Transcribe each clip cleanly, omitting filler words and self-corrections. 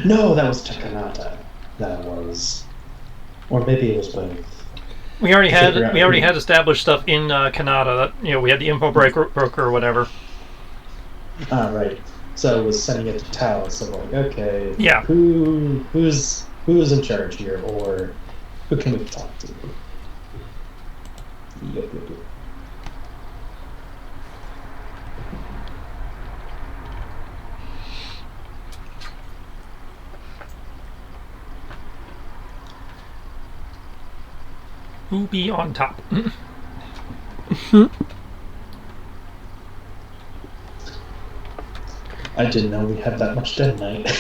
No, that was Takanata. That was... Or maybe it was both. We already had established stuff in Kanata. That, we had the info broker or whatever. Ah, right. So it was sending it to Tao. So like, okay, yeah, who's in charge here, or who can we talk to? Yep. Who be on top? I didn't know we had that much Dead Knight. I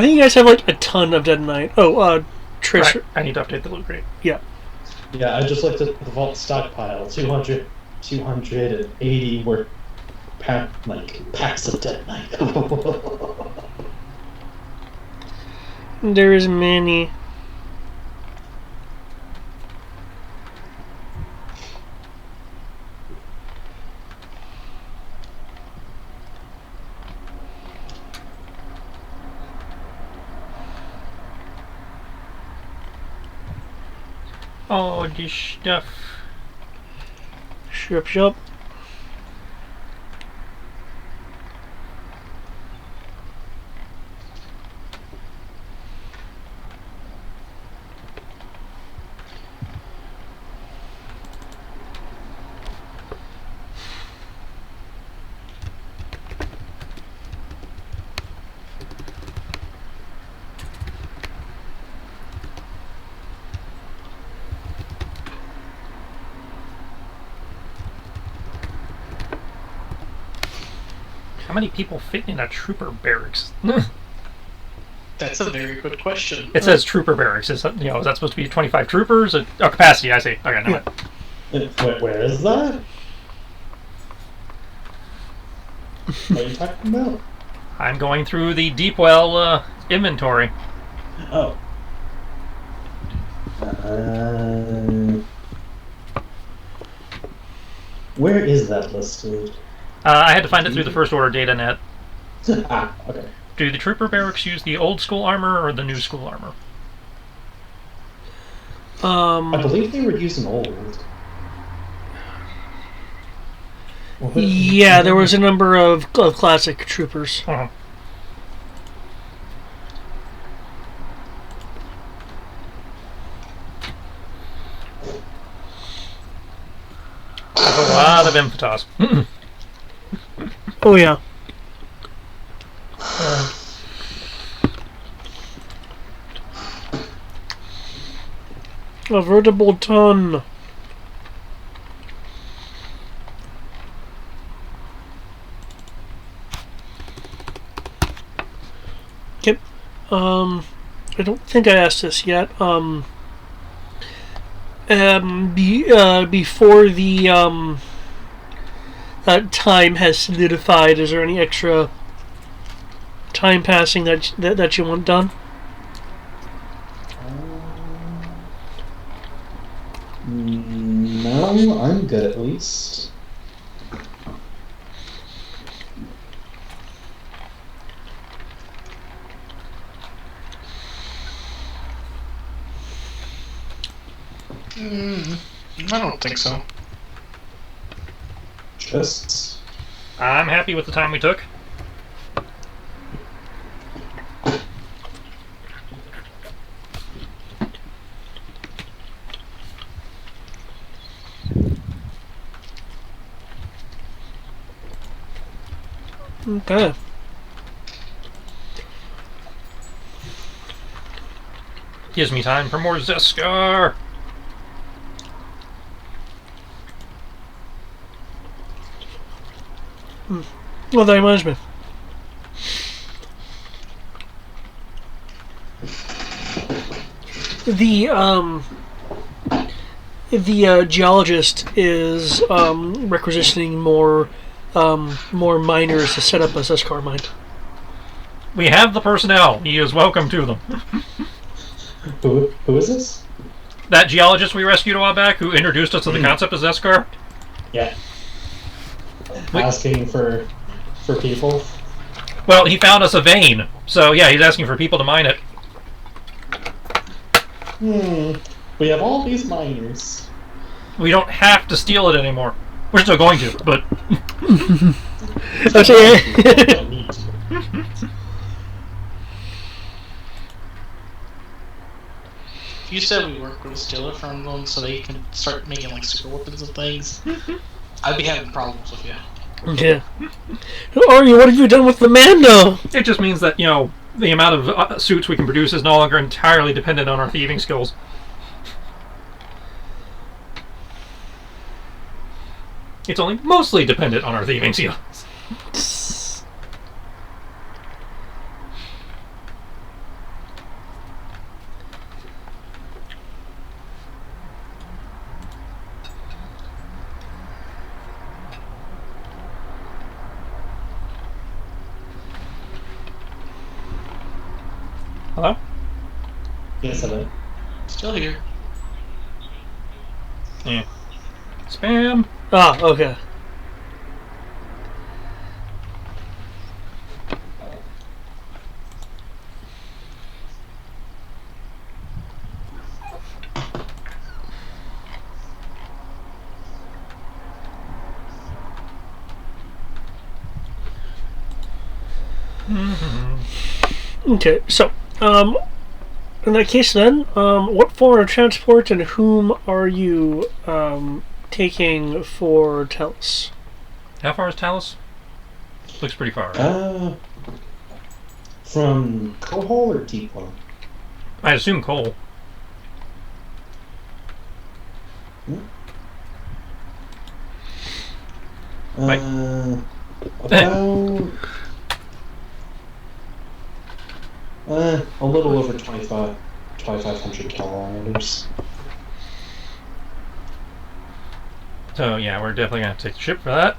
think you guys have like a ton of Dead Knight. Oh, Trish. Right. I need to update the loot crate. Yeah. Yeah, I just looked at the vault stockpile. 280 were packs of Dead Knight. There's many. Oh, this stuff. Shop. How many people fit in a trooper barracks? That's a very good question. It says trooper barracks. Is that supposed to be 25 troopers? Capacity, I see. Okay, no. Where is that? What are you talking about? I'm going through the Deepwell inventory. Oh. Where is that listed? I had to find it through the First Order data net. Okay. Do the trooper barracks use the old school armor or the new school armor? I believe they were using old. Yeah, there was a number of classic troopers. Uh-huh. There's a lot of Infitos. Oh, yeah. A veritable ton. Yep. I don't think I asked this yet. Before the time has solidified, is there any extra time passing that you want done? No, I'm good at least. I don't think so. Just... I'm happy with the time we took. Okay. Gives me time for more Zeskar. Well, that reminds me. The geologist is requisitioning more miners to set up a Zeskar mine. We have the personnel. He is welcome to them. Who is this? That geologist we rescued a while back who introduced us to the concept of Zeskar? Yeah. Asking for people? Well, he found us a vein, So yeah, he's asking for people to mine it. We have all these miners. We don't have to steal it anymore. We're still going to, but We don't need to. If you said we weren't going to steal it from them so they can start making like super weapons and things, I'd be having problems with you. Yeah. Who are you? What have you done with the Mando? it just means that, the amount of suits we can produce is no longer entirely dependent on our thieving skills. It's only mostly dependent on our thieving skills. Hello? Yes, hello. Still here. Yeah. Spam. Ah, okay. Okay, so, in that case then, what form of transport and whom are you, taking for Telos? How far is Talus? Looks pretty far. Right? From Cohol or T-Plum? I assume coal. About a little over 2,500 kilometers. So yeah, we're definitely gonna have to take the ship for that.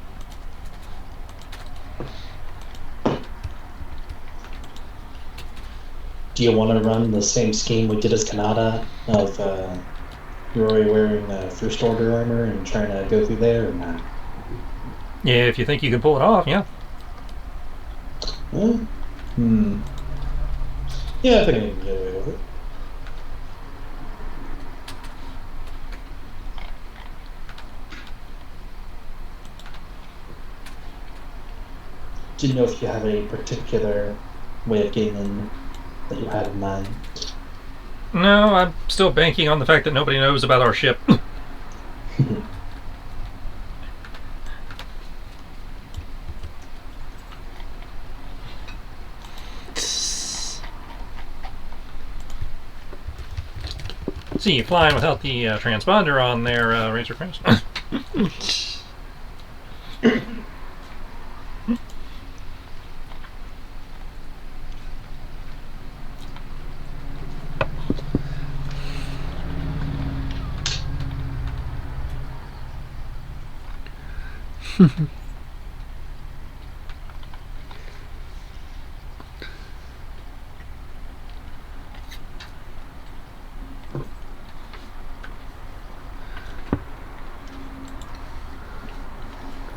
Do you want to run the same scheme we did as Kanata of Rory wearing first order armor and trying to go through there or not? Yeah, if you think you can pull it off, yeah. Yeah, I think I can get away with it. Do you know if you have a particular way of getting in that you had in mind? No, I'm still banking on the fact that nobody knows about our ship. See, flying without the transponder on their Razor Crest.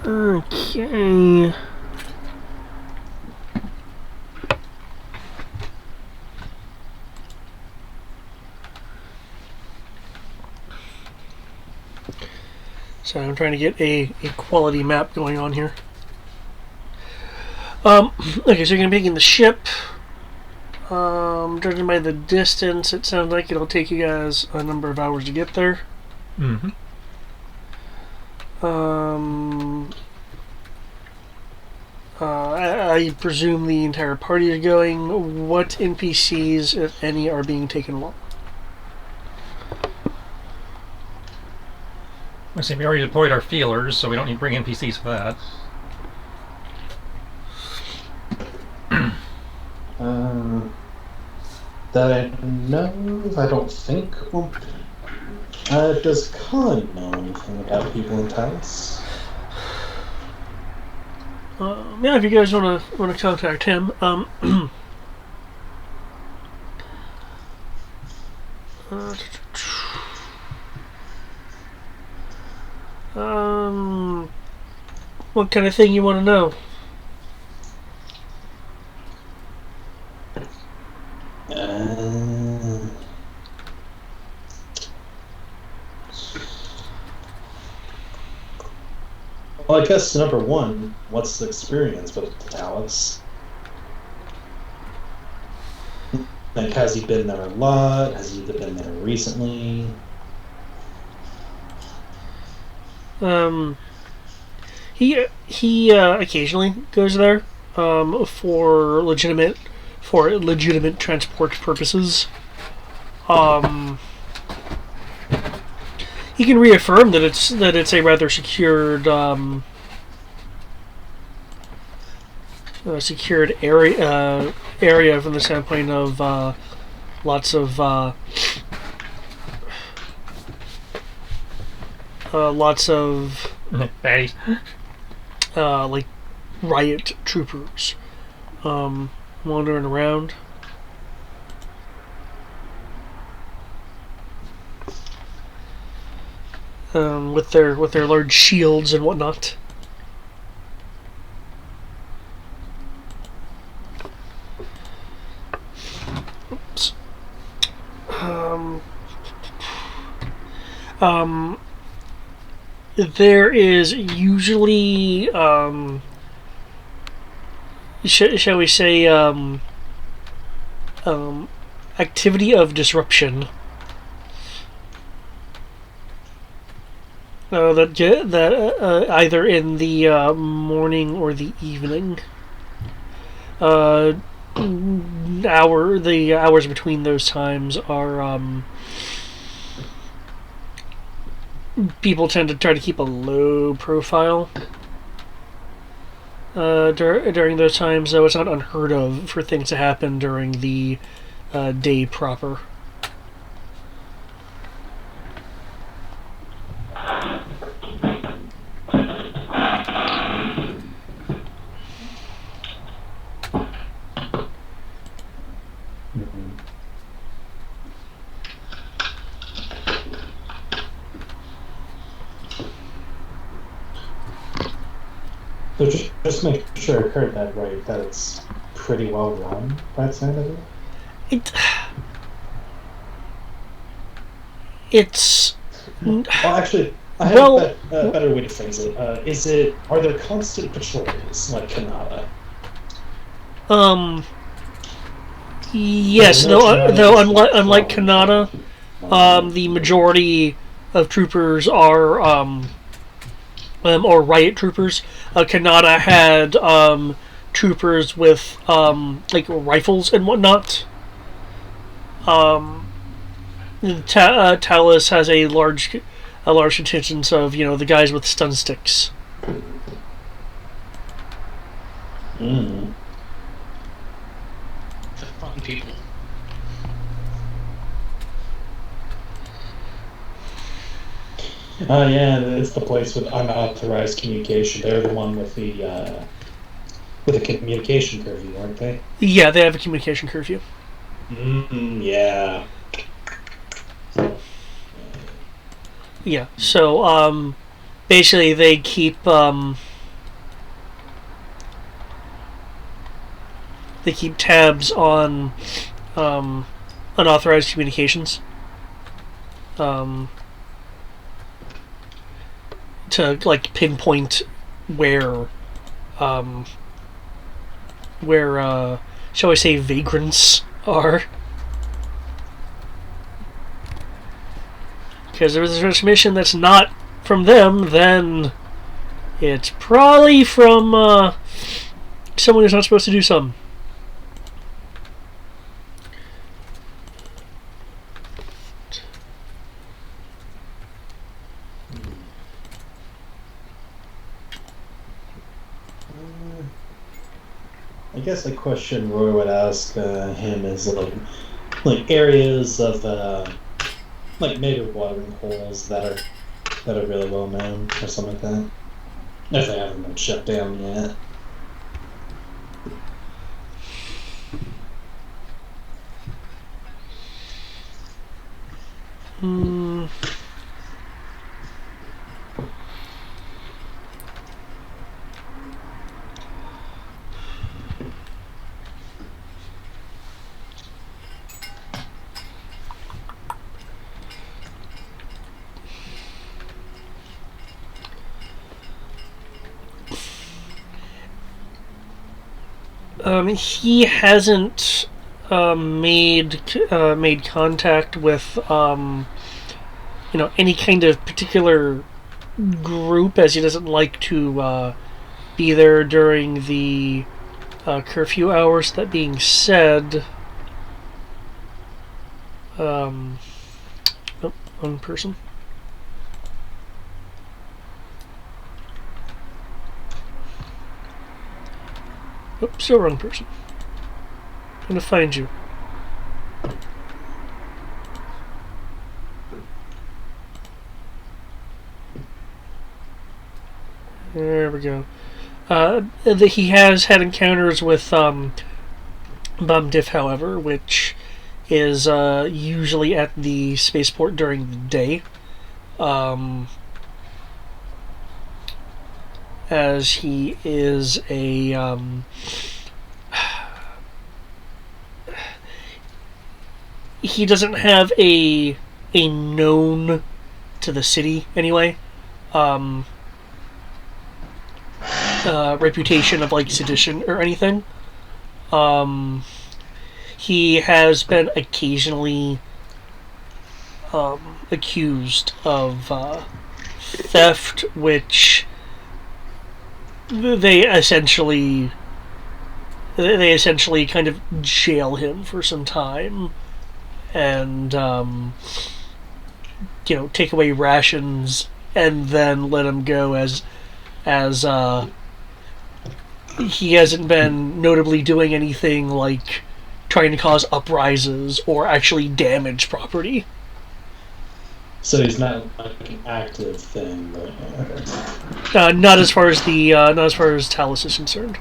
Okay. So I'm trying to get a quality map going on here. Okay, so you're going to be taking the ship. Judging by the distance, it sounds like it'll take you guys a number of hours to get there. Mm-hmm. I presume the entire party is going. What NPCs, if any, are being taken along? I say we already deployed our feelers, so we don't need to bring NPCs for that. That I know of, I don't think. Well, does Khan know anything about people in Talos? Yeah, if you guys want to contact him, what kind of thing you want to know? Uh, well, I guess number one, what's the experience with Talus? Like, has he been there a lot? Has he been there recently? He occasionally goes there for legitimate transport purposes. He can reaffirm that it's a rather secured area from the standpoint of lots of Baddies. like riot troopers wandering around. With their large shields and whatnot. Oops. There is usually, shall we say, activity of disruption. That either in the morning or the evening. The hours between those times are people tend to try to keep a low profile during those times, though it's not unheard of for things to happen during the day proper. So just make sure I heard that right, that it's pretty well run by the sound of it? It's... Well, actually, I have a better way to phrase it. Are there constant patrols like Kanata? Yes, though unlike Kanata, the majority of troopers are or riot troopers. Kanata had troopers with like rifles and whatnot. Talus has a large contingent of the guys with stun sticks. Mm. The fun people. Oh yeah, it's the place with unauthorized communication. They're the one with the communication curfew, aren't they? Yeah, they have a communication curfew. Yeah. Yeah. So basically they keep tabs on unauthorized communications. To like pinpoint where shall I say vagrants are. Because if there's a transmission that's not from them, then it's probably from someone who's not supposed to do something. I guess a question Roy would ask him is like areas of like major watering holes that are really well known or something like that. If they haven't been shut down yet. He hasn't made contact with any kind of particular group, as he doesn't like to be there during the curfew hours. That being said, one person. Oops, still wrong person. I'm gonna find you. There we go. He has had encounters with Bumdiff, however, which is usually at the spaceport during the day. As he is a he doesn't have a known to the city anyway reputation of like sedition or anything. He has been occasionally accused of theft, which they essentially kind of jail him for some time and take away rations and then let him go as he hasn't been notably doing anything like trying to cause uprisings or actually damage property. So he's not like an active thing, but not as far as Talus is concerned.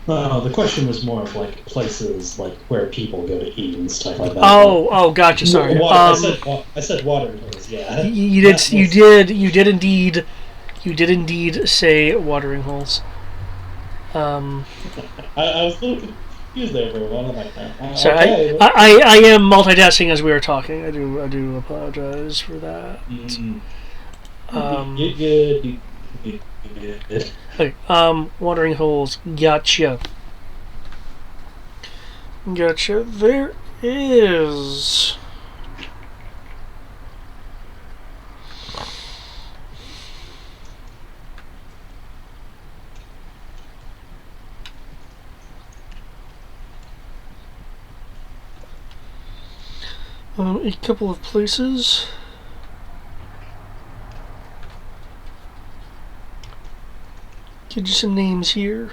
Well, the question was more of like places like where people go to eat and stuff like that. Oh, gotcha. Sorry. I said watering holes. Yeah. You did indeed say watering holes. I was a little confused there for a while. I'm like, so okay. I am multitasking as we are talking. I do apologize for that. Good. Okay, watering holes. Gotcha. There is a couple of places. Get you some names here.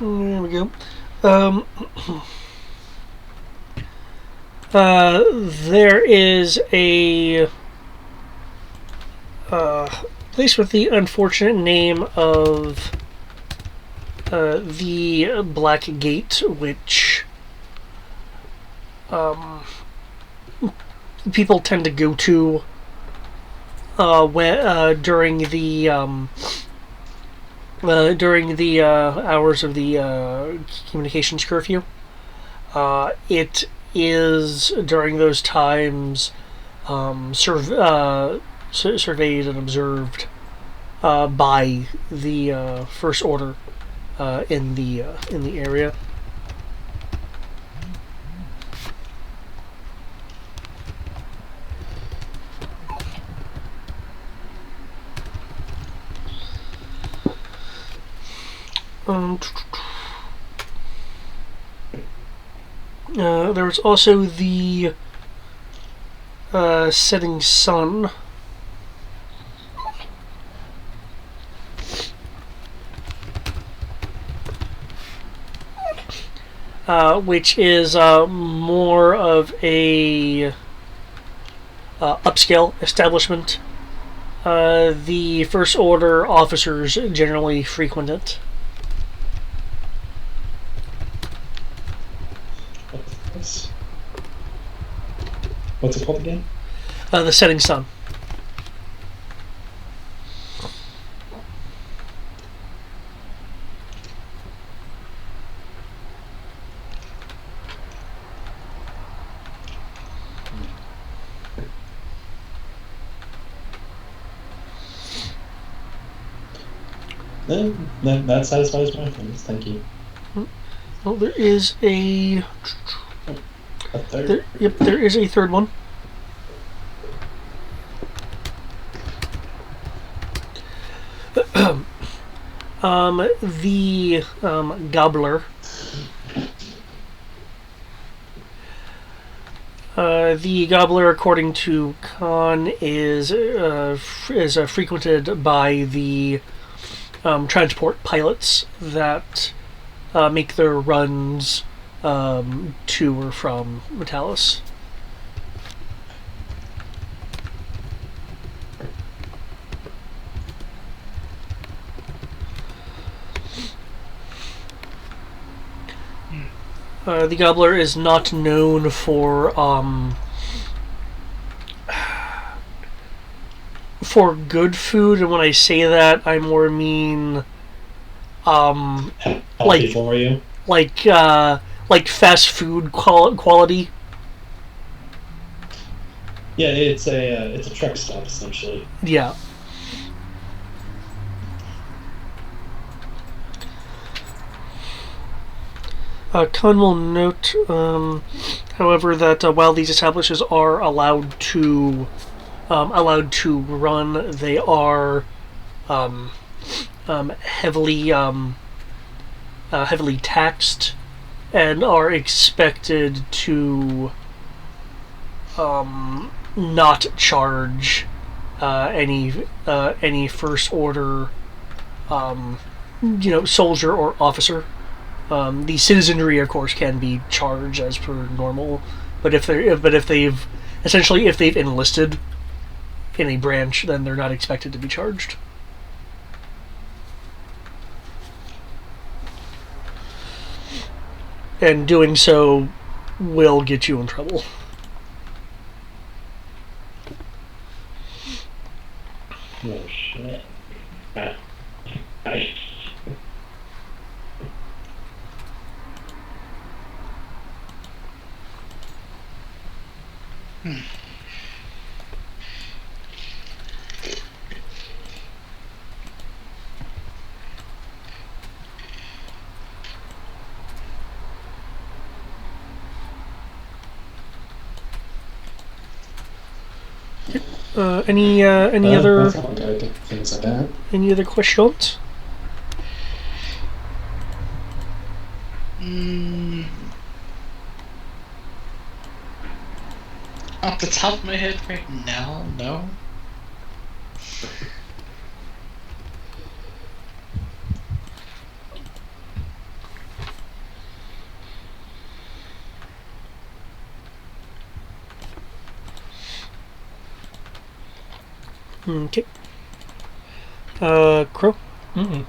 There we go. There is a place with the unfortunate name of the Black Gate, which people tend to go to during the hours of the communications curfew. It is during those times surveyed and observed by the First Order in the area. There was also the setting sun, which is more of a upscale establishment. The First Order officers generally frequent it. What's it called again? The Setting Sun. That satisfies my things. Thank you. Well, there is a third. there is a third one. The Gobbler. The Gobbler, according to Khan, is frequented by the transport pilots that make their runs to or from Metalis. The Gobbler is not known for good food, and when I say that, I more mean Healthy for you. like fast food quality. Yeah, it's a truck stop essentially. Yeah. Khan will note, however, that while these establishments are allowed to run, they are heavily taxed and are expected to not charge any first order soldier or officer. The citizenry, of course, can be charged as per normal, but if they've enlisted in a branch, then they're not expected to be charged. And doing so will get you in trouble. Oh shit. Any other things like that. any other questions? Off the top of my head right now, no. Okay. Crow? Mm-mm.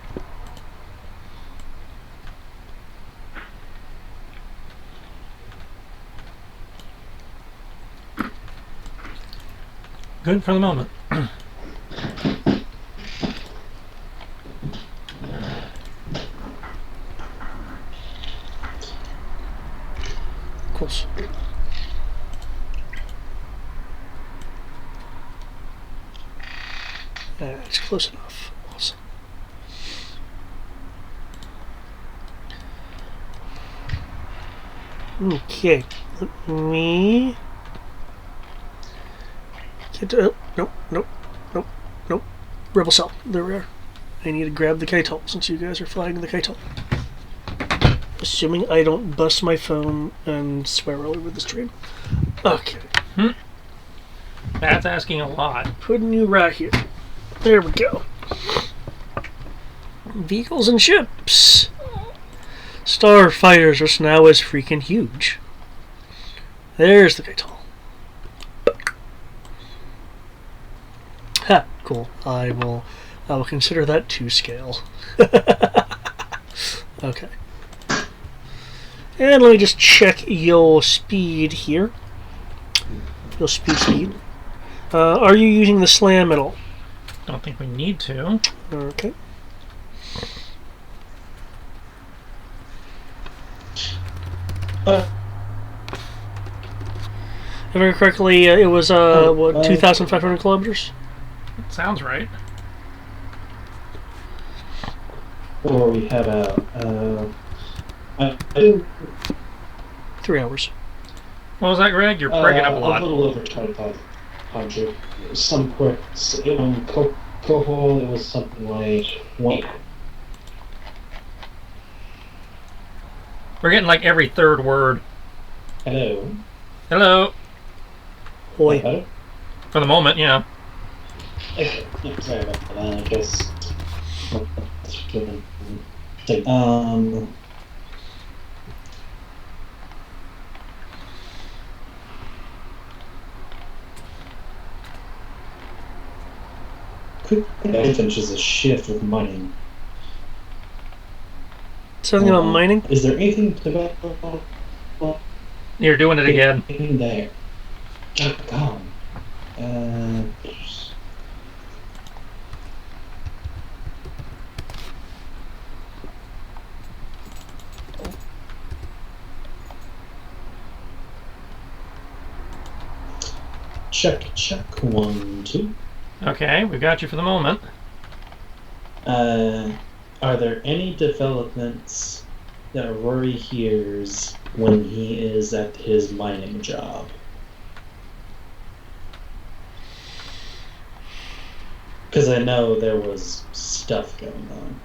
Good for the moment. Close. It's close enough. Awesome. Okay. Let me get to... Nope. Rebel cell. There we are. I need to grab the Kaital since you guys are flying the Kaital. Assuming I don't bust my phone and swear all over the stream. Okay. That's asking a lot. Putting you right here. There we go. Vehicles and ships. Starfighters, which now is freaking huge. There's the Kaital. Ha, cool. I will consider that to scale. Okay. And let me just check your speed here. You'll speed. Are you using the slam at all? Don't think we need to. Okay. If I remember correctly, it was 2,500 kilometers? Sounds right. Or we had I 3 hours. What was that, Greg? You're breaking up a lot. A little over 2,500. Some quick. Cohol, it was something like one. We're getting like every third word. Hello. Hello. Hoi. Hello? For the moment, yeah. Sorry about that. I guess. Quick finishes a shift with mining. Something about mining? Is there anything about You're doing it again. in there? God. Check. 1, 2. Okay, we've got you for the moment. Are there any developments that Rory hears when he is at his mining job? Because I know there was stuff going on.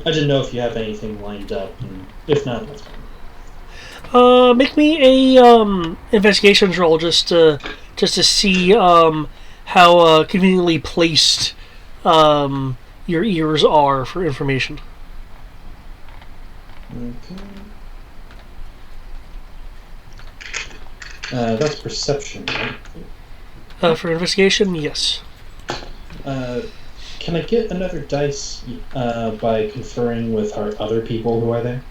I didn't know if you have anything lined up, and if not, that's fine. Make me a investigations roll just to see how conveniently placed your ears are for information. Okay. That's perception, right? For investigation, yes. Can I get another dice by conferring with our other people who are there?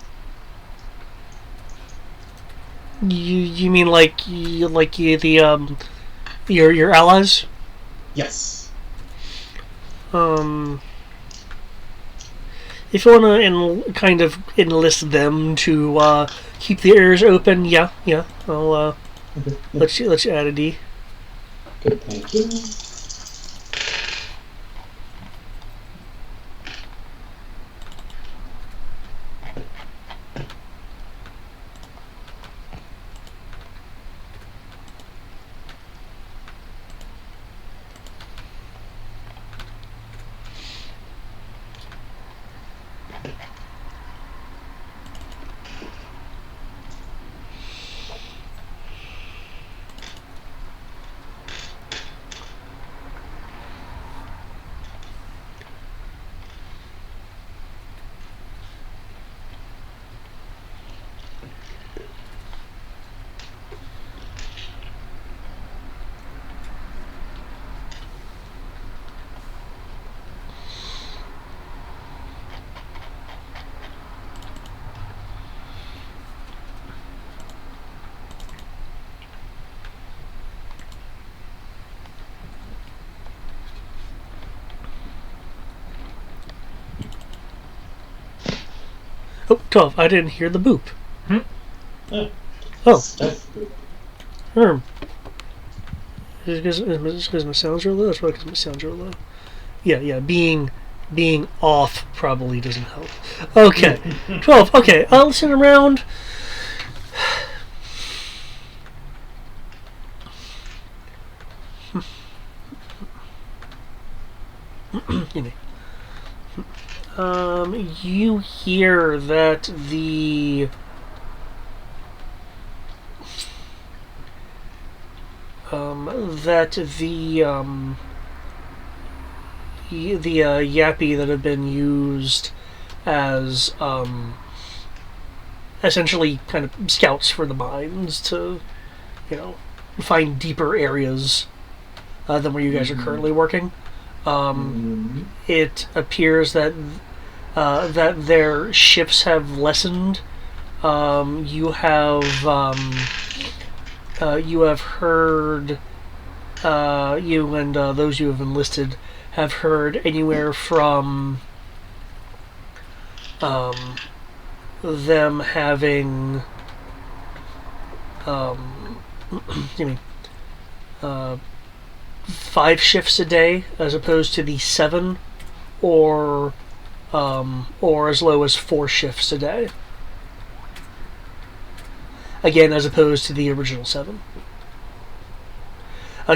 You mean like the your allies? Yes. If you want to kind of enlist them to keep the ears open, yeah, I'll let you add a D. Good, thank you. Oh, 12. I didn't hear the boop. Oh. Is it because my sounds are low? That's probably because my sounds are low. Yeah. Being off probably doesn't help. Okay. 12. Okay. I'll listen around. You hear that the Yappy that have been used as essentially kind of scouts for the mines to, find deeper areas than where you guys are currently working. It appears that their shifts have lessened. You have you have heard, you and those you have enlisted have heard anywhere from them having, excuse me, 5 shifts a day as opposed to the 7, or as low as 4 shifts a day. Again, as opposed to the original 7.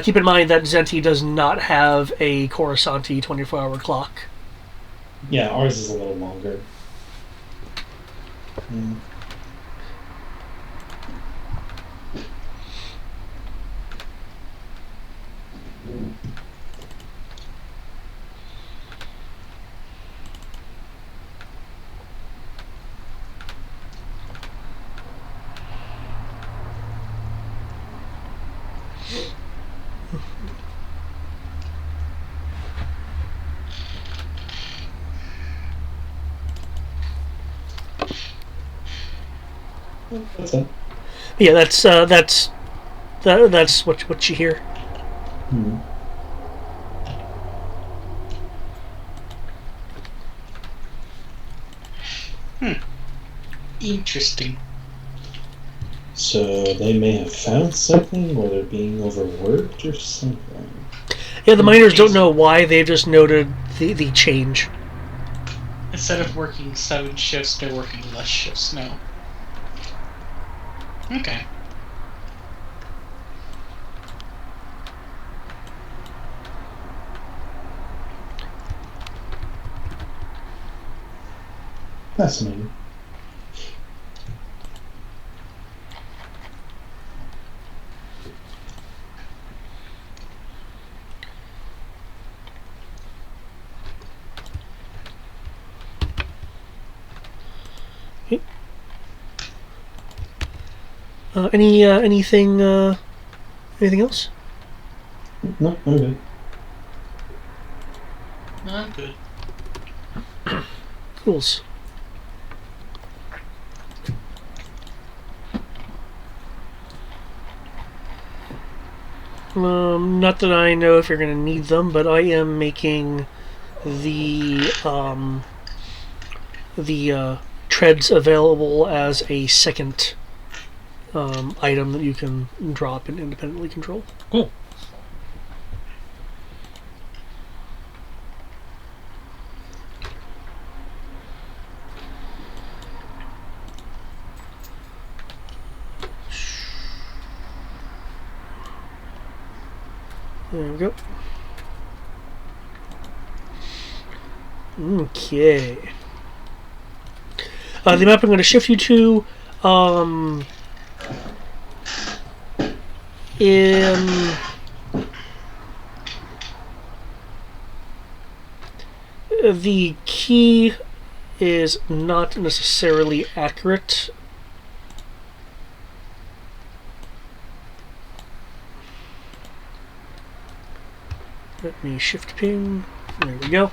Keep in mind that Zenti does not have a Coruscanti 24-hour clock. Yeah, ours is a little longer. That's it. Yeah, that's what you hear. Interesting. So they may have found something, or they're being overworked or something. Yeah, the miners don't know why. They've just noted the change. Instead of working 7 shifts, they're working less shifts now. Okay. Fascinating. Anything else? No, I'm good. No, I'm good. Cools. Not that I know if you're going to need them, but I am making the treads available as a second item that you can drop and independently control. Cool. There we go. Okay. The map I'm going to shift you to in the key is not necessarily accurate. Let me shift ping. There we go.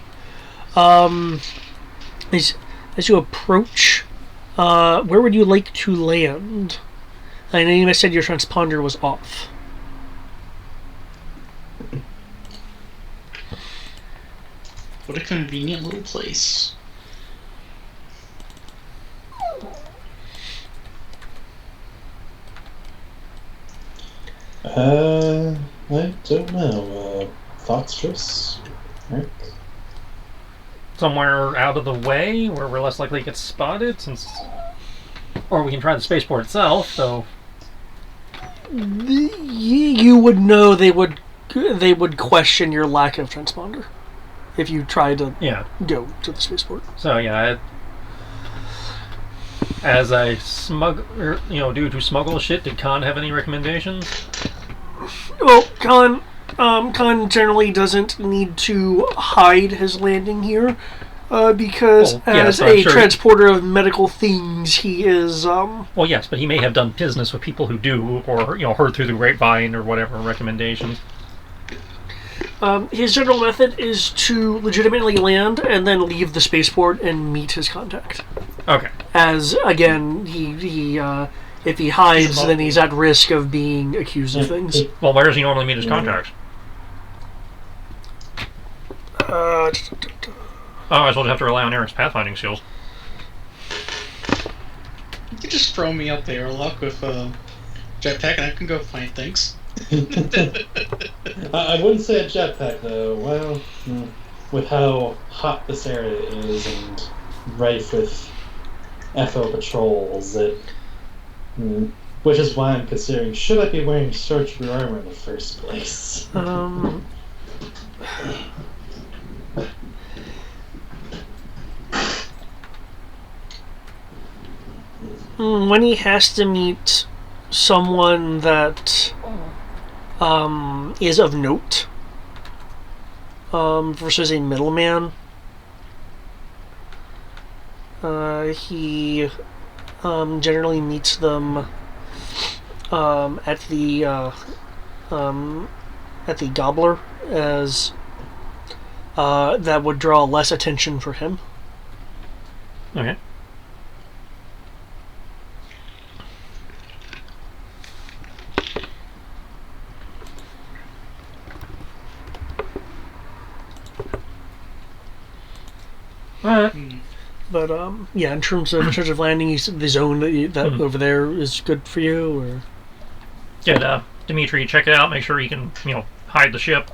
As you approach, where would you like to land? I know you said your transponder was off. What a convenient little place. I don't know. Foxtress? Right? Somewhere out of the way where we're less likely to get spotted, since, or we can try the spaceport itself. Though you would know they would question your lack of transponder if you tried to go to the spaceport. So yeah, as I dude who smuggles shit, did Khan have any recommendations? Well, Khan generally doesn't need to hide his landing here, because as a transporter of medical things, he is. Well, yes, but he may have done business with people who do, or heard through the grapevine or whatever recommendations. His general method is to legitimately land and then leave the spaceport and meet his contact. Okay. As again, he If he hides, above then me. he's at risk of being accused of things. Well, where does he normally meet his contacts? Uh, Oh, I suppose I have to rely on Eric's pathfinding skills. You could just throw me up there, lock with jetpack, and I can go find things. I wouldn't say a jetpack though. Well, with how hot this area is and rife with FO patrols, which is why I'm considering, should I be wearing surgical armor in the first place? When he has to meet someone that is of note versus a middleman, he generally meets them at the Gobbler, as that would draw less attention for him. Okay. Alright. But yeah, in terms of landing, the zone that over there is good for you, or Get Dimitri, check it out, make sure you can, hide the ship.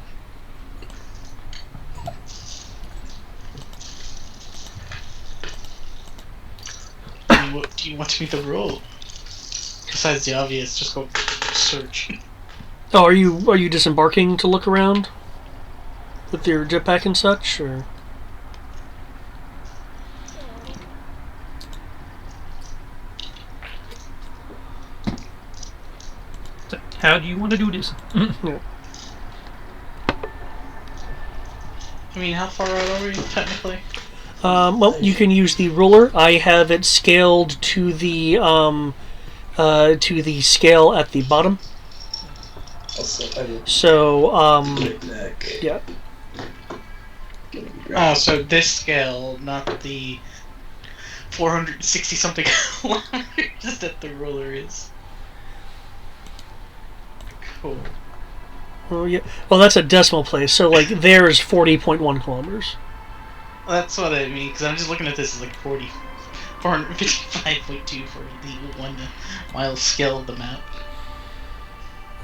Do you want me to roll? Besides the obvious, just go search. oh, are you disembarking to look around with your jetpack and such, or? How do you want to do this? Yeah. I mean, how far out are we, technically? Well, you can use the ruler. I have it scaled to the scale at the bottom. So, yeah. Oh, so this scale, not the 460 something kilometers that the ruler is. Cool. Oh yeah. Well, that's a decimal place. So like there is 40.1 kilometers. Well, that's what I mean, because I'm just looking at this as like 455.2 for the 1 mile scale of the map.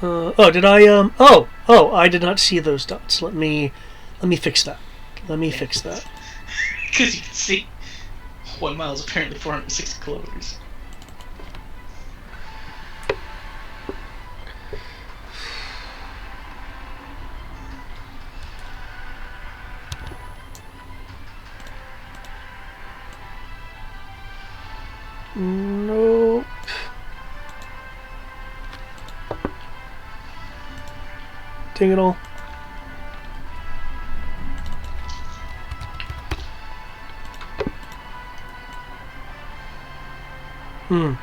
Oh, did I Oh, I did not see those dots. Let me fix that. Fix that. Because you can see 1 mile is apparently 460 kilometers. Nope. Dang it all. Hmm.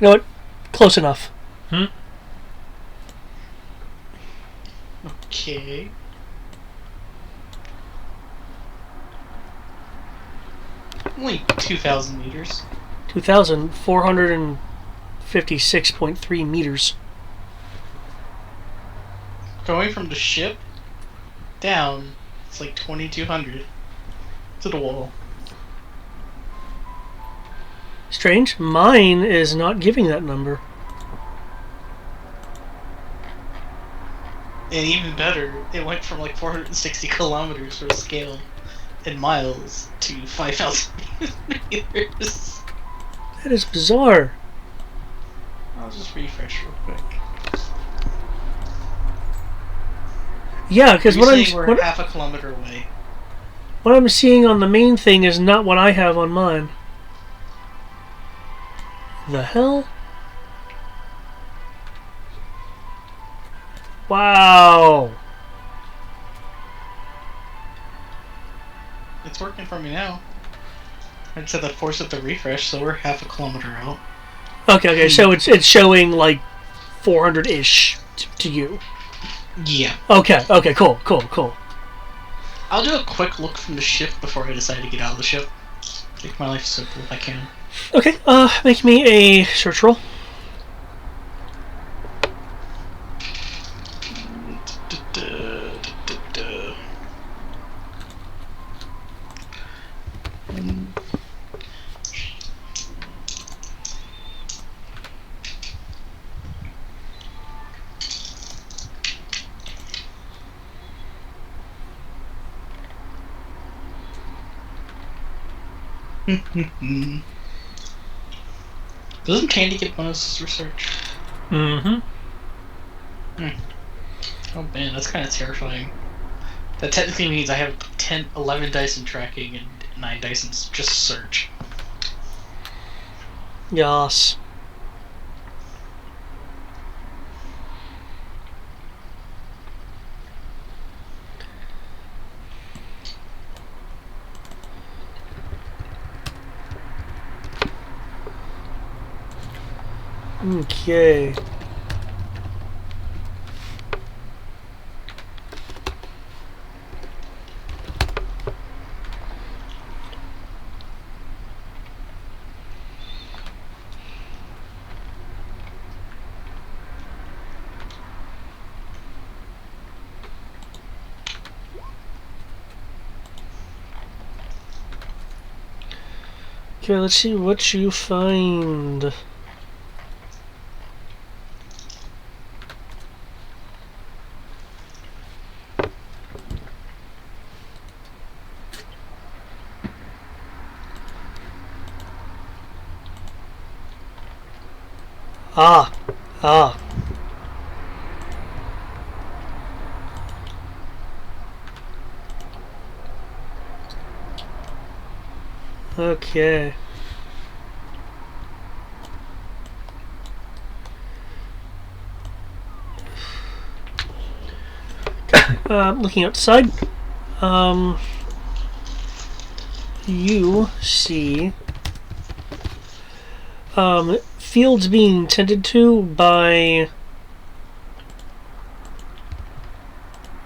You know what? Close enough. Okay. Only 2,000 meters. 2,456.3 meters. Going from the ship down, it's like 2,200 to the wall. Strange. Mine is not giving that number. And even better, it went from like 460 kilometers for a scale in miles to 5,000 meters. That is bizarre. I'll just refresh real quick. Yeah, because You're saying we're half a kilometer away. what I'm seeing on the main thing is not what I have on mine. The hell? Wow. It's working for me now. I just had to force it to refresh, so we're half a kilometer out. Okay. So it's showing like 400-ish to you. Yeah. Okay. Cool. I'll do a quick look from the ship before I decide to get out of the ship. Make my life simple if I can. Okay. Make me a search roll. Doesn't Tandy get bonuses research? Mm-hmm. Oh man, that's kind of terrifying. That technically means I have 11 dice in tracking and 9 dice in just search. Yes. Okay. Okay, let's see what you find. Ah. Okay. Looking outside, you see fields being tended to by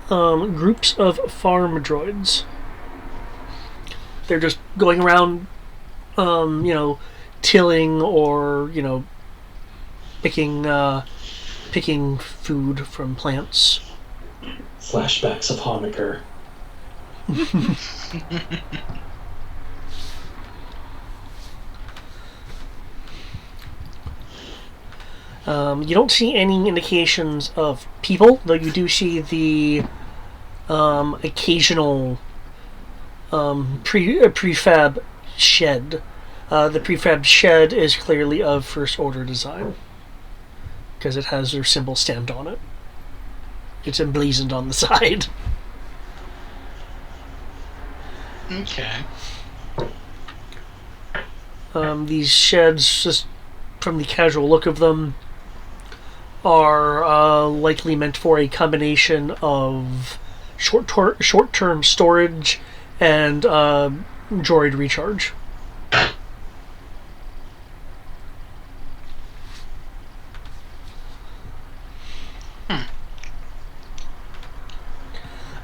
groups of farm droids. They're just going around, tilling or picking food from plants. Flashbacks of Honecker. You don't see any indications of people, though you do see the occasional prefab shed. The prefab shed is clearly of first order design because it has their symbol stamped on it. It's emblazoned on the side. Okay. These sheds, just from the casual look of them, are likely meant for a combination of short-term storage and droid recharge.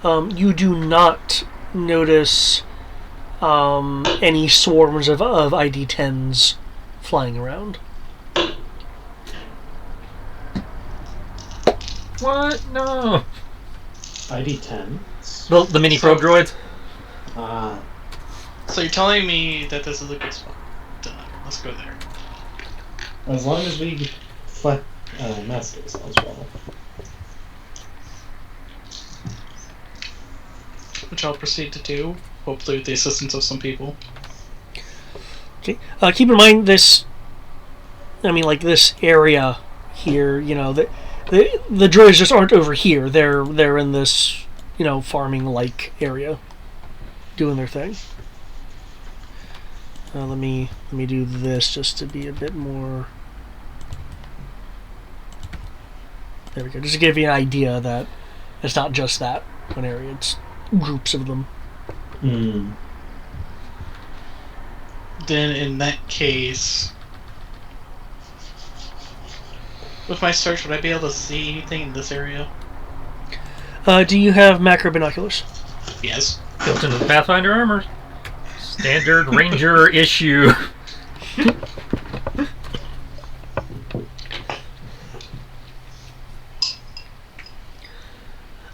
You do not notice any swarms of ID-10s flying around. What? No. ID-10? The mini probe droids? So you're telling me that this is a good spot. Let's go there. As long as we mask ourselves well. Which I'll proceed to do, hopefully with the assistance of some people. Okay. Keep in mind this. This area here. The droids just aren't over here. They're in this farming-like area, doing their thing. Let me do this just to be a bit more. There we go. Just to give you an idea that it's not just that one area. It's groups of them. Then in that case, with my search, would I be able to see anything in this area? Do you have macro binoculars? Yes. Built into the Pathfinder armor. Standard Ranger issue.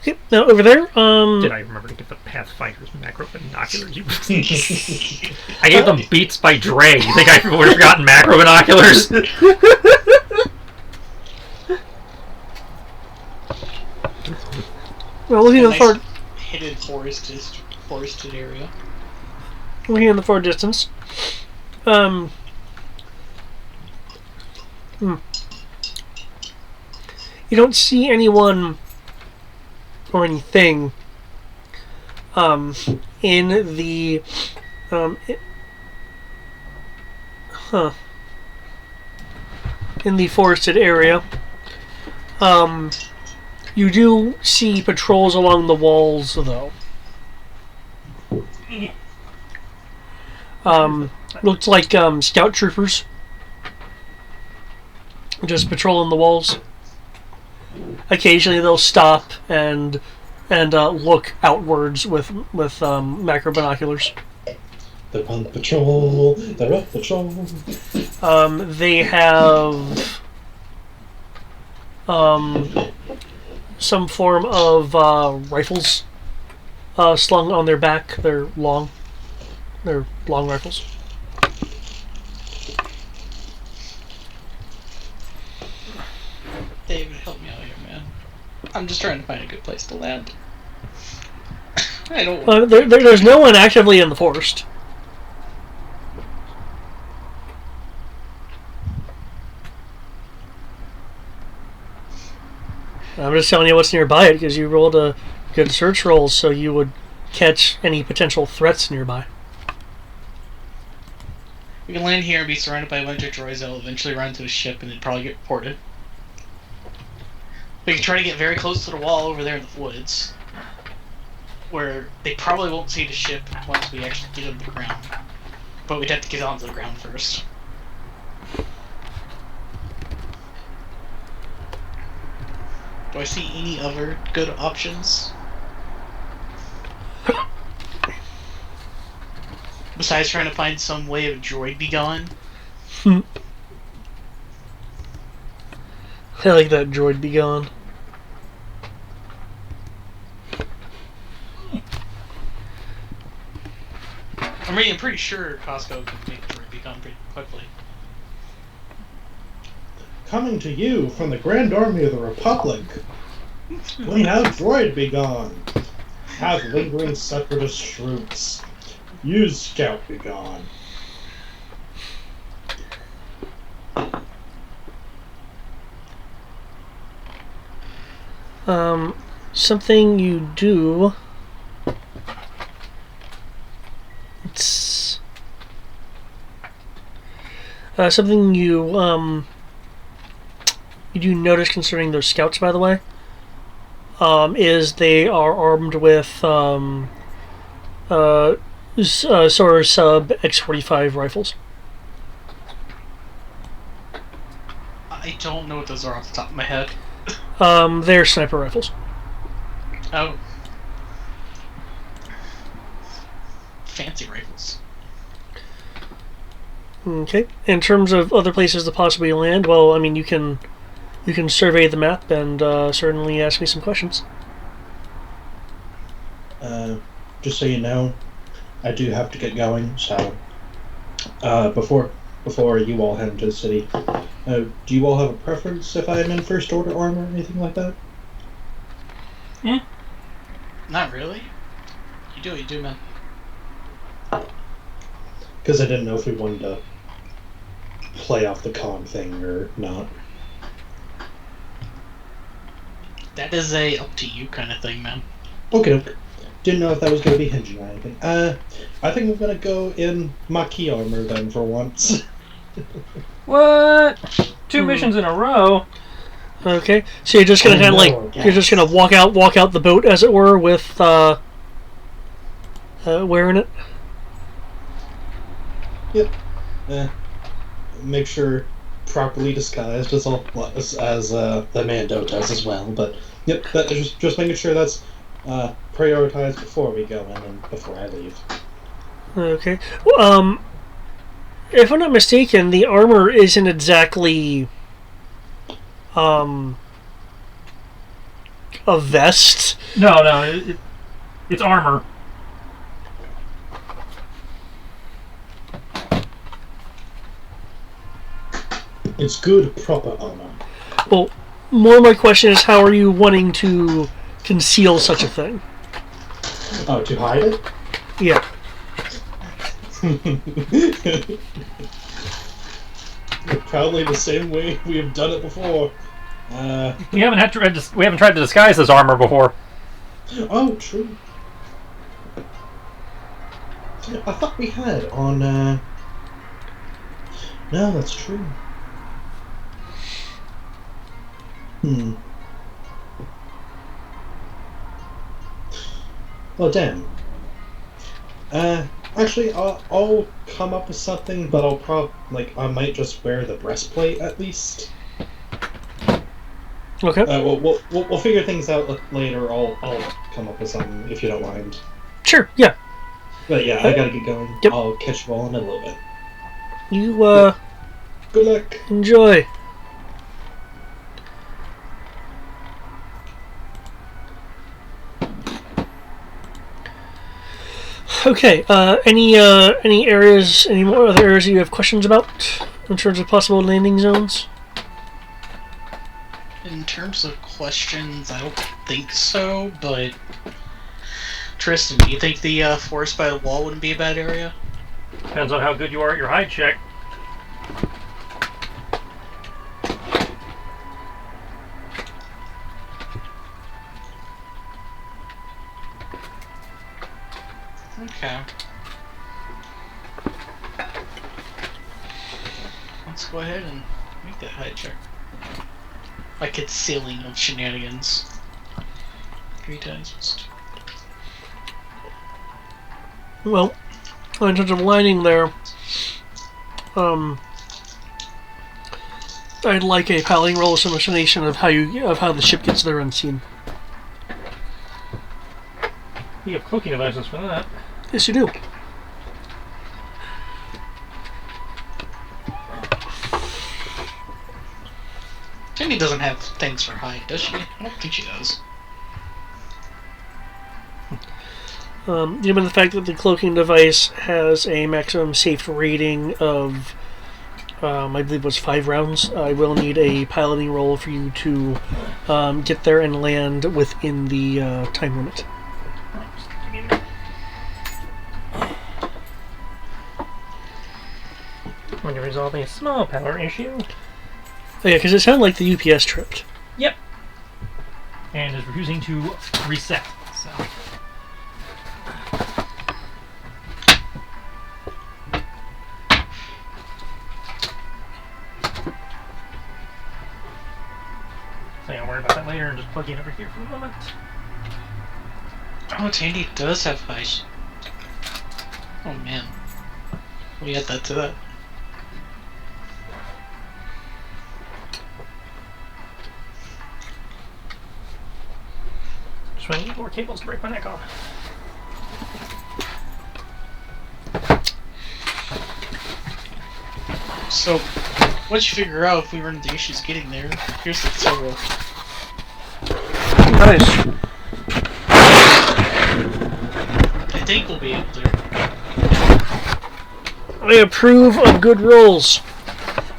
Okay, now over there, Did I remember to get the Pathfinder's macro binoculars? I gave them Beats by Dre. You think I would have forgotten macro binoculars? well, looking in the far, hidden forested area. looking in the far distance, you don't see anyone or anything in the in the forested area. You do see patrols along the walls, though. Looks like scout troopers just patrolling the walls. Occasionally, they'll stop and look outwards with macro binoculars. They're on patrol. They're on patrol. They have some form of rifles slung on their back. They're long rifles. David, help me out here, man. I'm just trying to find a good place to land. I don't want There's no one actively in the forest. I'm just telling you what's nearby it because you rolled a good search roll, so you would catch any potential threats nearby. We can land here and be surrounded by a bunch of droids that will eventually run to the ship and then probably get reported. We can try to get very close to the wall over there in the woods, where they probably won't see the ship once we actually get on the ground. But we'd have to get onto the ground first. Do I see any other good options? Besides trying to find some way of droid be gone? I like that droid be gone. I'm pretty sure Costco can make droid be gone pretty quickly. Coming to you from the Grand Army of the Republic, we have Droid Be Gone. Have lingering separatist troops. Use Scout Be Gone. Something you do. It's something you do notice concerning those scouts, by the way, is they are armed with Solar Sub X45 rifles. I don't know what those are off the top of my head. They're sniper rifles. Oh. Fancy rifles. Okay. In terms of other places to possibly land, well, I mean, you can survey the map and certainly ask me some questions. Just so you know, I do have to get going, so before you all head into the city, do you all have a preference if I am in first order armor or anything like that? Yeah. Not really. You do what you do, man. Because I didn't know if we wanted to play off the con thing or not. That is a up to you kind of thing, man. Okay. Didn't know if that was going to be hinging on anything. I think I'm going to go in Maquis armor then for once. What? Two missions in a row? Okay, so you're just gonna kind of like you're just gonna walk out the boat, as it were, with wearing it. Yep. Make sure properly disguised as the Mando does as well. But yep, that just making sure that's prioritized before we go in and before I leave. Okay. Well, if I'm not mistaken, the armor isn't exactly a vest. No, it's armor. It's good, proper armor. Well, more my question is, how are you wanting to conceal such a thing? Oh, to hide it? Yeah. Probably the same way we have done it before. We haven't tried to disguise this armor before. Oh, true. I thought we had on. No, that's true. Well, damn. Actually, I'll come up with something, but I might just wear the breastplate at least. Okay. We'll figure things out later. I'll come up with something if you don't mind. Sure. Yeah. But yeah, I gotta get going. Yep. I'll catch you all in a little bit. You Good luck. enjoy. Okay. Any more other areas you have questions about in terms of possible landing zones? In terms of questions, I don't think so, but Tristan, do you think the forest by the wall wouldn't be a bad area? Depends on how good you are at your hide check. Okay. Let's go ahead and make that hide check. Like it's ceiling of shenanigans. 3 times. Well, in terms of lining there, I'd like a piloting roll of some explanation of how the ship gets there unseen. You have cloaking devices for that. Yes, you do. Jenny doesn't have things for hide, does she? I don't think she does. Given the fact that the cloaking device has a maximum safe rating of, I believe it was 5 rounds, I will need a piloting roll for you to get there and land within the time limit. When you're resolving a small power issue. Oh, yeah, because it sounded like the UPS tripped. Yep. And is refusing to reset. So. So yeah, I'll worry about that later and just plug in over here for a moment. Oh, Tandy does have high. Oh man. We add that to that. Just want to need more cables to break my neck off. So, once you figure out if we run into issues getting there, here's the tutorial. Nice. I think we'll be able to. I approve of good rolls.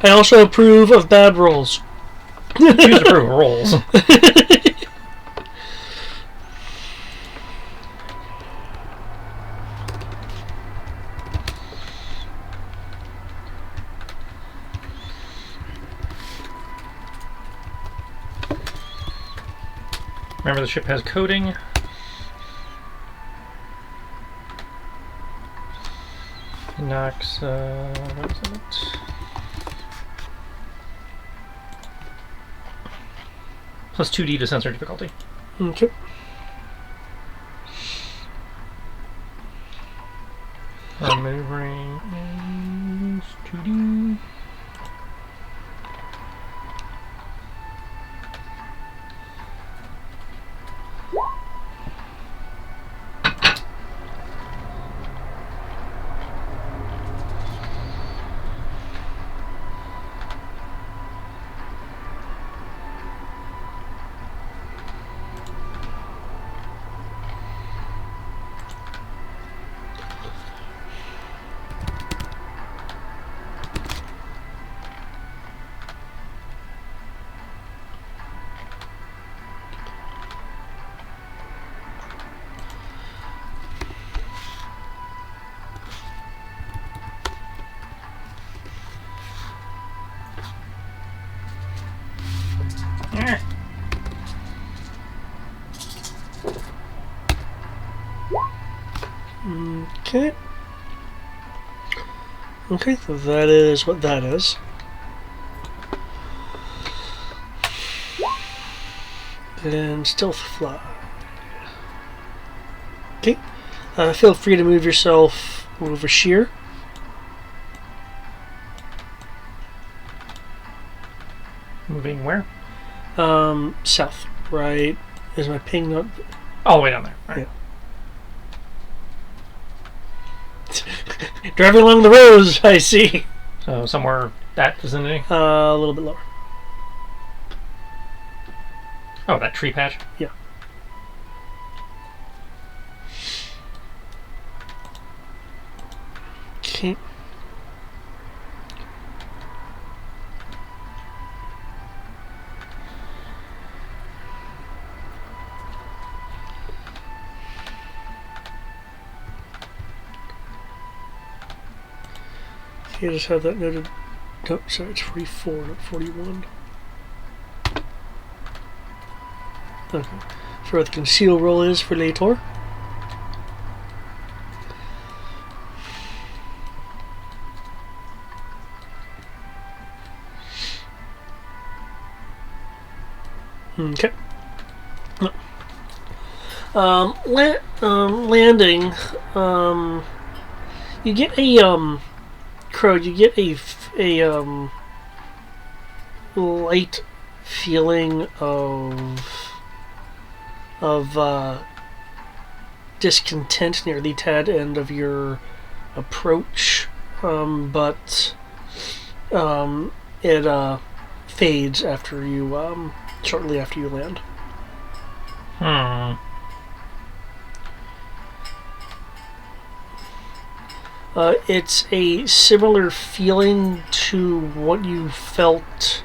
I also approve of bad rolls. Choose to approve of rolls. Remember, the ship has coding. Knocks, what is it? Plus 2D to sensor difficulty. Okay. Maneuvering. Doo-doo. Okay. Okay, so that is what that is. Then stealth fly. Okay. Feel free to move yourself over sheer. Moving where? South. Right. Is my ping not? Oh, way down there. All right. Driving along the roads, I see. So somewhere that vicinity. A little bit lower. Oh, that tree patch. Yeah. Okay. Okay, I just have that noted. Oh, sorry, it's 44, not 41. Okay. For what the conceal roll is for later. Okay. Landing. You get a Crow. You get a light feeling of discontent near the tad end of your approach, but it fades after you shortly after you land. It's a similar feeling to what you felt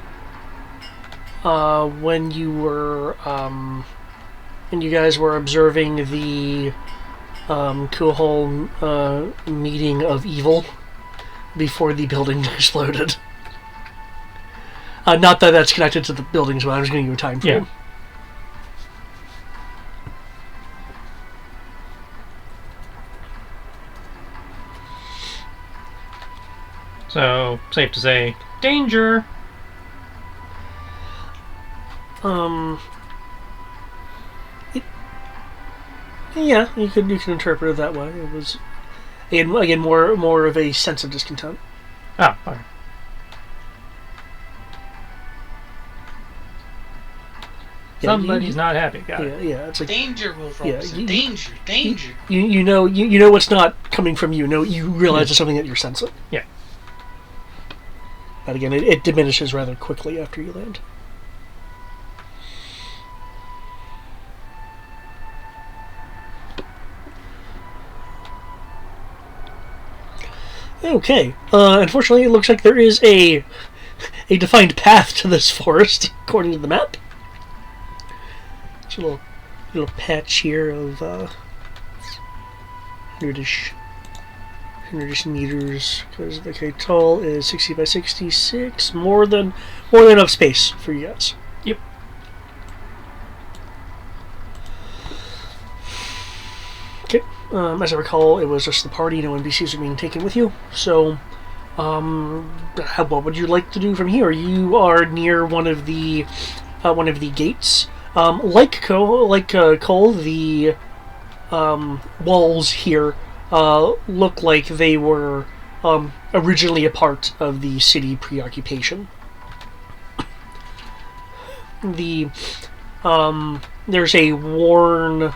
when you were when you guys were observing the Kuhol meeting of evil before the building exploded. Not that that's connected to the buildings, but I'm just giving you a time frame. Yeah. So, safe to say, danger! Yeah, you can interpret it that way. It was again more of a sense of discontent. Ah, okay. Yeah, Somebody's not happy. Got yeah, it. yeah. It's like Danger, Wolf Yeah, Officer. you- Danger, danger. you know what's not coming from you. No, you realize it's something that you're sensing. Yeah. But again, it diminishes rather quickly after you land. Okay. Unfortunately, it looks like there is a defined path to this forest, according to the map. It's a little patch here of 100-ish meters, because the K-Tall is 60 by 66, more than enough space for you guys. Yep. Okay. As I recall, it was just the party. No NPCs are being taken with you. So, what would you like to do from here? You are near one of the gates. Like Cole, the walls here look like they were originally a part of the city preoccupation. There's a worn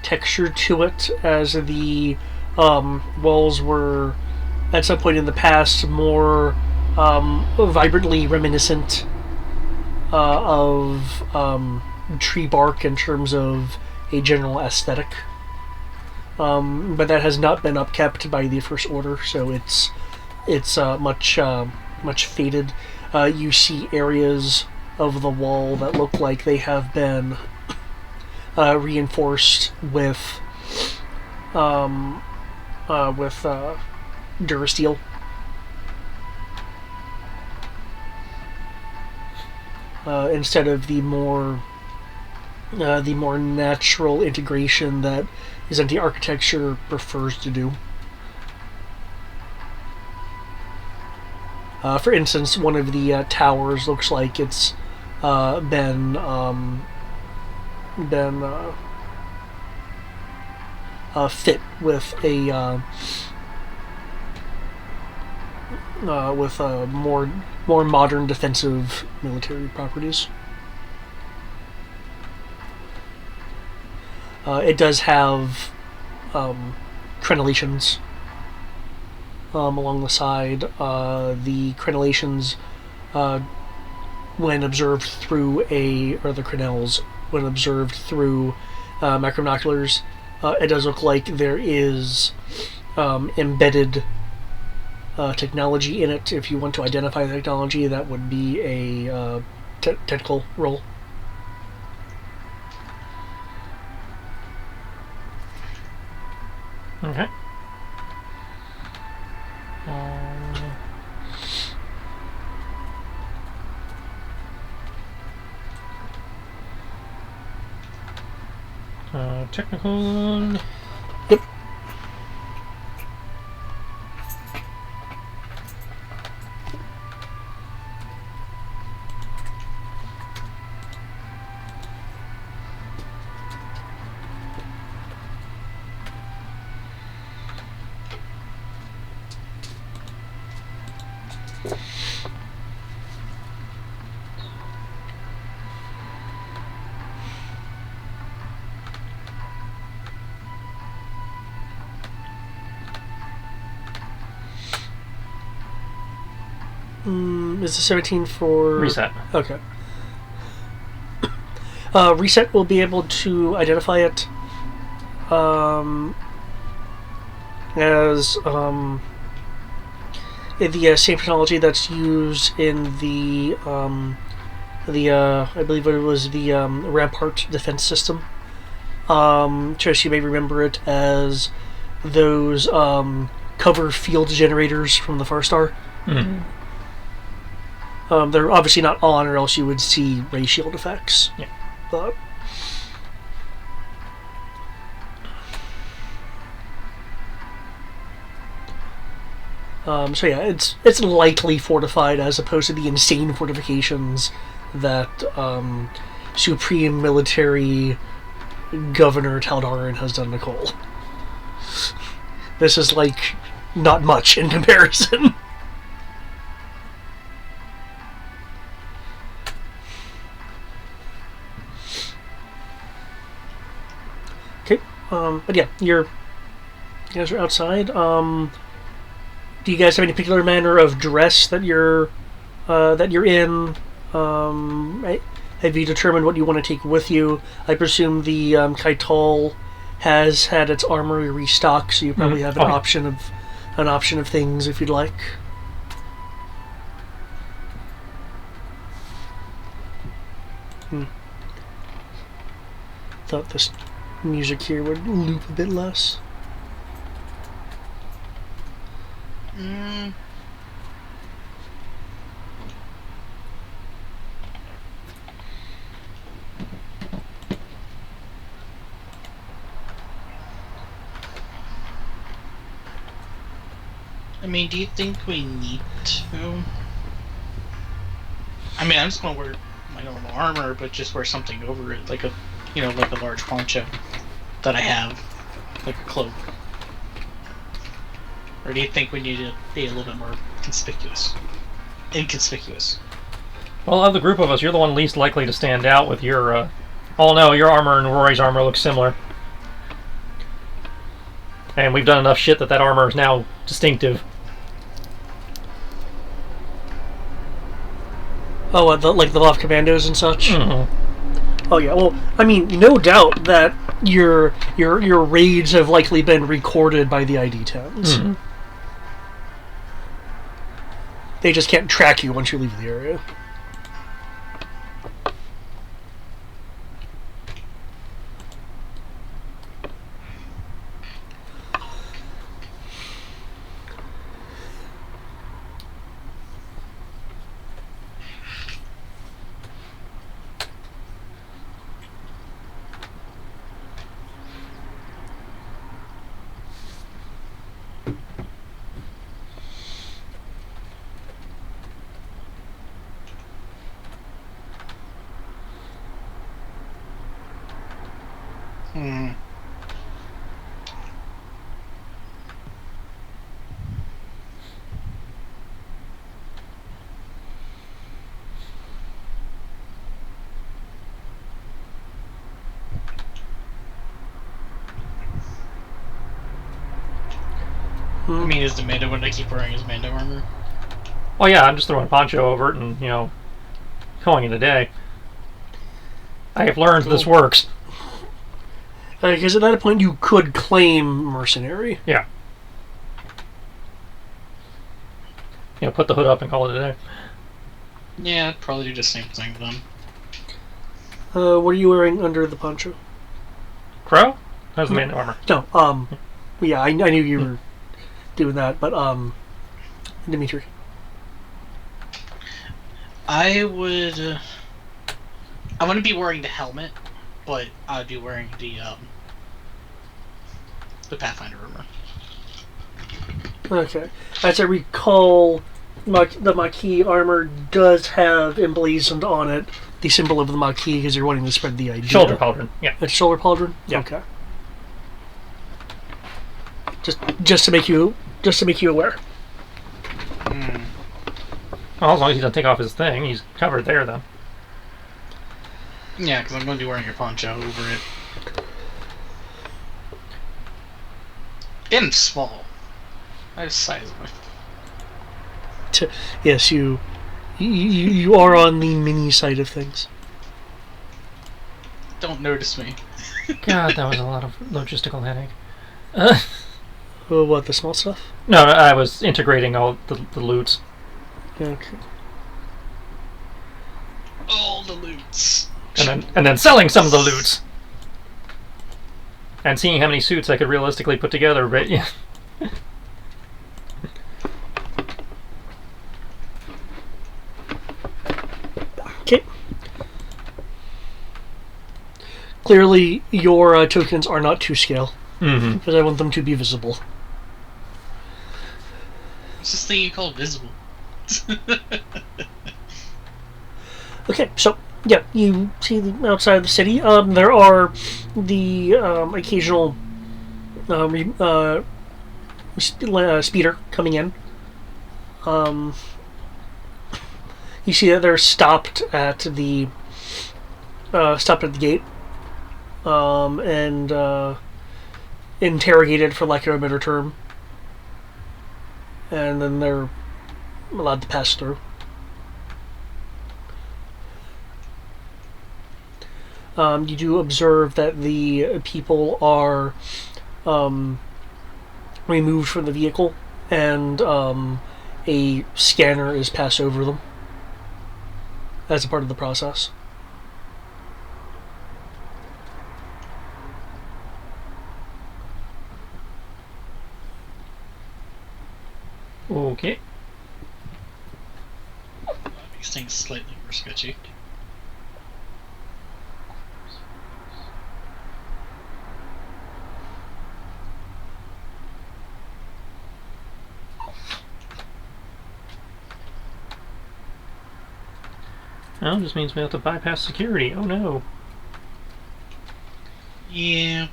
texture to it, as the walls were at some point in the past more vibrantly reminiscent of tree bark in terms of a general aesthetic. But that has not been upkept by the First Order, so it's much faded. You see areas of the wall that look like they have been reinforced with Durasteel. Instead of the more natural integration that Byzantine architecture prefers to do. For instance, one of the towers looks like it's been fit with a more modern defensive military properties. It does have crenellations along the side. The crenellations, when observed through the crenelles, when observed through macrobinoculars, it does look like there is embedded technology in it. If you want to identify the technology, that would be a technical roll. Okay. Technical. Yep. Is the 17 for... Reset. Okay. Reset will be able to identify it as the same technology that's used in the I believe it was the Rampart defense system. Trish, you may remember it as those cover field generators from the Far Star. Mm-hmm. They're obviously not on, or else you would see ray shield effects. Yeah. But so yeah, it's lightly fortified as opposed to the insane fortifications that Supreme Military Governor Taldarin has done to Cole. This is like not much in comparison. Okay, but yeah, you guys are outside. Do you guys have any particular manner of dress that you're in? Have you determined what you want to take with you? I presume the Kaital has had its armory restocked, so you probably have an option of things if you'd like. Thought this music here would loop a bit less. I mean, do you think we need to? I mean, I'm just gonna wear my normal armor, but just wear something over it, like a large poncho that I have, like a cloak. Or do you think we need to be a little bit more conspicuous? Inconspicuous. Well, of the group of us, you're the one least likely to stand out with your. Oh no, your armor and Rory's armor look similar. And we've done enough shit that armor is now distinctive. Oh, like the Love Commandos and such? Mm-hmm. Oh yeah, well, I mean, no doubt that your raids have likely been recorded by the ID10s. Mm-hmm. They just can't track you once you leave the area. Hmm. I mean, is the Mando going to keep wearing his Mando armor? Oh yeah, I'm just throwing a poncho over it and, calling it a day. I have learned this works. Because at that point you could claim mercenary. Yeah. Put the hood up and call it a day. Yeah, I'd probably do the same thing then. What are you wearing under the poncho? Crow? How's the man armor? No, yeah, I knew you were doing that, but, Dimitri. I wouldn't be wearing the helmet, but I'd be wearing the Pathfinder armor. Okay. As I recall, the Maquis armor does have emblazoned on it the symbol of the Maquis because you're wanting to spread the idea. Shoulder pauldron, yeah. It's shoulder pauldron? Yeah. Okay. Just to make you aware. Well, as long as he doesn't take off his thing, he's covered there, then. Yeah, because I'm going to be wearing a poncho over it. And small. I have size of my... Yes, you are on the mini side of things. Don't notice me. God, that was a lot of logistical headache. What, the small stuff? No, I was integrating all the loots. Okay. All the loots. And then selling some of the loots. And seeing how many suits I could realistically put together, but yeah. Okay. Clearly, your tokens are not to scale. Mm-hmm. Because I want them to be visible. What's this thing you call visible? Okay, so yeah, you see the outside of the city. There are the occasional speeder coming in. You see that they're stopped at the gate and interrogated, for lack of a better term, and then they're allowed to pass through. You do observe that the people are removed from the vehicle, and a scanner is passed over them as a part of the process. Okay. Makes things slightly more sketchy. Well, just means we have to bypass security. Oh no. Yeah.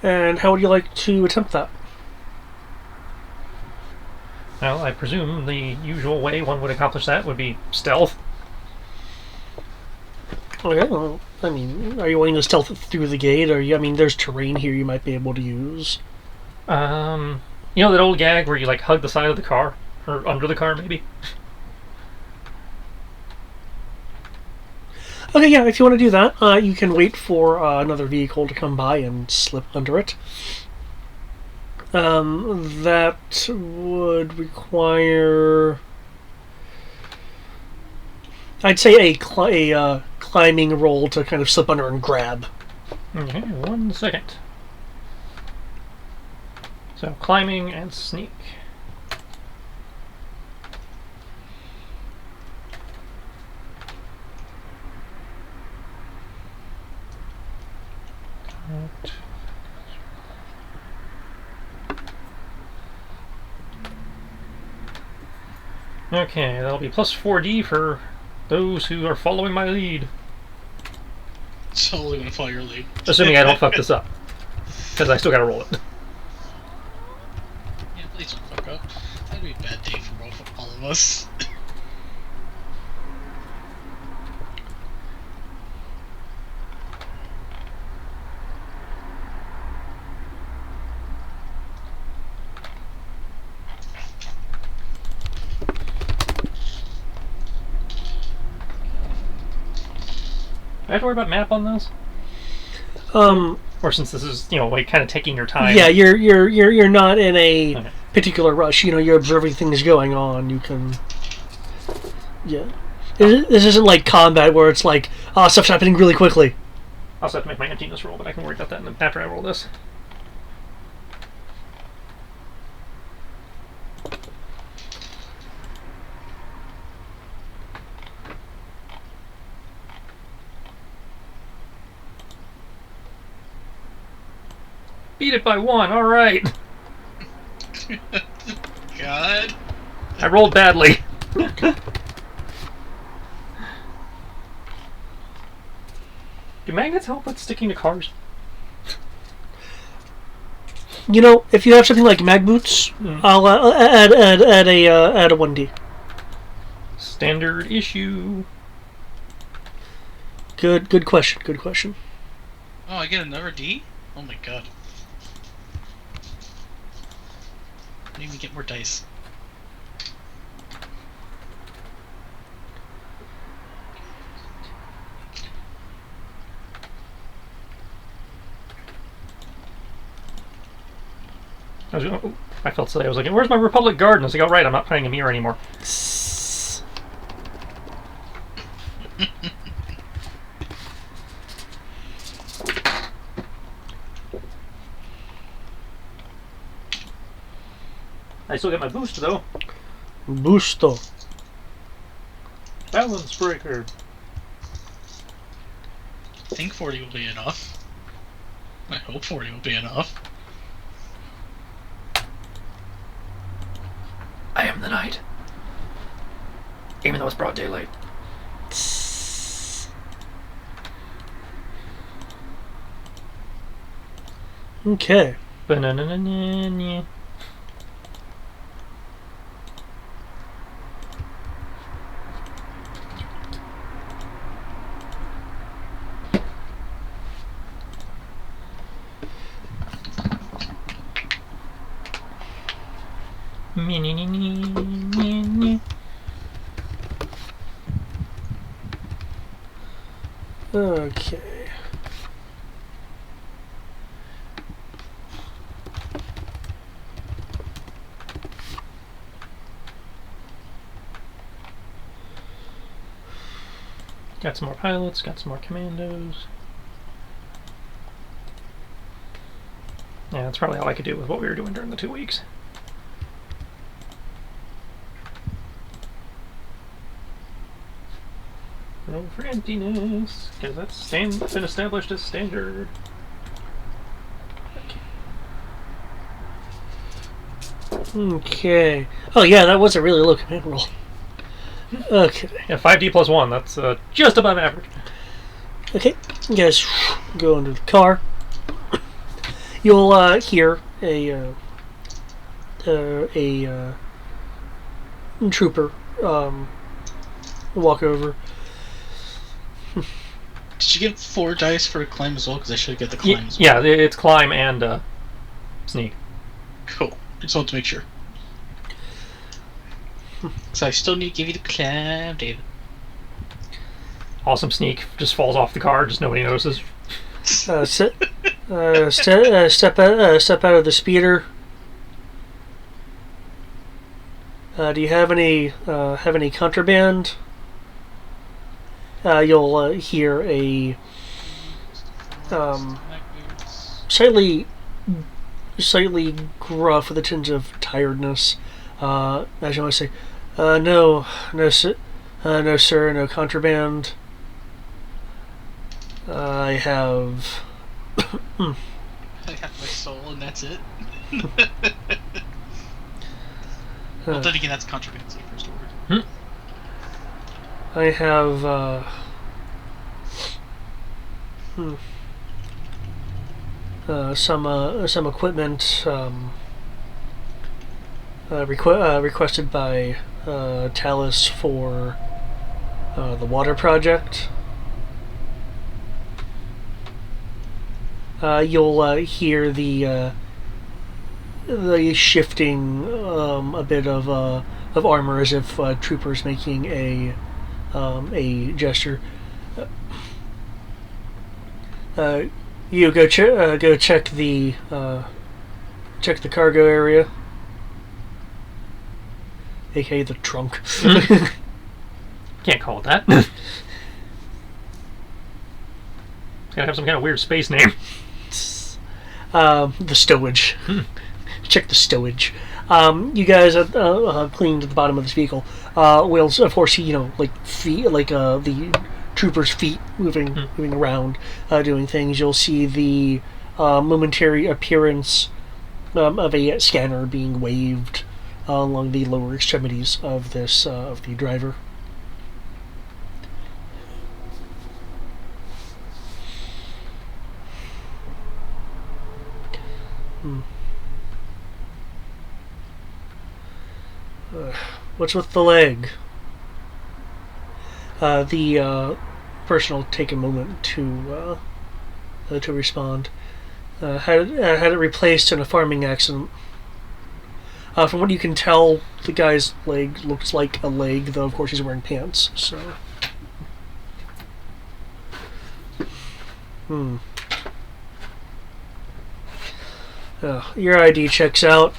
And how would you like to attempt that? Well, I presume the usual way one would accomplish that would be stealth. Okay, well, I mean, are you wanting to stealth it through the gate? Or, I mean, there's terrain here you might be able to use. You know that old gag where you like hug the side of the car? Or under the car, maybe? Okay, yeah, if you want to do that, you can wait for another vehicle to come by and slip under it. That would require, I'd say, a climbing roll to kind of slip under and grab. Okay, 1 second. So, climbing and sneak. Okay, that'll be plus 4D for those who are following my lead. Totally gonna follow your lead. Assuming I don't fuck this up. Because I still gotta roll it. Yeah, please don't fuck up. That'd be a bad day for all of us. Do I have to worry about map on this? Or since this is, like kind of taking your time. Yeah, you're not in a Okay. particular rush. You're observing things going on. You can, yeah. This isn't like combat where it's like, stuff's happening really quickly. I also have to make my emptiness roll, but I can worry about that after I roll this. Beat it by 1, alright! God. I rolled badly. Do magnets help with sticking to cars? If you have something like mag boots, I'll add a 1D. Standard issue. Good question. Good question. Oh, I get another D? Oh my god. I need to get more dice. I felt silly. I was like, where's my Republic Guard? And I was like, oh, right, I'm not playing a mirror anymore. I still get my boost, though. Busto. Balance breaker. I think 40 will be enough. I hope 40 will be enough. I am the night. Even though it's broad daylight. Okay. Ba-na-na-na-na-na. Okay. Got some more pilots, got some more commandos. Yeah, that's probably all I could do with what we were doing during the 2 weeks. Roll for emptiness, because that's been established as standard. Okay. Oh yeah, that was a really low command roll. Okay. Yeah, 5D plus 1, that's just above average. Okay. You guys go into the car. You'll hear a trooper walk over. Did you get 4 dice for a climb as well? Because I should get the climb as well. Yeah, it's climb and sneak. Cool. Just want to make sure. So I still need to give you the climb, David. Awesome sneak. Just falls off the car. Just nobody notices. Step out of the speeder. Do you have any contraband? You'll hear a slightly gruff with a tinge of tiredness. As you want to say, no, sir, no contraband. I have. I have my soul, and that's it. Well, then again, that's contraband, so first order. I have. Some equipment requested by Talus for the water project. You'll hear the shifting a bit of armor as if troopers making a gesture. You go check the cargo area, aka the trunk. Can't call it that. It's gotta have some kind of weird space name. The stowage. Check the stowage. You guys cleaned to the bottom of this vehicle. Will of course see feet the troopers' feet moving around, doing things. You'll see the momentary appearance of a scanner being waved along the lower extremities of this of the driver. What's with the leg? The person will take a moment to respond. Had it replaced in a farming accident. From what you can tell, the guy's leg looks like a leg, though of course he's wearing pants. So. Your ID checks out.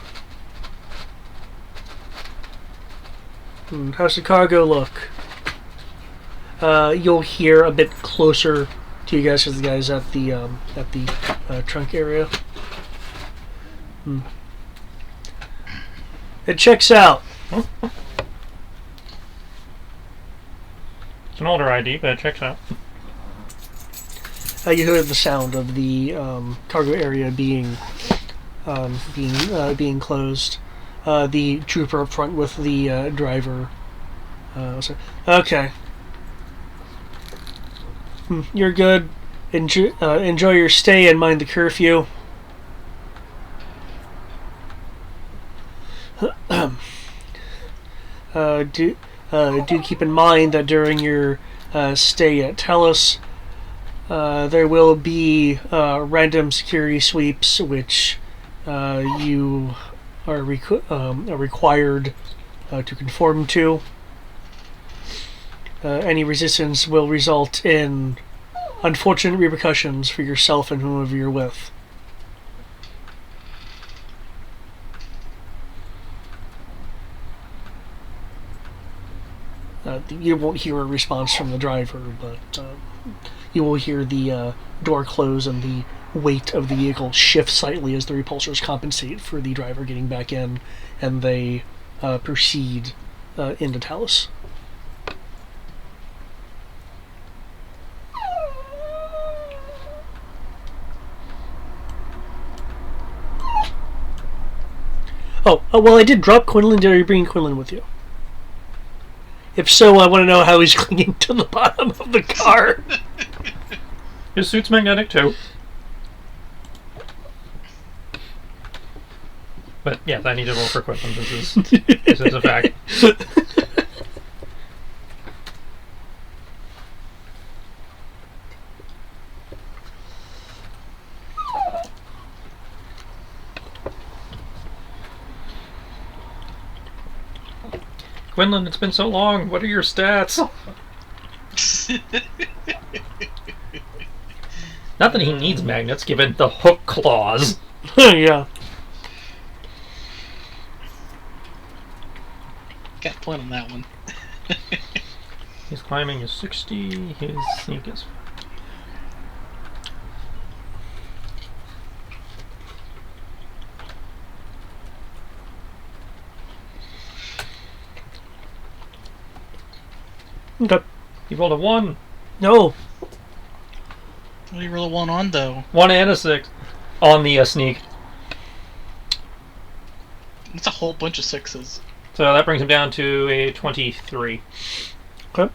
How's the cargo look? You'll hear a bit closer to you guys because the guy's at the trunk area. It checks out. It's an older ID, but it checks out. You hear the sound of the cargo area being closed. The trooper up front with the driver. Okay. You're good. Enjoy your stay and mind the curfew. Do keep in mind that during your stay at Talus, there will be random security sweeps, which you are required to conform to. Any resistance will result in unfortunate repercussions for yourself and whoever you're with. You won't hear a response from the driver, but you will hear the door close and the weight of the vehicle shift slightly as the repulsors compensate for the driver getting back in, and they proceed into Talus. Oh, well, I did drop Quinlan. Did you bring Quinlan with you? If so, I want to know how he's clinging to the bottom of the car. His suit's magnetic too. But yes, I need to roll for equipment. This is a fact. Quinlan, it's been so long. What are your stats? Not that he needs magnets, given the hook clause. Yeah. Got a point on that one. His climbing is 60. His sneak is. Okay. He rolled a 1. No. What do you roll a 1 on, though? 1 and a 6 on the sneak. It's a whole bunch of 6s. So that brings him down to a 23. Okay.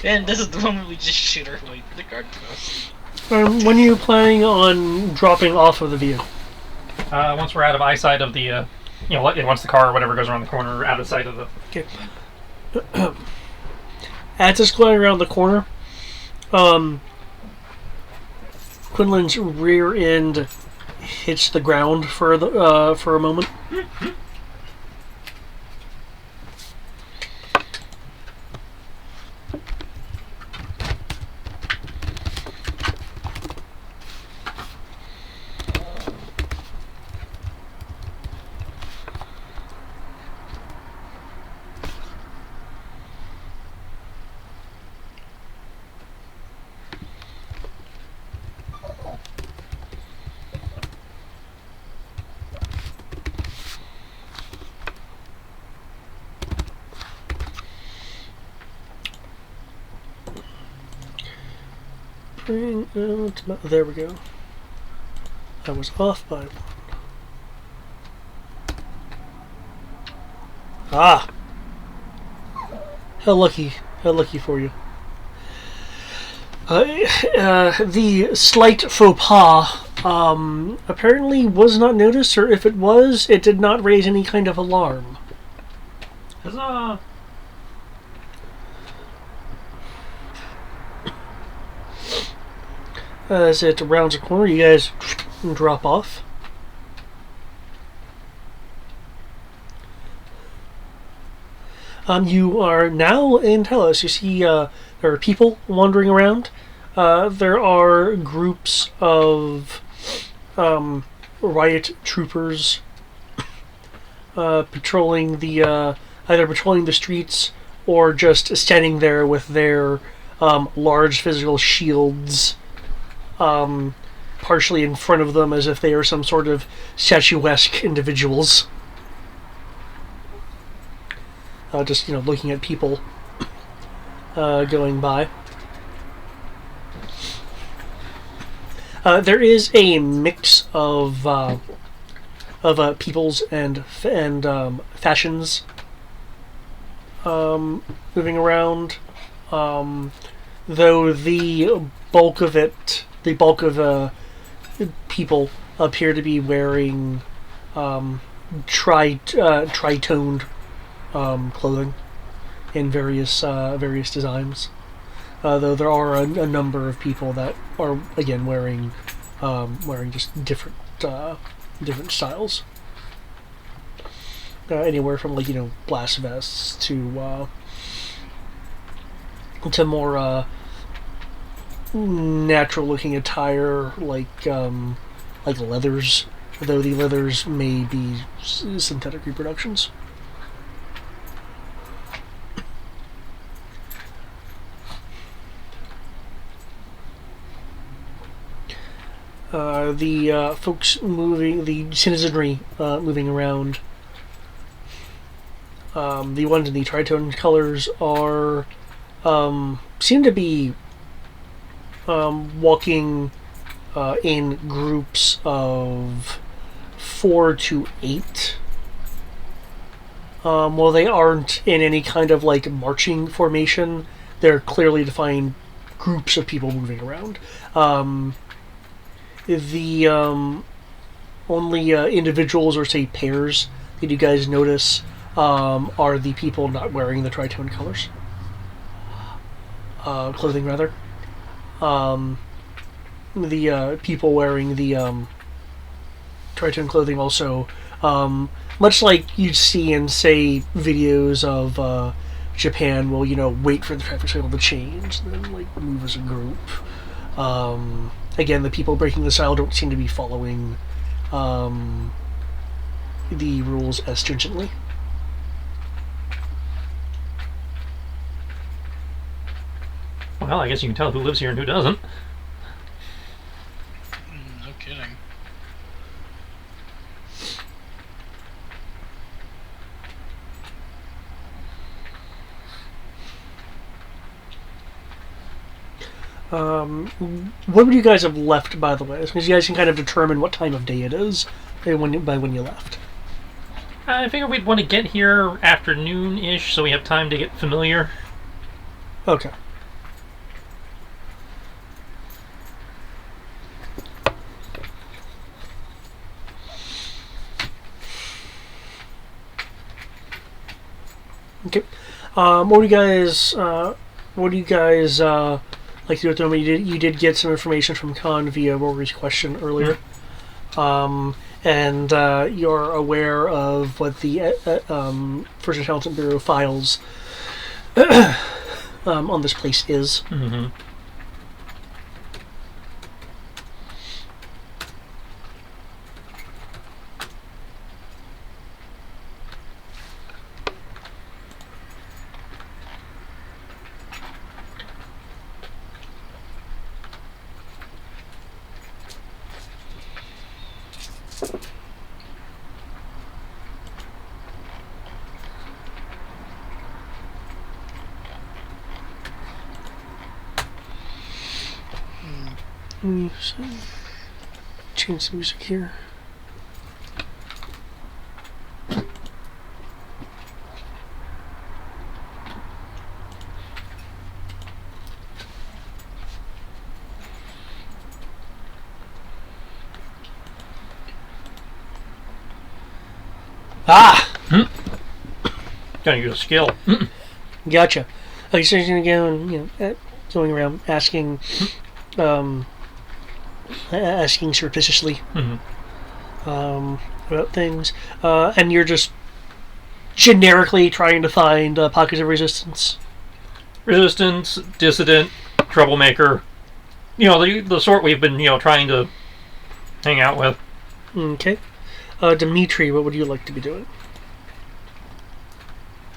And this is the moment we just shoot our way to the guard post. When are you planning on dropping off of the vehicle? Once we're out of eyesight of the, once the car or whatever goes around the corner, out of sight of the. Okay. As it's going around the corner, Quinlan's rear end hits the ground for a moment. There we go. I was off by 1. Ah! How lucky for you. The slight faux pas apparently was not noticed, or if it was, it did not raise any kind of alarm. Huzzah! As it rounds a corner, you guys drop off. You are now in Telos. You see there are people wandering around. There are groups of riot troopers patrolling the either patrolling the streets or just standing there with their large physical shields partially in front of them as if they are some sort of statuesque individuals. Just, looking at people going by. There is a mix of peoples and fashions moving around, though the bulk of people appear to be wearing tri-toned clothing in various designs. Though there are a number of people that are again wearing just different styles. Anywhere from blast vests to more natural looking attire like leathers, though the leathers may be synthetic reproductions. The folks moving, the citizenry moving around, the ones in the tritone colors are seem to be walking in groups of 4 to 8. While they aren't in any kind of marching formation, they're clearly defined groups of people moving around. The only individuals or say pairs that you guys notice are the people not wearing the tritone colors. Clothing, rather. The people wearing the tritone clothing also, much like you'd see in, say, videos of Japan, will, wait for the traffic signal to change, and then, move as a group. Again, the people breaking the style don't seem to be following the rules as stringently. Well, I guess you can tell who lives here and who doesn't. No kidding. What would you guys have left, by the way? Because you guys can kind of determine what time of day it is by when you left. I figured we'd want to get here afternoon-ish, so we have time to get familiar. Okay. Okay. What do you guys like to do at the moment? You did get some information from Khan via Rory's question earlier. And you're aware of what the First Intelligence Bureau files on this place is. Mm-hmm. Change the music here. Gotta use a skill. Gotcha. Like, so you're gonna go and, going around asking, asking surreptitiously about things, and you're just generically trying to find pockets of resistance. Resistance, dissident, troublemaker. The sort we've been, trying to hang out with. Okay. Dimitri, what would you like to be doing?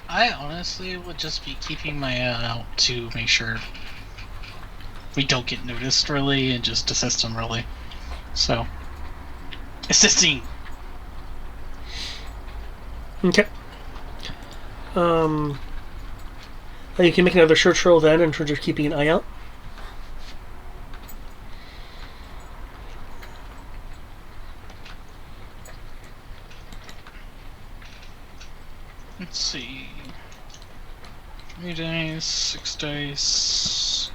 I honestly would just be keeping my eye out to make sure we don't get noticed, really, and just assist them, really. So, assisting. Okay. You can make another search roll then in terms of keeping an eye out. Let's see. 3 dice, 6 dice.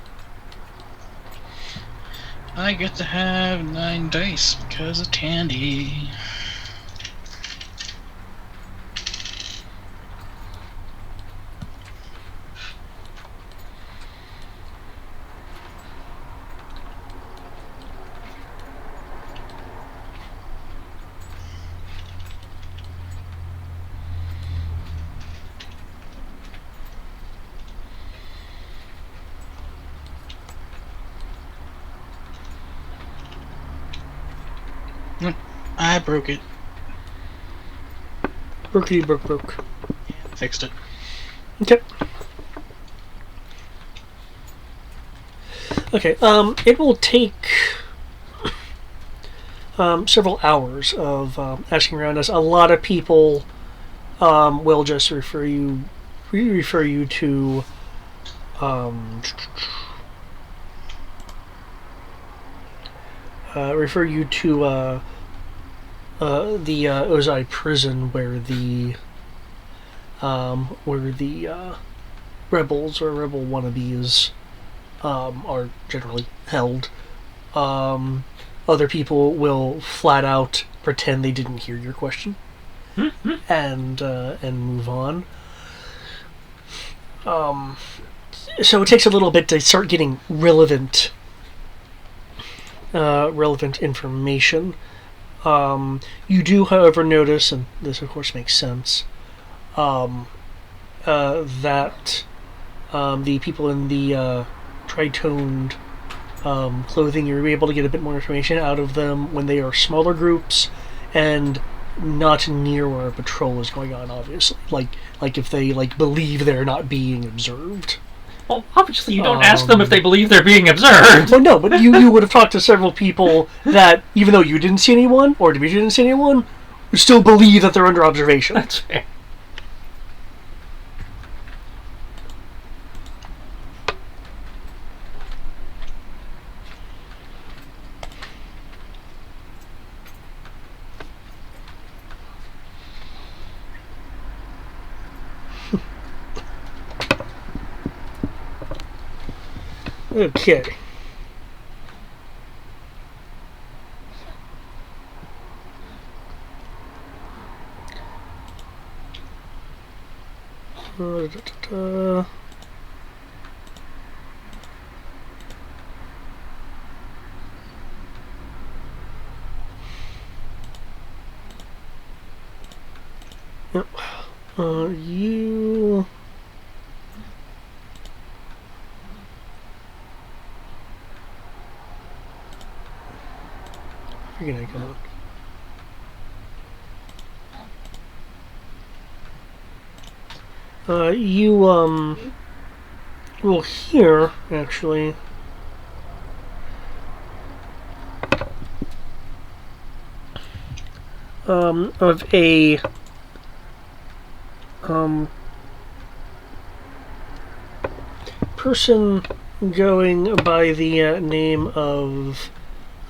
I get to have 9 dice because of Tandy. I broke it. Brookity broke. Fixed it. Okay. Okay, it will take several hours of asking around, as a lot of people will just refer you to the Ozai prison where the rebels or rebel wannabes are generally held. other people will flat out pretend they didn't hear your question and move on. So it takes a little bit to start getting relevant information. You do, however, notice, and this of course makes sense, that the people in the tritoned clothing, you're able to get a bit more information out of them when they are smaller groups and not near where a patrol is going on, obviously. Like if they believe they're not being observed. Well, obviously you don't ask them if they believe they're being observed. Well, no, but you would have talked to several people that, even though you didn't see anyone, or Dimitri didn't see anyone, still believe that they're under observation. That's fair. Okay. Yep. You. You're gonna come out. You will hear actually. Of a person going by the name of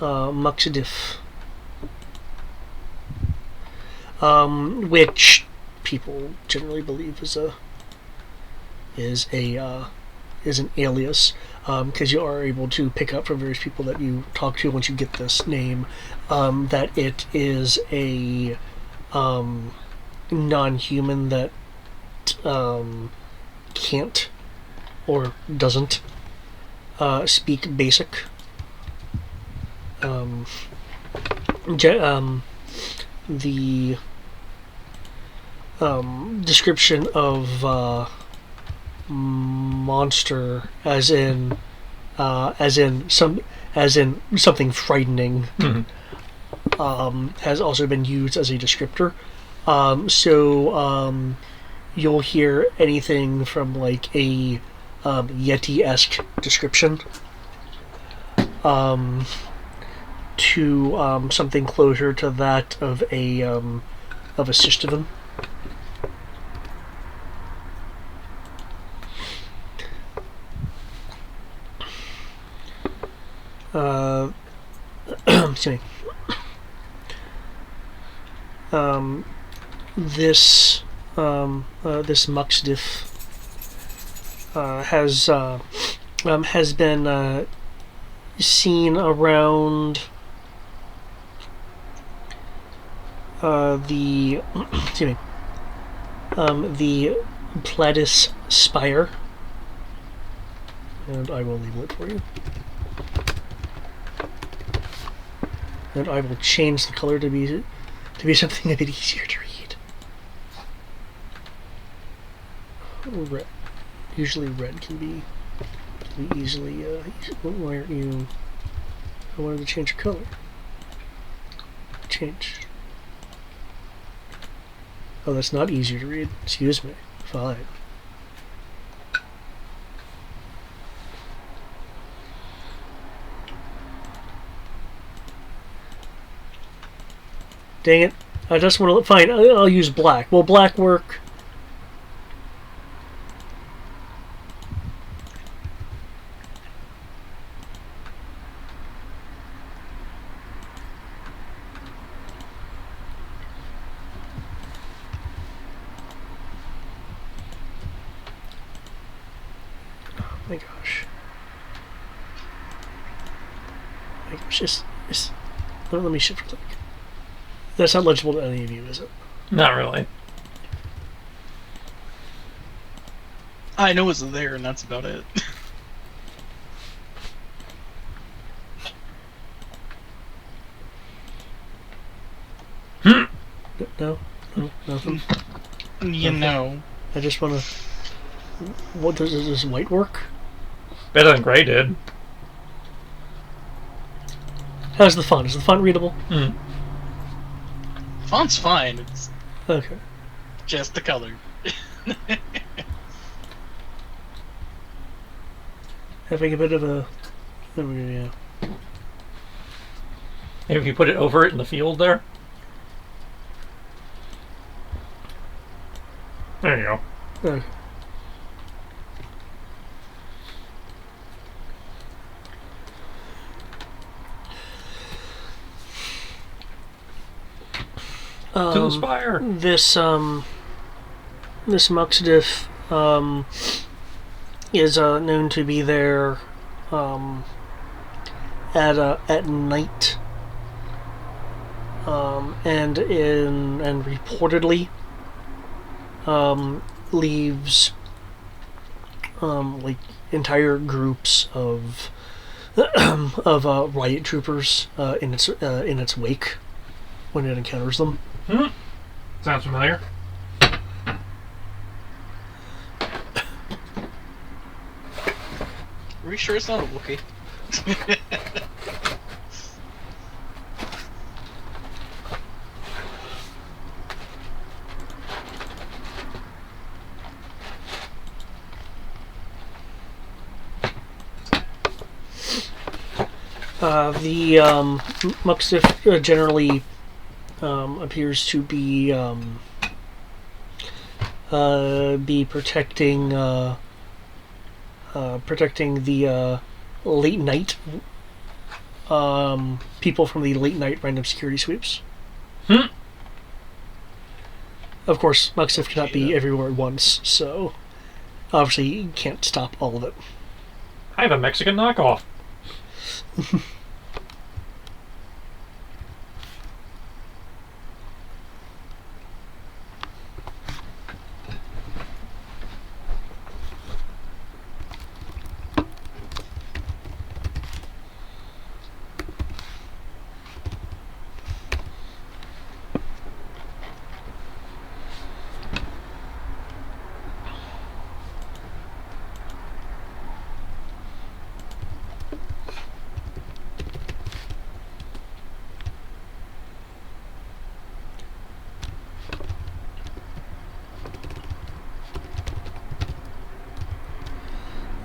Maquis, which people generally believe is an alias, because you are able to pick up from various people that you talk to once you get this name that it is a non-human that can't or doesn't speak basic. The description of monster as in something frightening has also been used as a descriptor. So you'll hear anything from like a Yeti-esque description to something closer to that of a Sistivan. Excuse me. This Muxdiff has been seen around the excuse me the Pledis Spire, and I will label it for you. And I will change the color to be something a bit easier to read. Red. Usually red can be easily. Why aren't you? I wanted to change your color. Change. Oh, that's not easier to read. Excuse me. Fine. Dang it. I just want to look. Fine, I'll use black. Will black work? Oh my gosh. My gosh, Let me shift click. That's not legible to any of you, is it? Not really. I know it's there, and that's about it. No, nothing. You know. I just want to. What does white work? Better than Gray did. How's the font? Is the font readable? Mm. Font's fine. It's Okay. just the color. Having a bit of a. There we go. Yeah. Maybe if you put it over it in the field there. There you go. Okay. To the spire. This Muxdiff is known to be there at night, and reportedly leaves like entire groups of riot troopers in its wake when it encounters them. Sounds familiar. Are we sure it's not a Wookiee? The Muxdiff generally appears to be protecting the late night people from the late night random security sweeps. Of course, Muxdiff cannot be everywhere at once, so obviously you can't stop all of it. I have a Mexican knockoff.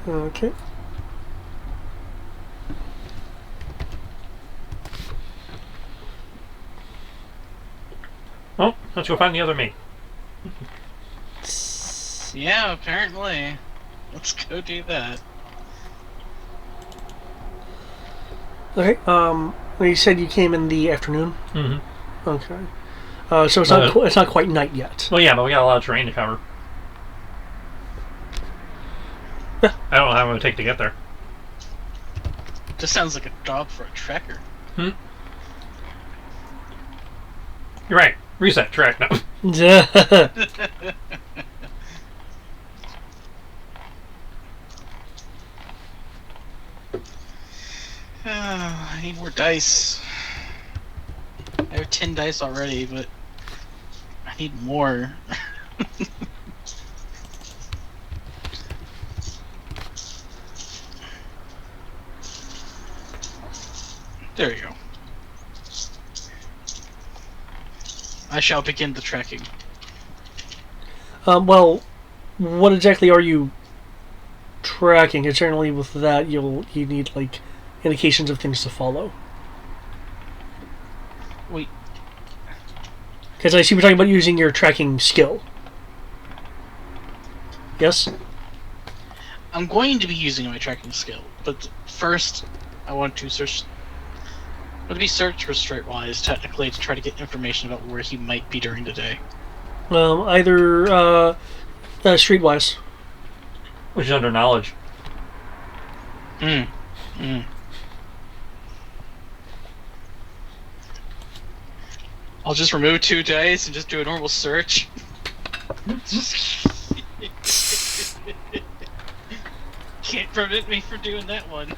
Okay. Oh, let's go find the other me. Yeah, apparently. Let's go do that. Okay. You said you came in the afternoon. Mm-hmm. Okay. So it's not quite night yet. Well, yeah, but we got a lot of terrain to cover. I don't know how long it would take to get there. This sounds like a job for a trekker. You're right. Reset. Track. No. I need more dice. I have 10 dice already, but I need more. There you go. I shall begin the tracking. Well, what exactly are you tracking? Because generally with that, you need like indications of things to follow. Wait. Because I see we're talking about using your tracking skill. Yes? I'm going to be using my tracking skill, but first I want to search. I'm going to be search for Streetwise, technically, to try to get information about where he might be during the day. Either streetwise. Which is under knowledge. I'll just remove 2 dice and just do a normal search. Can't prevent me from doing that one.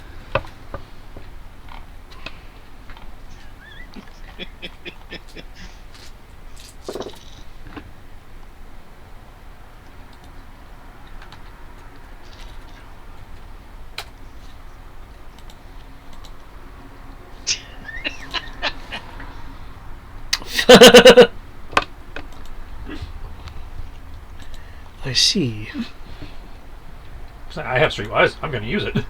I see. I have Streetwise. I'm going to use it.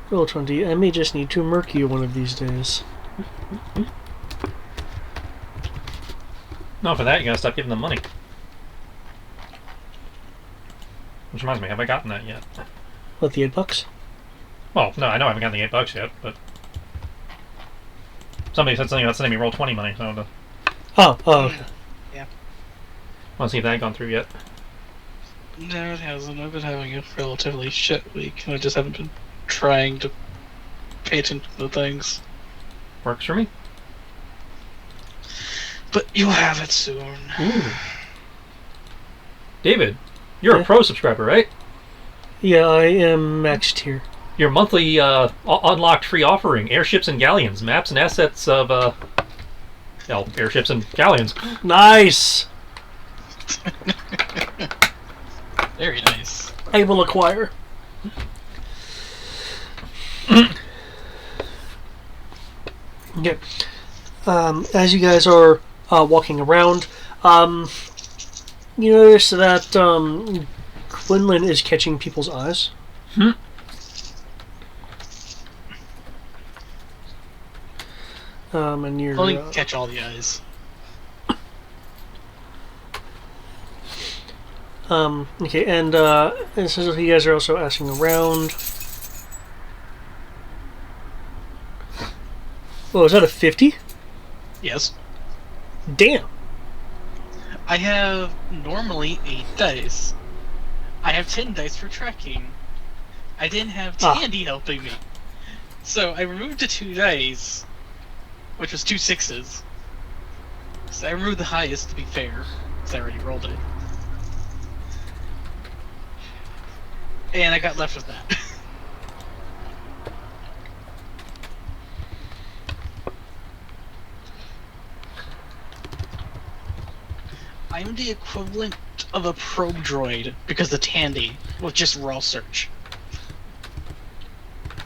Roll 20. I may just need to murk you one of these days. No, for that, you got to stop giving them money. Which reminds me, have I gotten that yet? What, the $8? Well, no, I know I haven't gotten the $8 yet, but somebody said something about sending me roll 20 money, so I Oh, okay. Yeah. want to see if that had gone through yet. No, it hasn't. I've been having a relatively shit week. I just haven't been trying to pay attention to things. Works for me. But you'll have it soon. Ooh. David, you're Yeah. a pro subscriber, right? Yeah, I am max tier. Your monthly unlocked free offering: airships and galleons, maps and assets of airships and galleons. Nice! Very nice. I will acquire. Okay. As you guys are walking around, you notice that Quinlan is catching people's eyes. Hmm. And you're Only catch all the eyes. okay, and so you guys are also asking around. Oh, is that a 50? Yes. Damn. I have normally 8 dice. I have 10 dice for tracking. I didn't have Tandy helping me. So I removed the 2 dice, which was 2 6s. So I removed the highest to be fair, because I already rolled it. And I got left with that. I'm the equivalent of a probe droid because the Tandy with just raw search.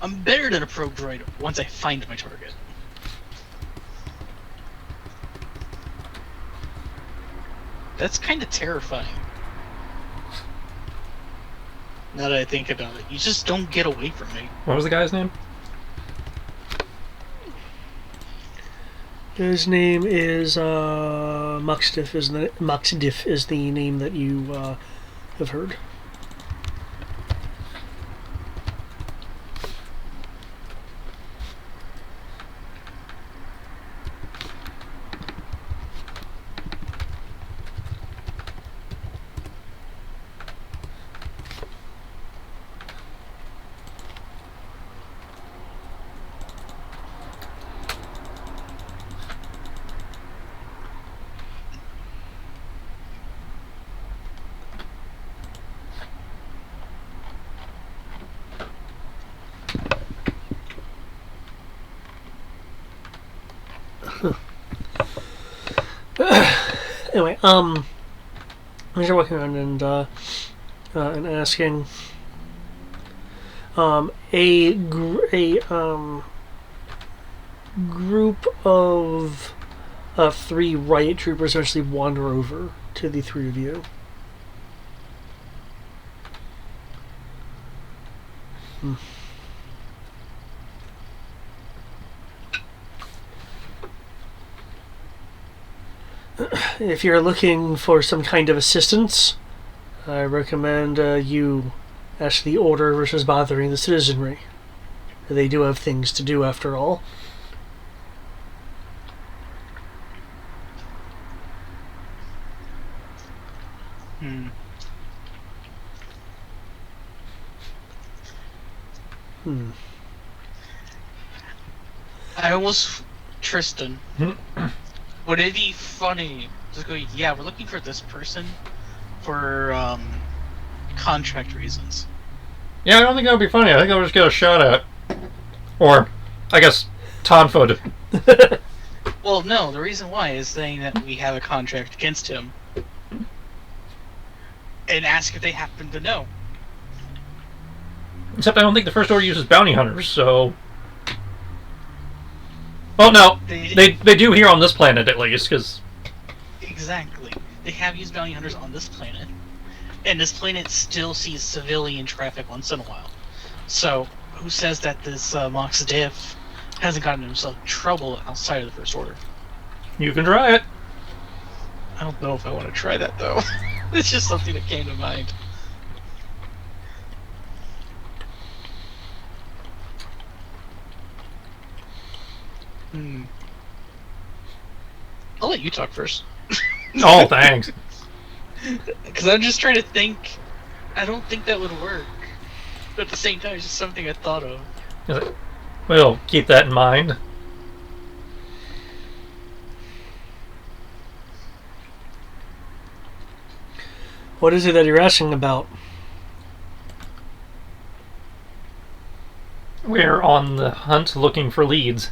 I'm better than a probe droid once I find my target. That's kind of terrifying. Now that I think about it, you just don't get away from me. What was the guy's name? His name is Muxdiff. Muxdiff is the name that you have heard. Anyway, as you're walking around and asking, group of 3 riot troopers eventually wander over to the 3 of you. If you're looking for some kind of assistance, I recommend you ask the Order versus bothering the citizenry. They do have things to do after all. Hmm. I almost Tristan. Would it be funny? Just go. Yeah, we're looking for this person for contract reasons. Yeah, I don't think that would be funny. I think I would just get a shot at. Or, I guess, Tonfo. Well, no. The reason why is saying that we have a contract against him, and ask if they happen to know. Except I don't think the First Order uses bounty hunters, so... Oh, no. They do here on this planet, at least, because... Exactly. They have used bounty hunters on this planet. And this planet still sees civilian traffic once in a while. So, who says that this Mox Diff hasn't gotten himself in trouble outside of the First Order? You can try it. I don't know if I want to try that, though. It's just something that came to mind. I'll let you talk first. Oh, thanks. Because I'm just trying to think. I don't think that would work. But at the same time, it's just something I thought of. We'll keep that in mind. What is it that you're asking about? We're on the hunt looking for leads.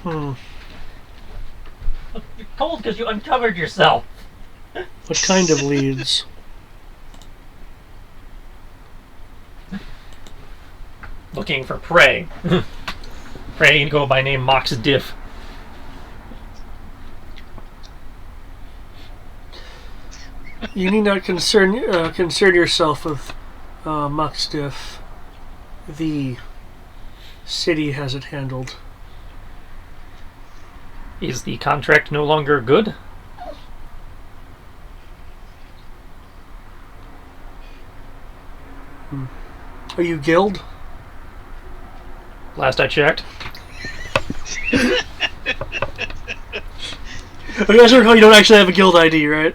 Hmm. You're cold because you uncovered yourself. What kind of leads? Looking for prey. Prey go by name Mox Diff. You need not concern yourself with Max Diff. The city has it handled. Is the contract no longer good? Are you guild? Last I checked. I guys recall you don't actually have a guild ID, right?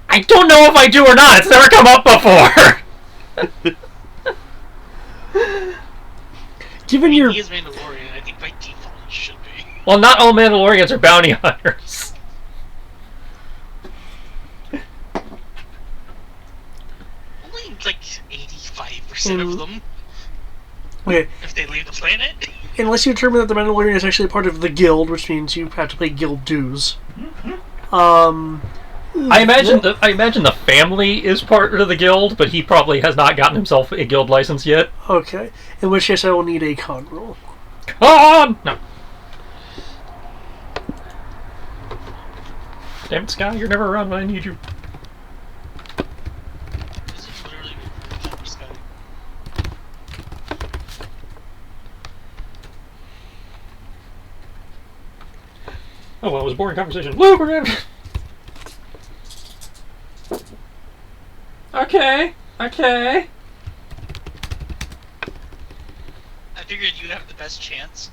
I don't know if I do or not. It's never come up before. Given your He is Mandalorian. I think by default he should be. Well, not all Mandalorians are bounty hunters. Only like 85% of them. okay, If they leave the planet. unless you determine that the Mandalorian is actually part of the guild, which means you have to pay guild dues. I imagine the family is part of the guild, but he probably has not gotten himself a guild license yet. Okay, in which case I will need a con roll. Con! No. Damn it, Sky, you're never around when I need you. This is literally for Sky. Oh well, it was a boring conversation. Lubricant! Okay. I figured you'd have the best chance.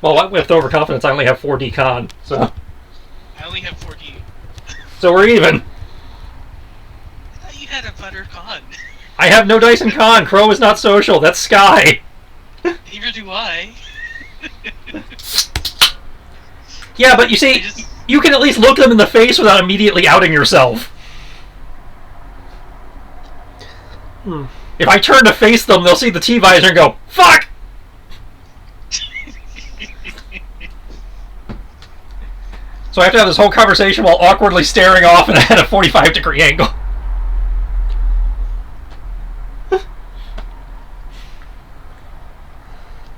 Well, with overconfidence, I only have 4D con, so... I only have 4D. So we're even. I thought you had a better con. I have no dice in con. Crow is not social. That's Sky. Neither do I. Yeah, but you see, you can at least look them in the face without immediately outing yourself. If I turn to face them, they'll see the T-visor and go, fuck! So I have to have this whole conversation while awkwardly staring off and at a 45-degree angle.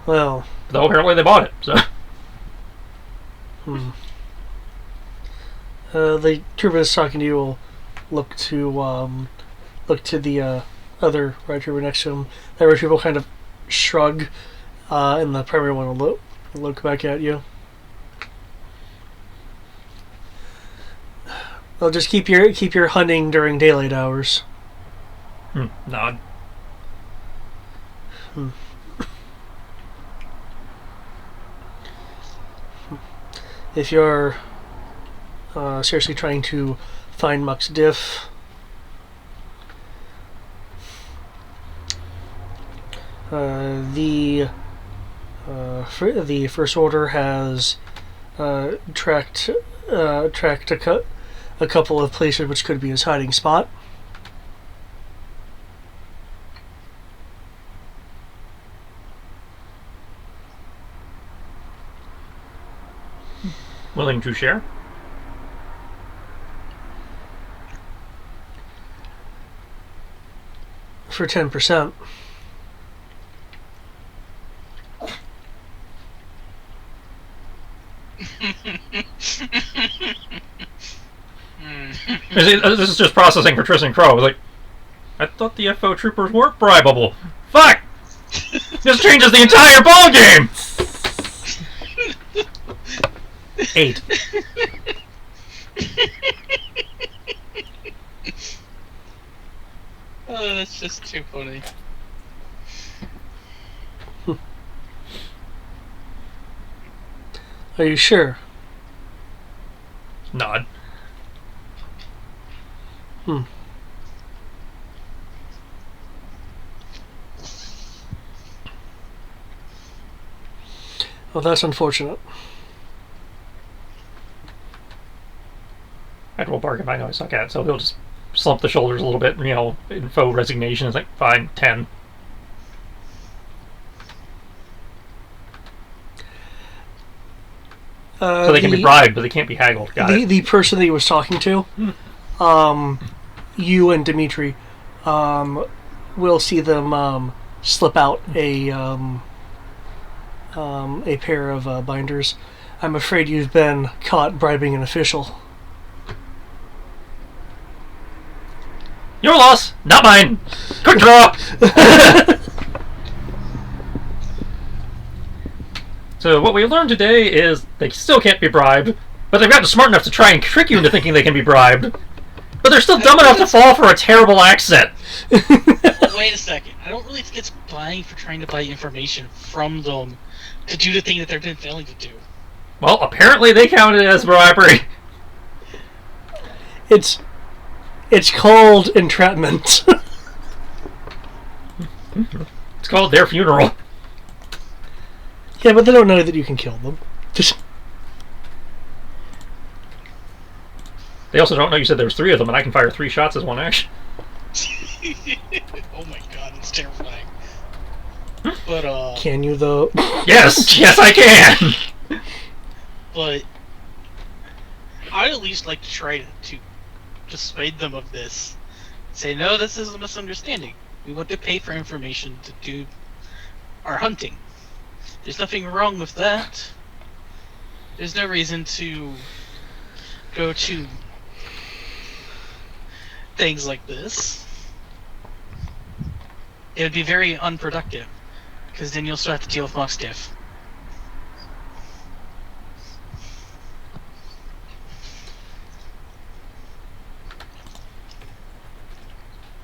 Well, Though apparently they bought it, so... the trooper that's talking to you will look to the other red trooper next to him. That red trooper will kind of shrug, and the primary one will look back at you. Well, just keep your hunting during daylight hours. Nod. If you're seriously trying to find Mux Diff, The First Order has tracked a couple of places which could be his hiding spot. Willing to share? For 10%. This is just processing for Tristan Crow. I was like, I thought the FO troopers weren't bribable. Fuck! This changes the entire ball game. 8. Oh, that's just too funny. Are you sure? Nod. Well, that's unfortunate. I will bargain, I know I suck at it, so he'll just slump the shoulders a little bit, in faux resignation. It's like, fine, 10. So they can be bribed, but they can't be haggled. Got it. The person that he was talking to, you and Dimitri, will see them slip out a pair of binders. I'm afraid you've been caught bribing an official. Your loss, not mine. Quick draw. So what we learned today is they still can't be bribed, but they've gotten smart enough to try and trick you into thinking they can be bribed. But they're still dumb enough to fall for a terrible accent. Wait a second. I don't really think it's buying for trying to buy information from them to do the thing that they've been failing to do. Well, apparently they counted it as bribery. It's called entrapment. It's called their funeral. Yeah, but they don't know that you can kill them. They also don't know you said there was 3 of them, and I can fire 3 shots as one action. Oh my god, it's terrifying. But Can you though? Yes, yes I can. but I'd at least like to try to dissuade them of this. Say, no, this is a misunderstanding. We want to pay for information to do our hunting. There's nothing wrong with that. There's no reason to go to things like this. It would be very unproductive, because then you'll still have to deal with Muckstiff.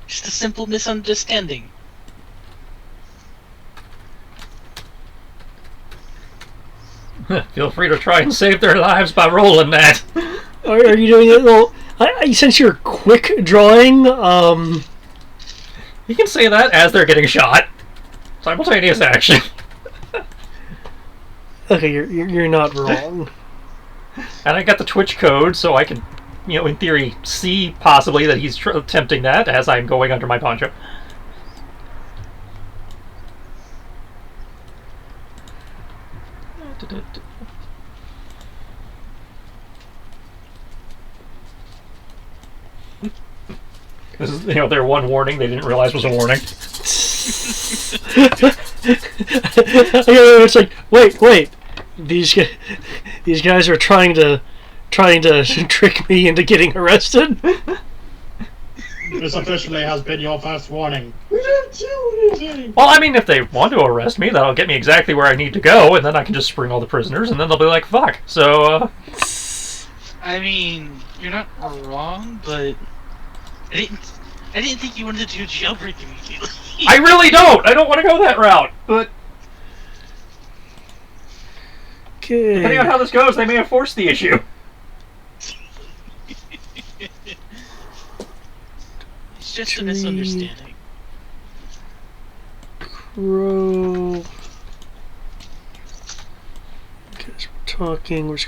Just a simple misunderstanding. Feel free to try and save their lives by rolling that. Are you doing it? Well, since you're quick drawing, You can say that as they're getting shot. Simultaneous action. okay, you're not wrong. And I got the Twitch code, so I can, in theory, see possibly that he's attempting that as I'm going under my poncho. This is, their one warning they didn't realize was a warning. It's like, wait, these guys are trying to trick me into getting arrested. This officially has been your first warning. We didn't do anything. Well, I mean, if they want to arrest me, that'll get me exactly where I need to go, and then I can just spring all the prisoners, and then they'll be like, fuck. So, I mean, you're not wrong, but I didn't think you wanted to do jailbreak immediately. I really don't! I don't want to go that route, but Okay. depending on how this goes, they may have forced the issue. It's just a misunderstanding. Crow. Because we're talking. Where's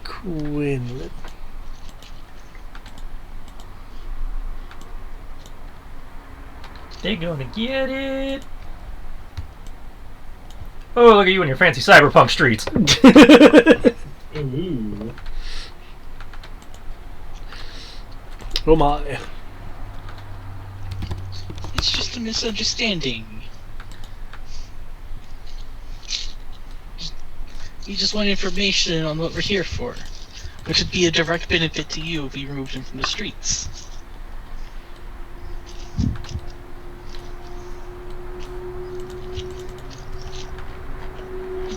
Quinlan? They gonna get it. Oh, look at you and your fancy cyberpunk streets. Ooh. Oh my. It's just a misunderstanding. You just want information on what we're here for, which would be a direct benefit to you if we removed him from the streets.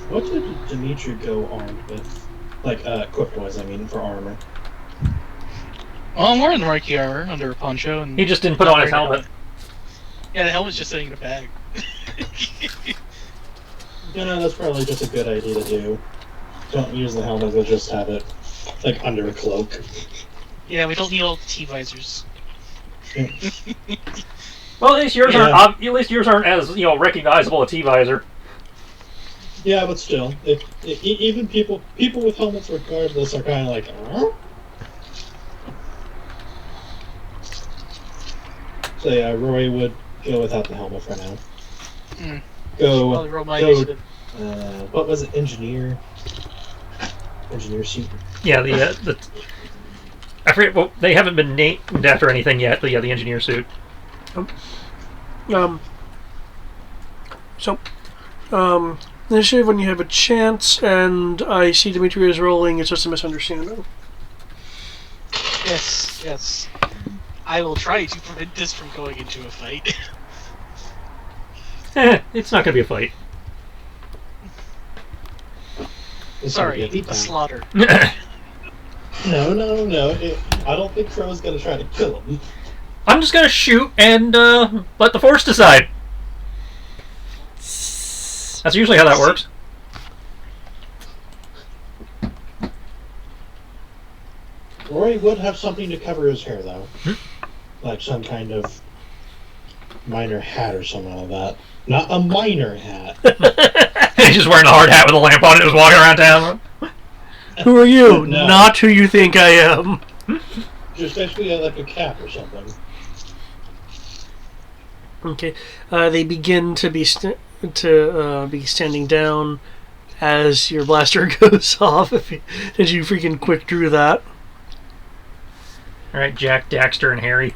What did Dimitri go armed with? Like, equipped-wise, I mean, for armor. Well, I'm wearing the Maquis armor under a poncho, and He just didn't put on his helmet. Yeah, the helmet's just sitting in a bag. You know, that's probably just a good idea to do. Don't use the helmet, but just have it, like, under a cloak. Yeah, we don't need all the T-visors. Well, at least yours Yeah. aren't. At least yours aren't as recognizable a T-visor. Yeah, but still, even people with helmets, regardless, are kind of like, huh? So yeah, Roy would go without the helmet for now. Probably roll my Go. initiative. What was it? Engineer suit. Yeah, the I forget. Well, they haven't been named after anything yet, but yeah, the engineer suit. Initiative when you have a chance, and I see Dimitri is rolling. It's just a misunderstanding. Yes. I will try to prevent this from going into a fight. It's not gonna be a fight. It's Sorry, gonna be a beatdown. slaughter. No. I don't think Crow's gonna try to kill him. I'm just gonna shoot and let the force decide. That's usually how that works. Roy would have something to cover his hair, though. Like some kind of minor hat or something like that. Not a minor hat. He's just wearing a hard hat with a lamp on it, just walking around town. Who are you? No. Not who you think I am. Just basically like a cap or something. Okay. They begin to be standing down as your blaster goes off. Did you freaking quick drew that? All right, Jack, Daxter, and Harry.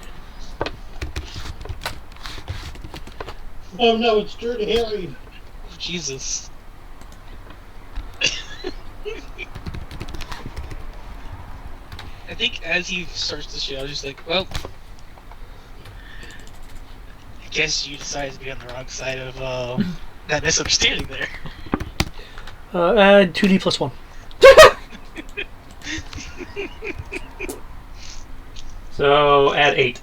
Oh no, it's Dirty Harry. Jesus. I think as he starts to shoot, I was just like, well, I guess you decided to be on the wrong side of that misunderstanding there. Add 2d plus 1. So add 8.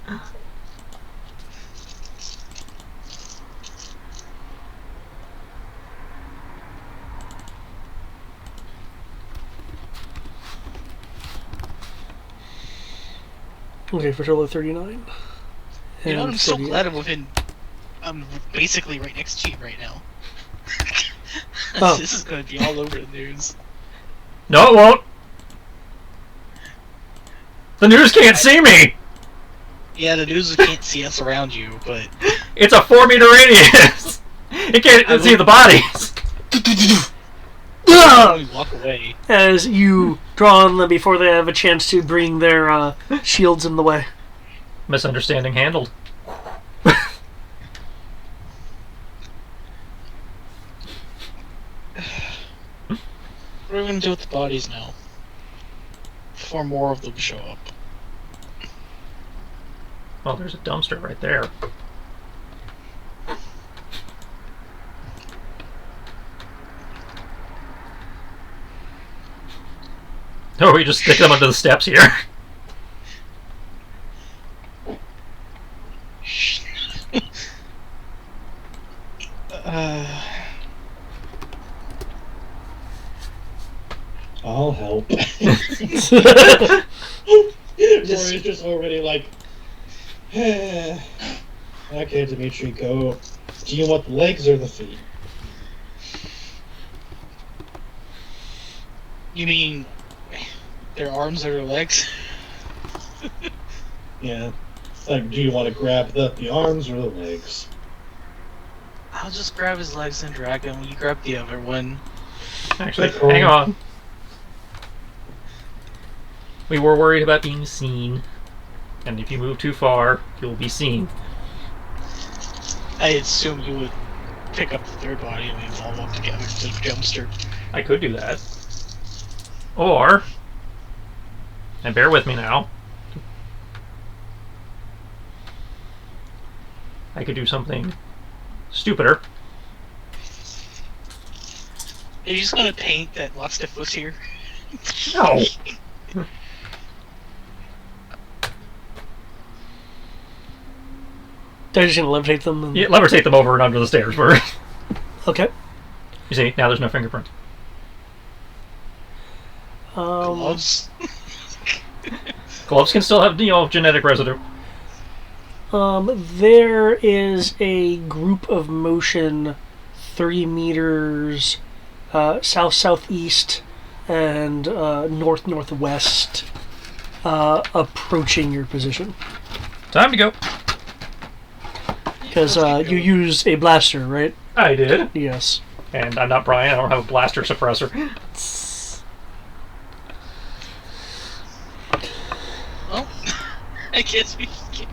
Okay, for a total of 39. You know, And I'm so 38. glad I'm basically right next to you right now. Oh. This is going to be all over the news. No, it won't. The news can't see me. Yeah, the news can't see us around you, but It's a 4-meter radius. It can't see the bodies. we walk away. As you draw on them before they have a chance to bring their shields in the way. Misunderstanding handled. What are we going to do with the bodies now? Before more of them show up. Well, there's a dumpster right there. Oh, we just stick them under the steps here. I'll help. Roy is just already like, Okay, Dimitri, go. Do you want the legs or the feet? You mean their arms or their legs? Yeah. Like, do you want to grab the arms or the legs? I'll just grab his legs and drag him. You grab the other one. Actually, Good call. hang on. We were worried about being seen. And if you move too far, you'll be seen. I assume you would pick up the third body and we all walk together to the dumpster. I could do that. Or, and bear with me now, I could do something stupider. Are you just gonna paint that Lockstiff was here? No! They're just gonna levitate them. And... Yeah, levitate them over and under the stairs first. Okay. You see, now there's no fingerprint. Gloves? Gloves can still have, genetic residue. There is a group of motion 30 meters south-southeast and north-northwest approaching your position. Time to go. Because you use a blaster, right? I did. Yes. And I'm not Brian, I don't have a blaster suppressor. Well, I guess we can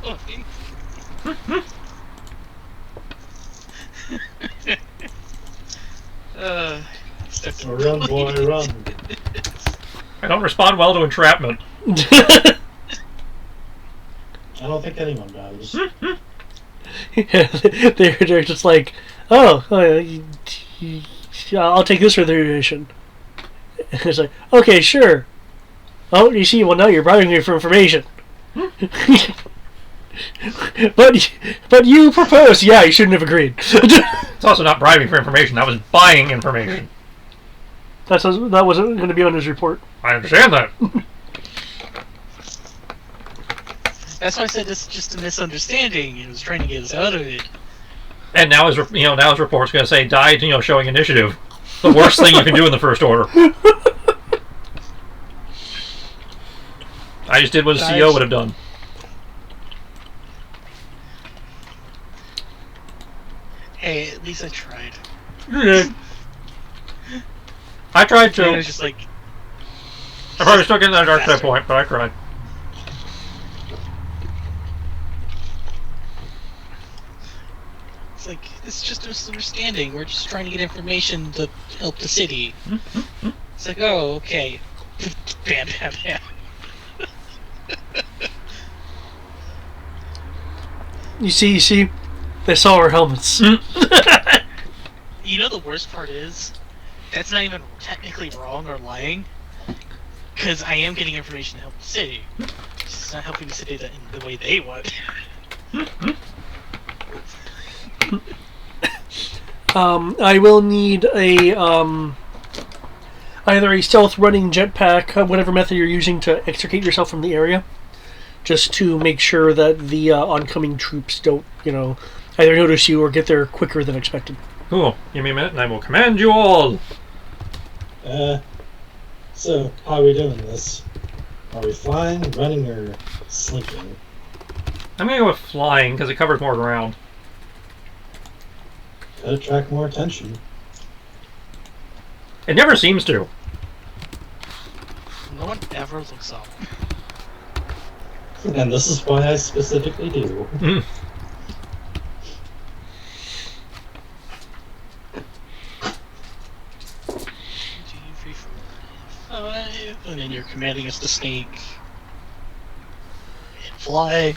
going. Run, boy, run. I don't respond well to entrapment. I don't think anyone does. they're just like, oh, I'll take this for the duration. It's like, okay, sure. Oh, you see, well now you're bribing me for information. but you proposed. Yeah, you shouldn't have agreed. It's also not bribing for information, that was buying information. That wasn't going to be on his report. I understand that. That's why I said it's just a misunderstanding. He was trying to get us out of it. And now his report's going to say died, showing initiative. The worst thing you can do in the First Order. I just did what a CO would have done. Hey, at least I tried. I tried to. I was just like, I probably stuck in that dark side point, but I tried. it's like, it's just a misunderstanding. We're just trying to get information to help the city. It's like, oh, okay. Bam, bam, bam. You see, they saw our helmets. You know the worst part is, that's not even technically wrong or lying, because I am getting information to help the city. It's not helping the city in the way they want. I will need a either a stealth running jetpack, whatever method you're using to extricate yourself from the area, just to make sure that the oncoming troops don't, either notice you or get there quicker than expected. Cool. Give me a minute and I will command you all. So, how are we doing this? Are we flying, running, or slinking? I'm going to go with flying because it covers more ground. Could attract more attention. It never seems to. No one ever looks up. And this is why I specifically do. And then you're commanding us to sneak and fly.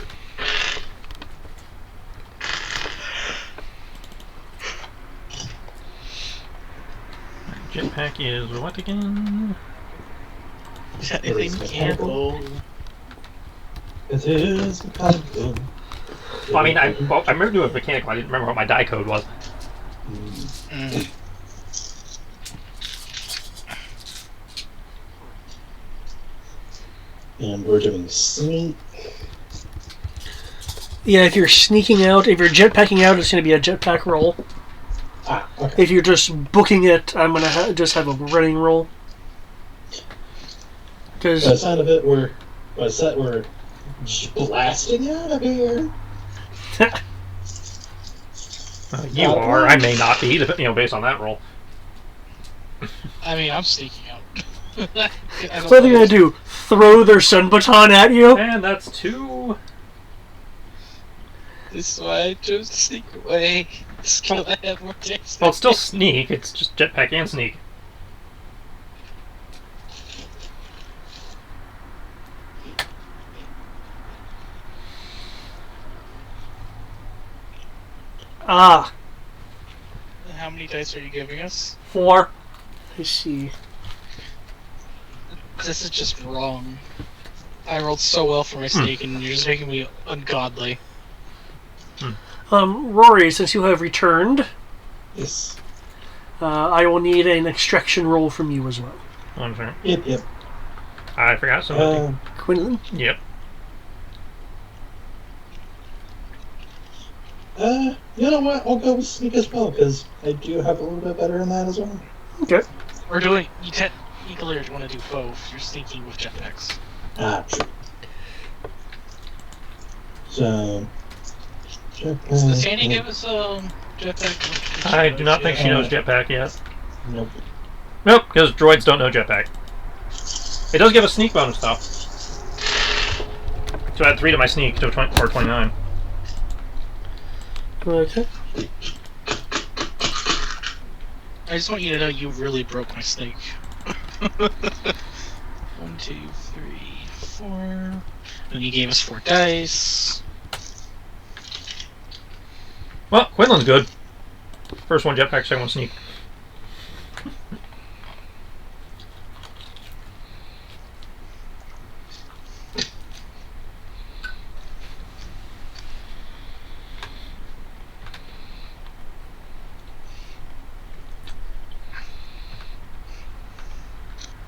Jetpack is what again? Technically mechanical. It is mechanical. Well, I mean, I remember doing mechanical. I didn't remember what my die code was. And we're doing sneak. Yeah, if you're sneaking out, if you're jetpacking out, it's going to be a jetpack roll. Ah, okay. If you're just booking it, I'm going to just have a running roll. By the Because sound of it, we're blasting out of here. You are. I may not be, based on that roll. I mean, I'm sneaking out. what are they going to do? Throw their sun baton at you? And that's 2. This is why I chose to sneak away. Skill I have more chance. Well, it's still sneak. It's just jetpack and sneak. Ah, How many dice are you giving us? 4. I see. This is just wrong. I rolled so well for my sneak, and you're just making me ungodly. Rory, since you have returned, Yes. I will need an extraction roll from you as well. One second. Yep. I forgot something. Quinlan? Yep. You know what? I'll go with sneak as well because I do have a little bit better in that as well. Okay. We're doing. You technically want to do both. You're sneaking with jetpacks. Ah, true. So. Does Sandy give us jetpack? I do not think she knows jetpack yet. Nope. Nope, because droids don't know jetpack. It does give a sneak bonus, though. So I add 3 to my sneak to 29. Okay. I just want you to know you really broke my snake. 1, 2, 3, 4. And you gave us 4 dice. Well, Quinlan's good. First one jetpack, second one sneak.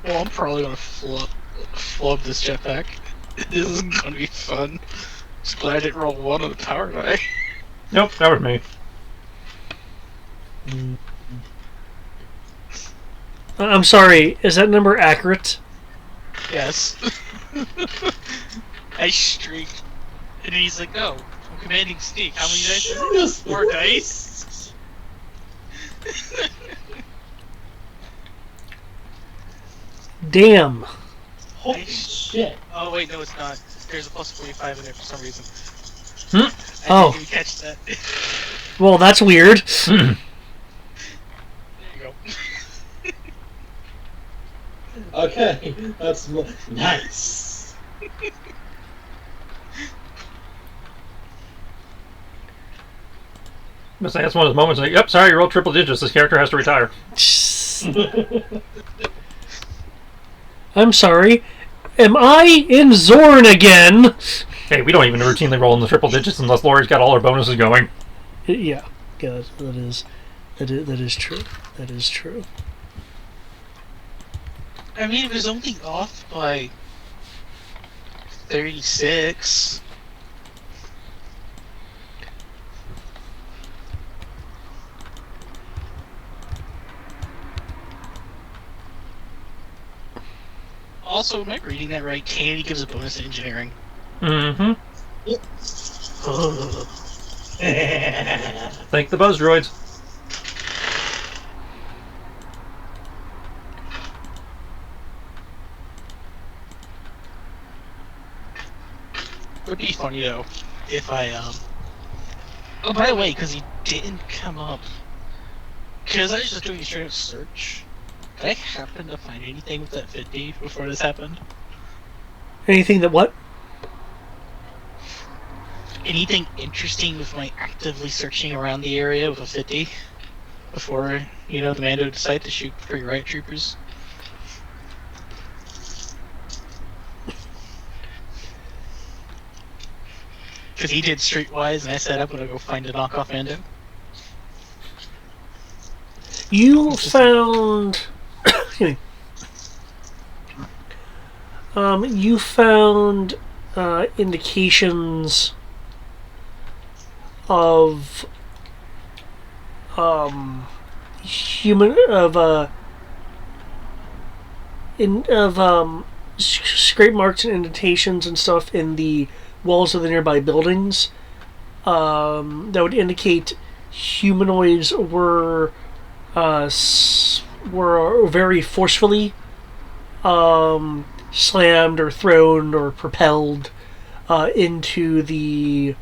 Well, I'm probably gonna flub this jetpack. This is gonna be fun. Just glad I didn't roll 1 on the power die. Nope, that was me. I'm sorry, is that number accurate? Yes. I streaked. And he's like, no, I'm commanding sneak. How many dice? Shoot us, 4 dice? Damn. Holy shit. Oh, wait, no, it's not. There's a plus 45 in there for some reason. Hmm? Oh. I didn't even catch that. Well, that's weird. There you go. Okay, that's nice. That's one of those moments like, yep, sorry, you rolled triple digits. This character has to retire. I'm sorry. Am I in Zorn again? Hey, we don't even routinely roll in the triple digits unless Lori's got all her bonuses going. Yeah, that is true. That is true. I mean, it was only off by 36. Also, am I reading that right? Candy gives a bonus to engineering. Mm-hmm. Yep. Thank the buzz droids. It would be funny though if I Oh, by the way, because he didn't come up. Because I was just doing a straight up search. Did I happen to find anything with that 50 before this happened? Anything that what? Anything interesting with my actively searching around the area with a 50 before, the Mando decided to shoot 3 riot troopers? Because he did streetwise, and I said I'm gonna go find a knockoff Mando. You found. Excuse me. You found indications of human of in of scrape marks and indentations and stuff in the walls of the nearby buildings that would indicate humanoids were very forcefully slammed or thrown or propelled into the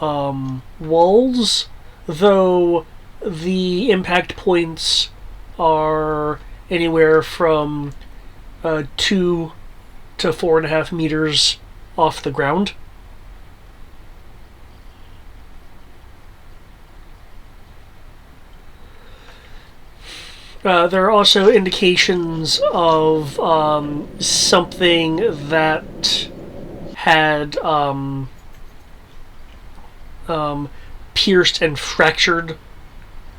walls, though the impact points are anywhere from 2 to 4.5 meters off the ground. There are also indications of something that had pierced and fractured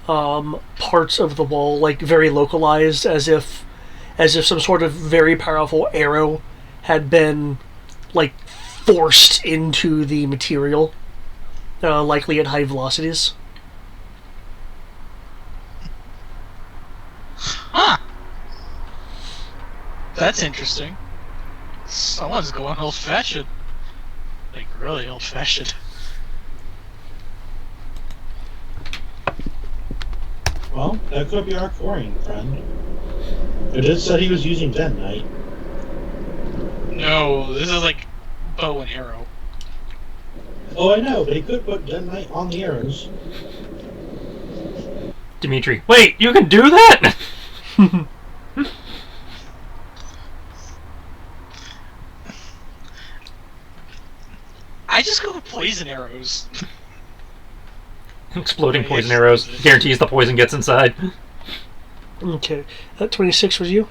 parts of the wall, like very localized, as if some sort of very powerful arrow had been like forced into the material, likely at high velocities. Huh. That's interesting. Someone's going old-fashioned. Like, really old-fashioned. Well, that could be our Corian friend. It did said he was using detonite. No, this is like bow and arrow. Oh, I know, but he could put detonite on the arrows. Dimitri, wait, you can do that? I just go with poison arrows. Exploding poison arrows guarantees the poison gets inside. Okay, that 26 was you?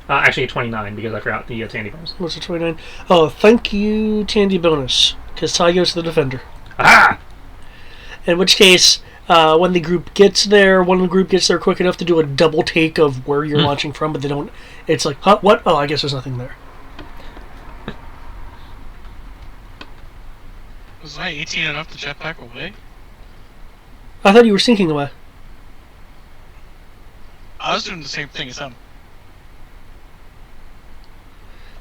Actually, 29 because I forgot the Tandy bonus. What's the 29? Oh, thank you, Tandy bonus, because Ty goes to the defender. Aha! In which case, when the group gets there, one of the group gets there quick enough to do a double take of where you're launching from, but they don't. It's like, huh, what? Oh, I guess there's nothing there. Was I 18 enough to jetpack away? I thought you were sinking away. I was doing the same thing as him.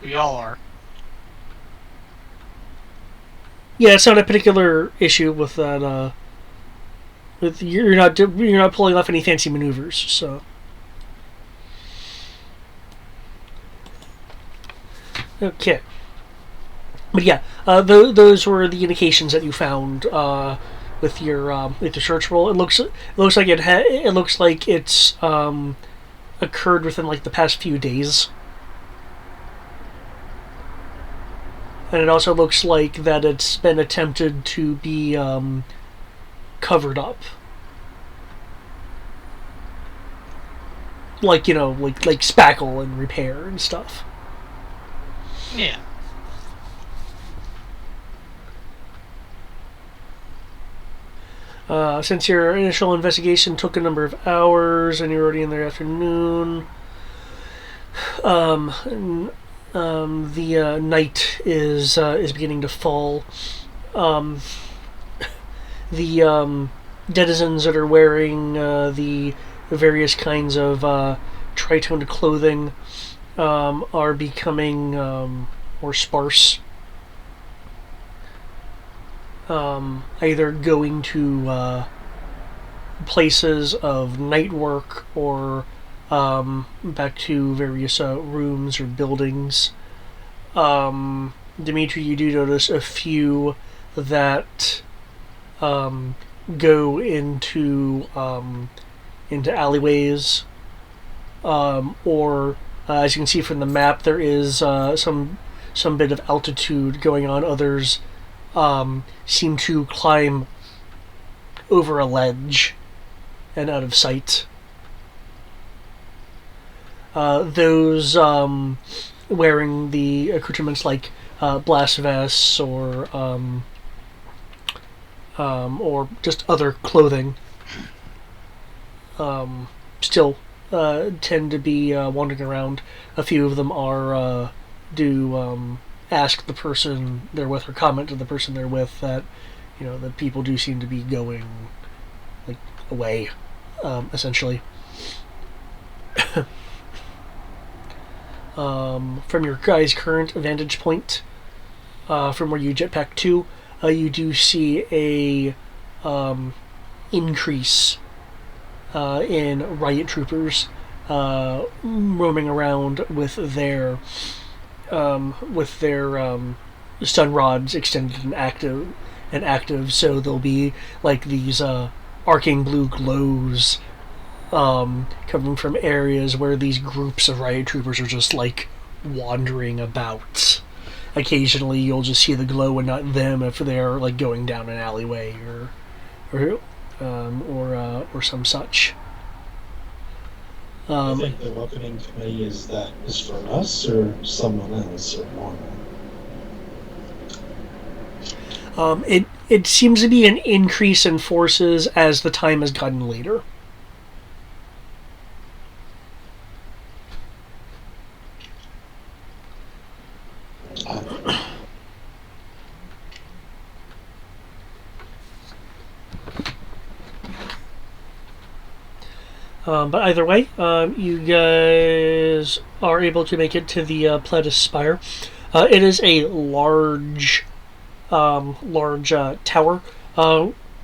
We all are. Yeah, it's not a particular issue with that. With you're not pulling off any fancy maneuvers, so. Okay. But yeah, those were the indications that you found with your search roll. It looks like it looks like it's occurred within like the past few days. And it also looks like that it's been attempted to be covered up. Like, like spackle and repair and stuff. Yeah. Since your initial investigation took a number of hours and you're already in the afternoon, the night is beginning to fall. The denizens that are wearing the various kinds of tritoned clothing are becoming more sparse. Either going to places of night work or back to various rooms or buildings. Dimitri, you do notice a few that go into alleyways, or as you can see from the map, there is some bit of altitude going on. Others seem to climb over a ledge and out of sight. Those wearing the accoutrements like blast vests or just other clothing still tend to be wandering around. A few of them are do ask the person they're with or comment to the person they're with that the people do seem to be going like away, essentially. From your guys' current vantage point, from where you jetpack to, you do see a increase in riot troopers roaming around with their stun rods extended and active. So there'll be like these arcing blue glows coming from areas where these groups of riot troopers are just like wandering about. Occasionally, you'll just see the glow and not them if they're like going down an alleyway or some such. I think the welcoming committee is for us or someone else or more. It seems to be an increase in forces as the time has gotten later. But either way, you guys are able to make it to the Pledis Spire. It is a large tower,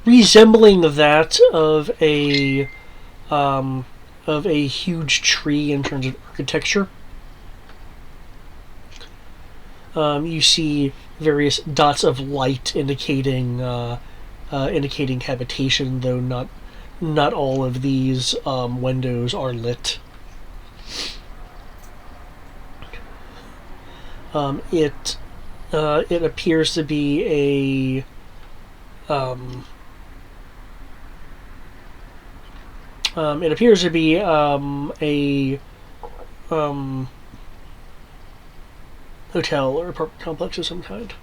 resembling that of a huge tree in terms of architecture. You see various dots of light indicating habitation, though not all of these windows are lit. It appears to be a hotel or apartment complex of some kind.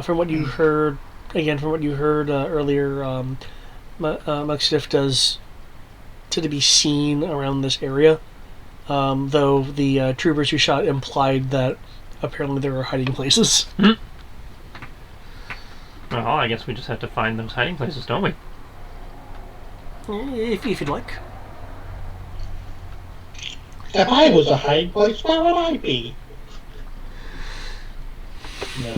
From what you heard earlier, Maquis does tend to be seen around this area, though the troopers who shot implied that apparently there are hiding places. Mm-hmm. Well, I guess we just have to find those hiding places, don't we? If you'd like. If I was a hiding place, where would I be? No.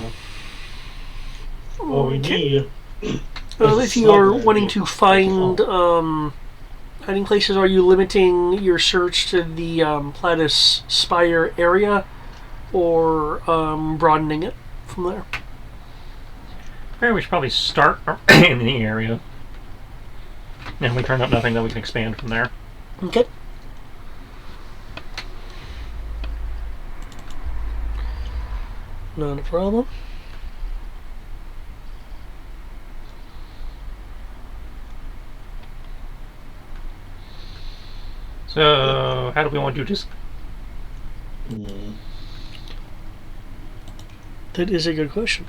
What we need. If you are wanting to find hiding places, are you limiting your search to the Pledis Spire area, or broadening it from there? We should probably start in the area. And if we turn up nothing, then we can expand from there. Okay. Not a problem. So, how do we want to do this? That is a good question.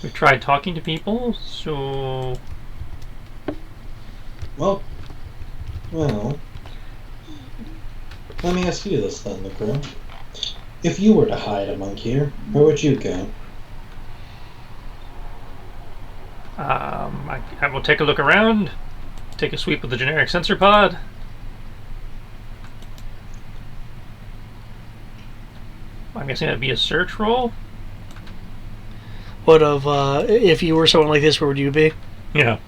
We've tried talking to people, so... Well, let me ask you this then, Macro. If you were to hide among here, where would you go? I will take a look around, take a sweep of the generic sensor pod. I'm guessing that'd be a search roll. What of, if you were someone like this, where would you be? Yeah.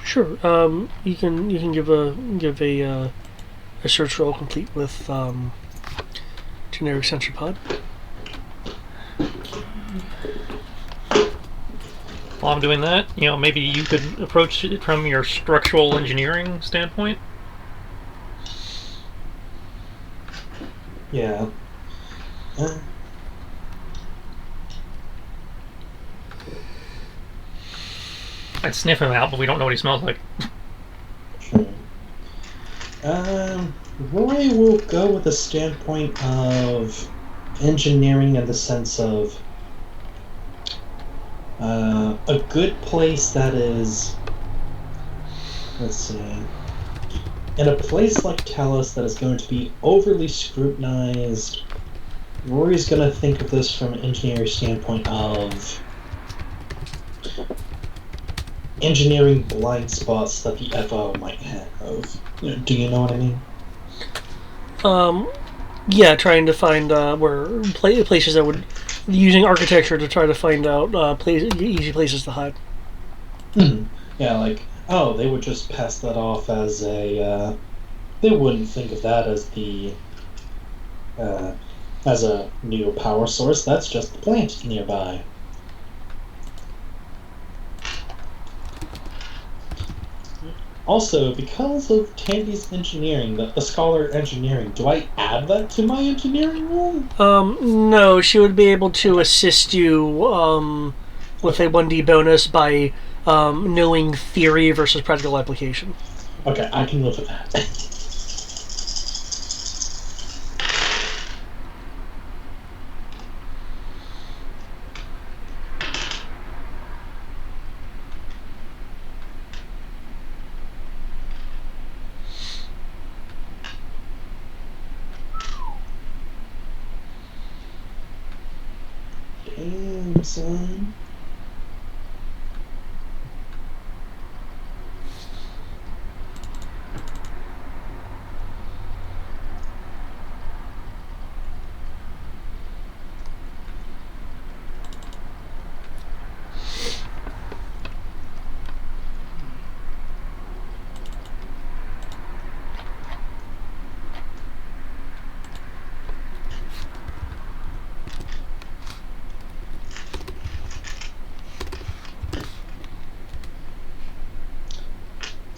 Sure. You can give a search roll complete with generic sensor pod. While I'm doing that, maybe you could approach it from your structural engineering standpoint. Yeah. I'd sniff him out, but we don't know what he smells like. True. Roy will go with a standpoint of engineering in the sense of A good place that is. Let's see. In a place like Talos that is going to be overly scrutinized, Rory's going to think of this from an engineering standpoint of engineering blind spots that the FO might have. Do you know what I mean? Yeah, trying to find where places that would using architecture to try to find out easy places to hide. Yeah, like, oh, they would just pass that off as a. They wouldn't think of that as a new power source. That's just the plant nearby. Also, because of Tandy's engineering, the scholar engineering, do I add that to my engineering roll? No, she would be able to assist you with a 1D bonus by knowing theory versus practical application. Okay, I can live with that. Damn, son.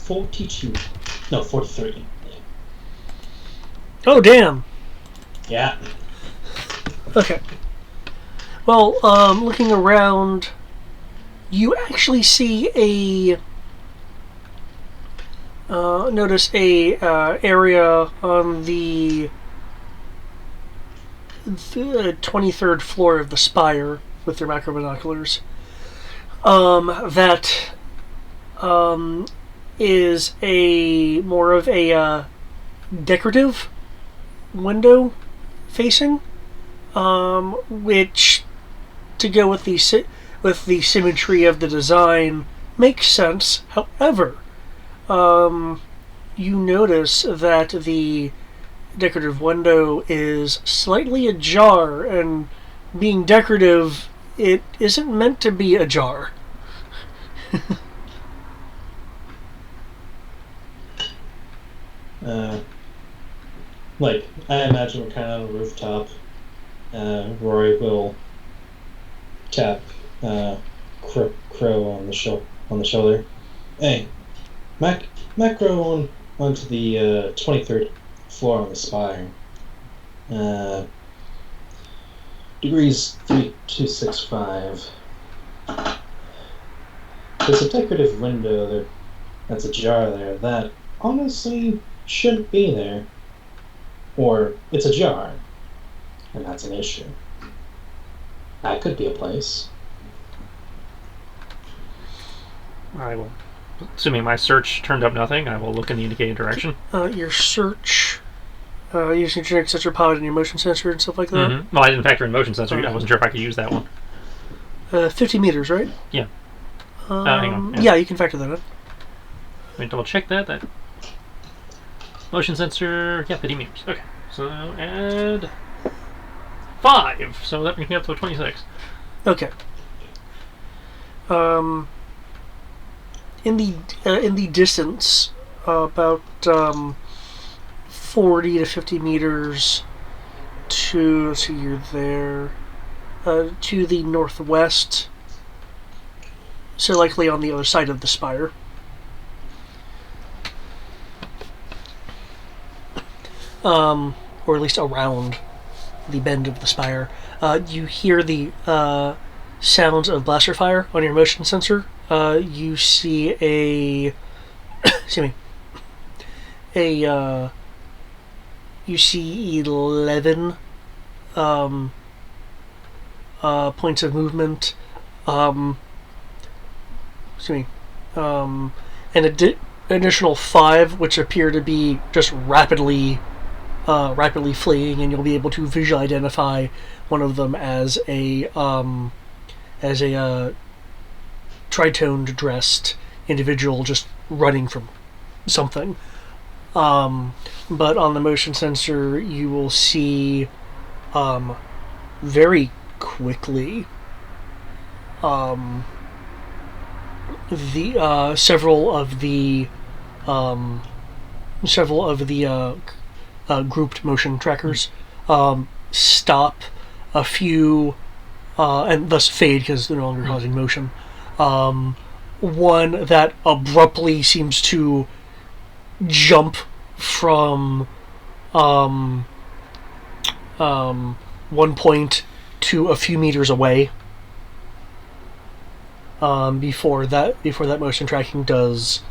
$42. No, 43. Oh, damn. Yeah. Okay. Well, looking around, you actually see notice a area on the 23rd floor of the spire with your macro binoculars. That is a more of a decorative window facing, which, to go with the symmetry of the design, makes sense. However, you notice that the decorative window is slightly ajar, and being decorative, it isn't meant to be ajar. Like, I imagine we're kind of on a rooftop. Rory will tap Crow on the shoulder. Hey, Macro onto the 23rd floor on the spire. Degrees 3265. There's a decorative window there that's ajar there that honestly shouldn't be there. Or it's ajar, and that's an issue. That could be a place. I will, assuming my search turned up nothing, I will look in the indicated direction. Your search, using genetic sensor pod and your motion sensor and stuff like that. Mm-hmm. Well, I didn't factor in motion sensor. I wasn't sure if I could use that one. 50 meters, right? Yeah. Hang on. Yeah, you can factor that in. Let me double check that. Motion sensor, yeah, 50 meters. Okay, so add 5. So that brings me up to 26. Okay. In the distance, about 40 to 50 meters to, let's see, you're there, to the northwest, so likely on the other side of the spire. Or at least around the bend of the spire. You hear the sounds of blaster fire on your motion sensor. You see you see 11 points of movement excuse me, an additional 5, which appear to be just rapidly fleeing, and you'll be able to visually identify one of them as a tritoned dressed individual just running from something. But on the motion sensor, you will see very quickly the several of the grouped motion trackers stop a few and thus fade because they're no longer causing motion. One that abruptly seems to jump from one point to a few meters away before that motion tracking does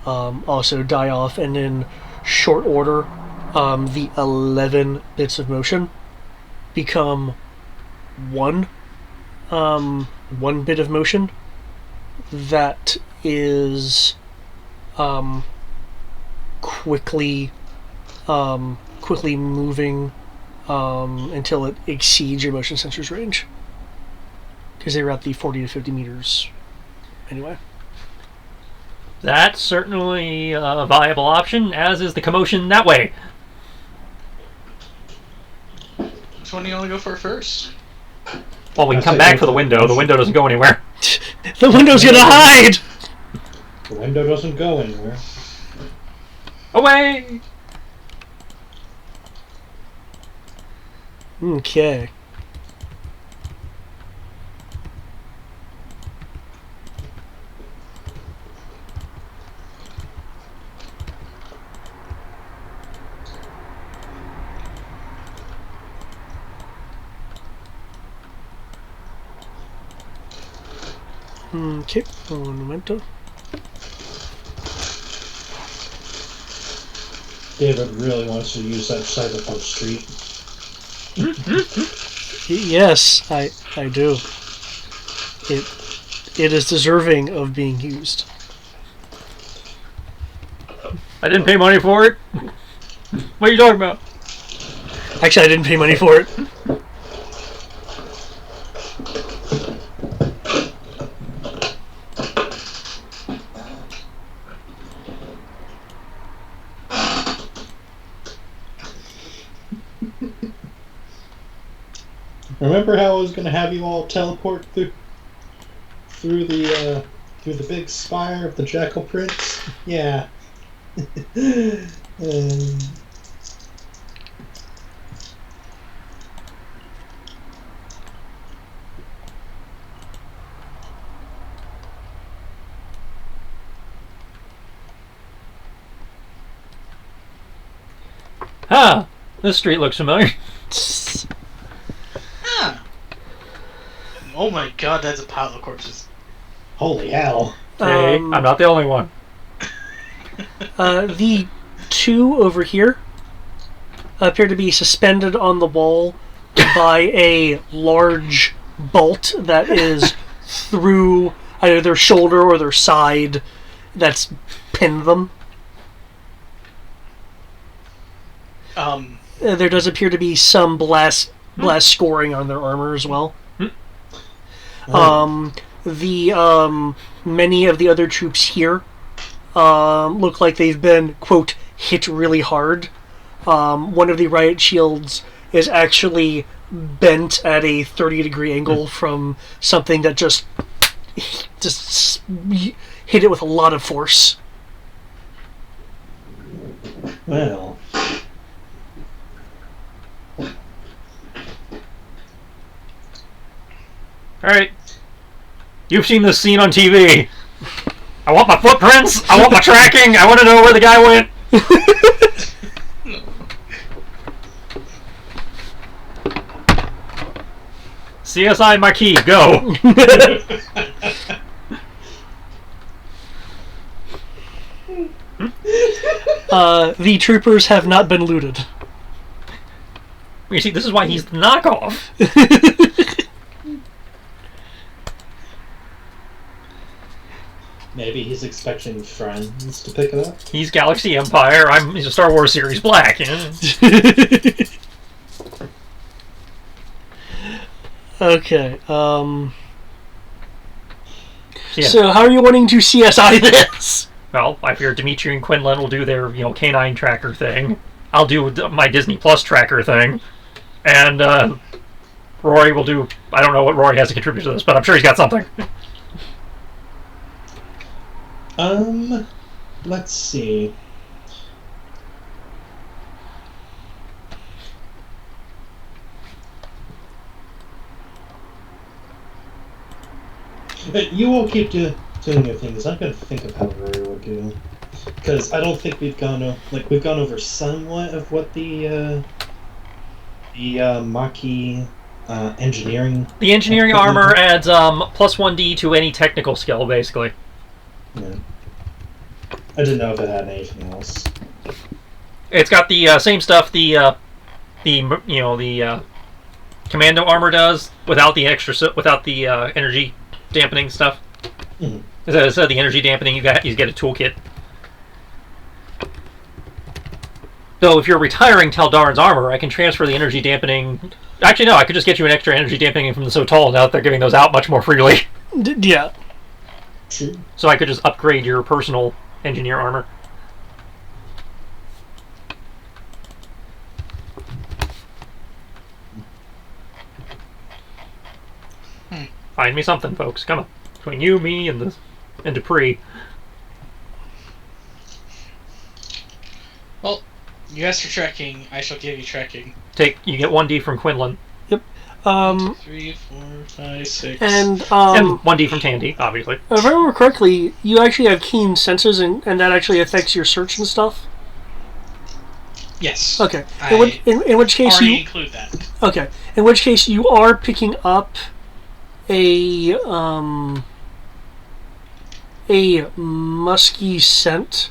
also die off, and in short order the 11 bits of motion become one bit of motion that is quickly moving until it exceeds your motion sensor's range, because they were at the 40 to 50 meters anyway. That's certainly a viable option, as is the commotion that way. Which one do you want to go for first? Well, we can come back for the window. The window doesn't go anywhere. The window's gonna hide! The window doesn't go anywhere. Away! Okay. Okay, un momento. David really wants to use that cyberpunk street. Yes, I do. It is deserving of being used. I didn't pay money for it. What are you talking about? Actually, I didn't pay money for it. Remember how I was going to have you all teleport through the big spire of the Jackal Prince? Yeah. Ah, this street looks familiar. Ah. Oh my god, that's a pile of corpses. Holy hell. Hey, I'm not the only one. The two over here appear to be suspended on the wall by a large bolt that is through either their shoulder or their side that's pinned them. There does appear to be some blast scoring on their armor as well. Many of the other troops here look like they've been, quote, hit really hard. One of the riot shields is actually bent at a 30-degree angle from something that just hit it with a lot of force. Well. Alright. You've seen this scene on TV. I want my footprints. I want my tracking. I want to know where the guy went. CSI Maquis, go. The troopers have not been looted. You see, this is why he's the knockoff. he's expecting friends to pick it up. He's Galaxy Empire. He's a Star Wars series black. You know? Okay. Yeah. So how are you wanting to CSI this? Well, I figure Dimitri and Quinlan will do their, canine tracker thing. I'll do my Disney Plus tracker thing. And, Rory will do... I don't know what Rory has to contribute to this, but I'm sure he's got something. Let's see. You all keep doing your things. I'm gonna think of how Rory would do, because I don't think we've gone over somewhat of what the Maquis engineering. The engineering armor adds plus 1d to any technical skill, basically. Yeah. I didn't know if it had anything else. It's got the same stuff the commando armor does without the energy dampening stuff. Mm-hmm. Instead of the energy dampening, you get a toolkit. Though if you're retiring Taldarin's armor, I can transfer the energy dampening. Actually, no, I could just get you an extra energy dampening from the Sotal now that they're giving those out much more freely. Yeah. True. So I could just upgrade your personal engineer armor. Find me something, folks. Come on. Between you, me, and Dupree. Well, you asked for trekking. I shall give you trekking. You get 1d from Quinlan. Yep. 3, 4, 5, 6. And 1d from Tandy, obviously. if I remember correctly, you actually have keen senses, and that actually affects your search and stuff. Yes. Okay. I In which case already you include that. okay. In which case you are picking up a musky scent.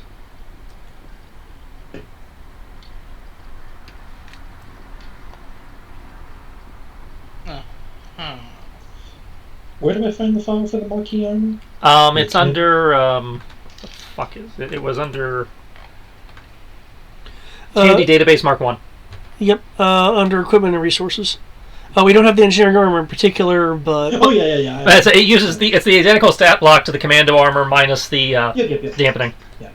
Where do I find the file for the Maquis armor? It's under what the fuck is it? It was under Tandy Database Mark 1. Yep. Under equipment and resources. We don't have the engineering armor in particular, but Oh yeah. It's the identical stat block to the commando armor minus the Yep. dampening. Yeah.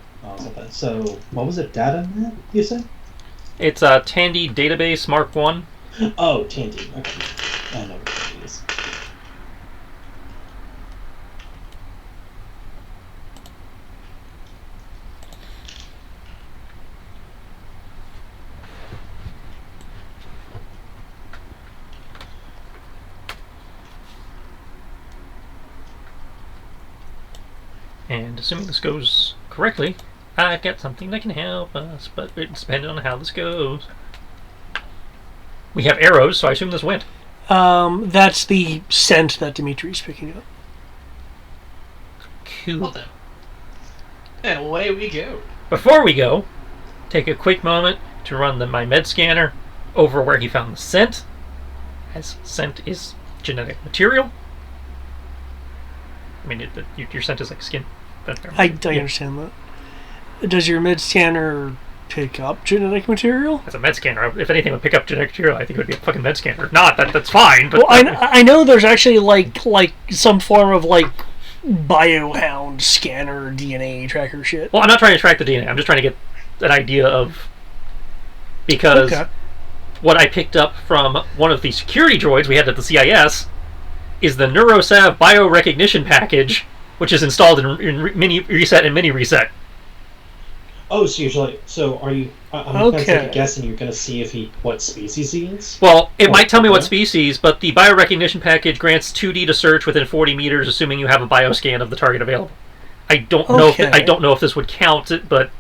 So what was it? Data in that, you said? It's Tandy Database Mark 1. Oh, Tandy. Okay. I know what Tandy is. And assuming this goes correctly, I've got something that can help us, but it's dependent on how this goes. We have arrows, so I assume this went. that's the scent that Dimitri's picking up. Cool. Well then. And away we go. Before we go, take a quick moment to run my med scanner over where he found the scent, as scent is genetic material. I mean, your scent is like skin. I understand that. Does your med scanner pick up genetic material? As a med scanner, if anything would pick up genetic material, I think it would be a fucking med scanner. If not, that's fine. But Well, I know there's actually like some form of like biohound scanner DNA tracker shit. Well, I'm not trying to track the DNA. I'm just trying to get an idea of, because Okay. what I picked up from one of the security droids we had at the CIS is the NeuroSav biorecognition package, which is installed in mini reset and mini reset. Oh, so are you? I'm Okay. kind of guessing you're going to see what species he is. Well, it might tell me what Okay. species, but the biorecognition package grants 2D to search within 40 meters, assuming you have a bioscan of the target available. I don't know. Okay. I don't know if this would count it, but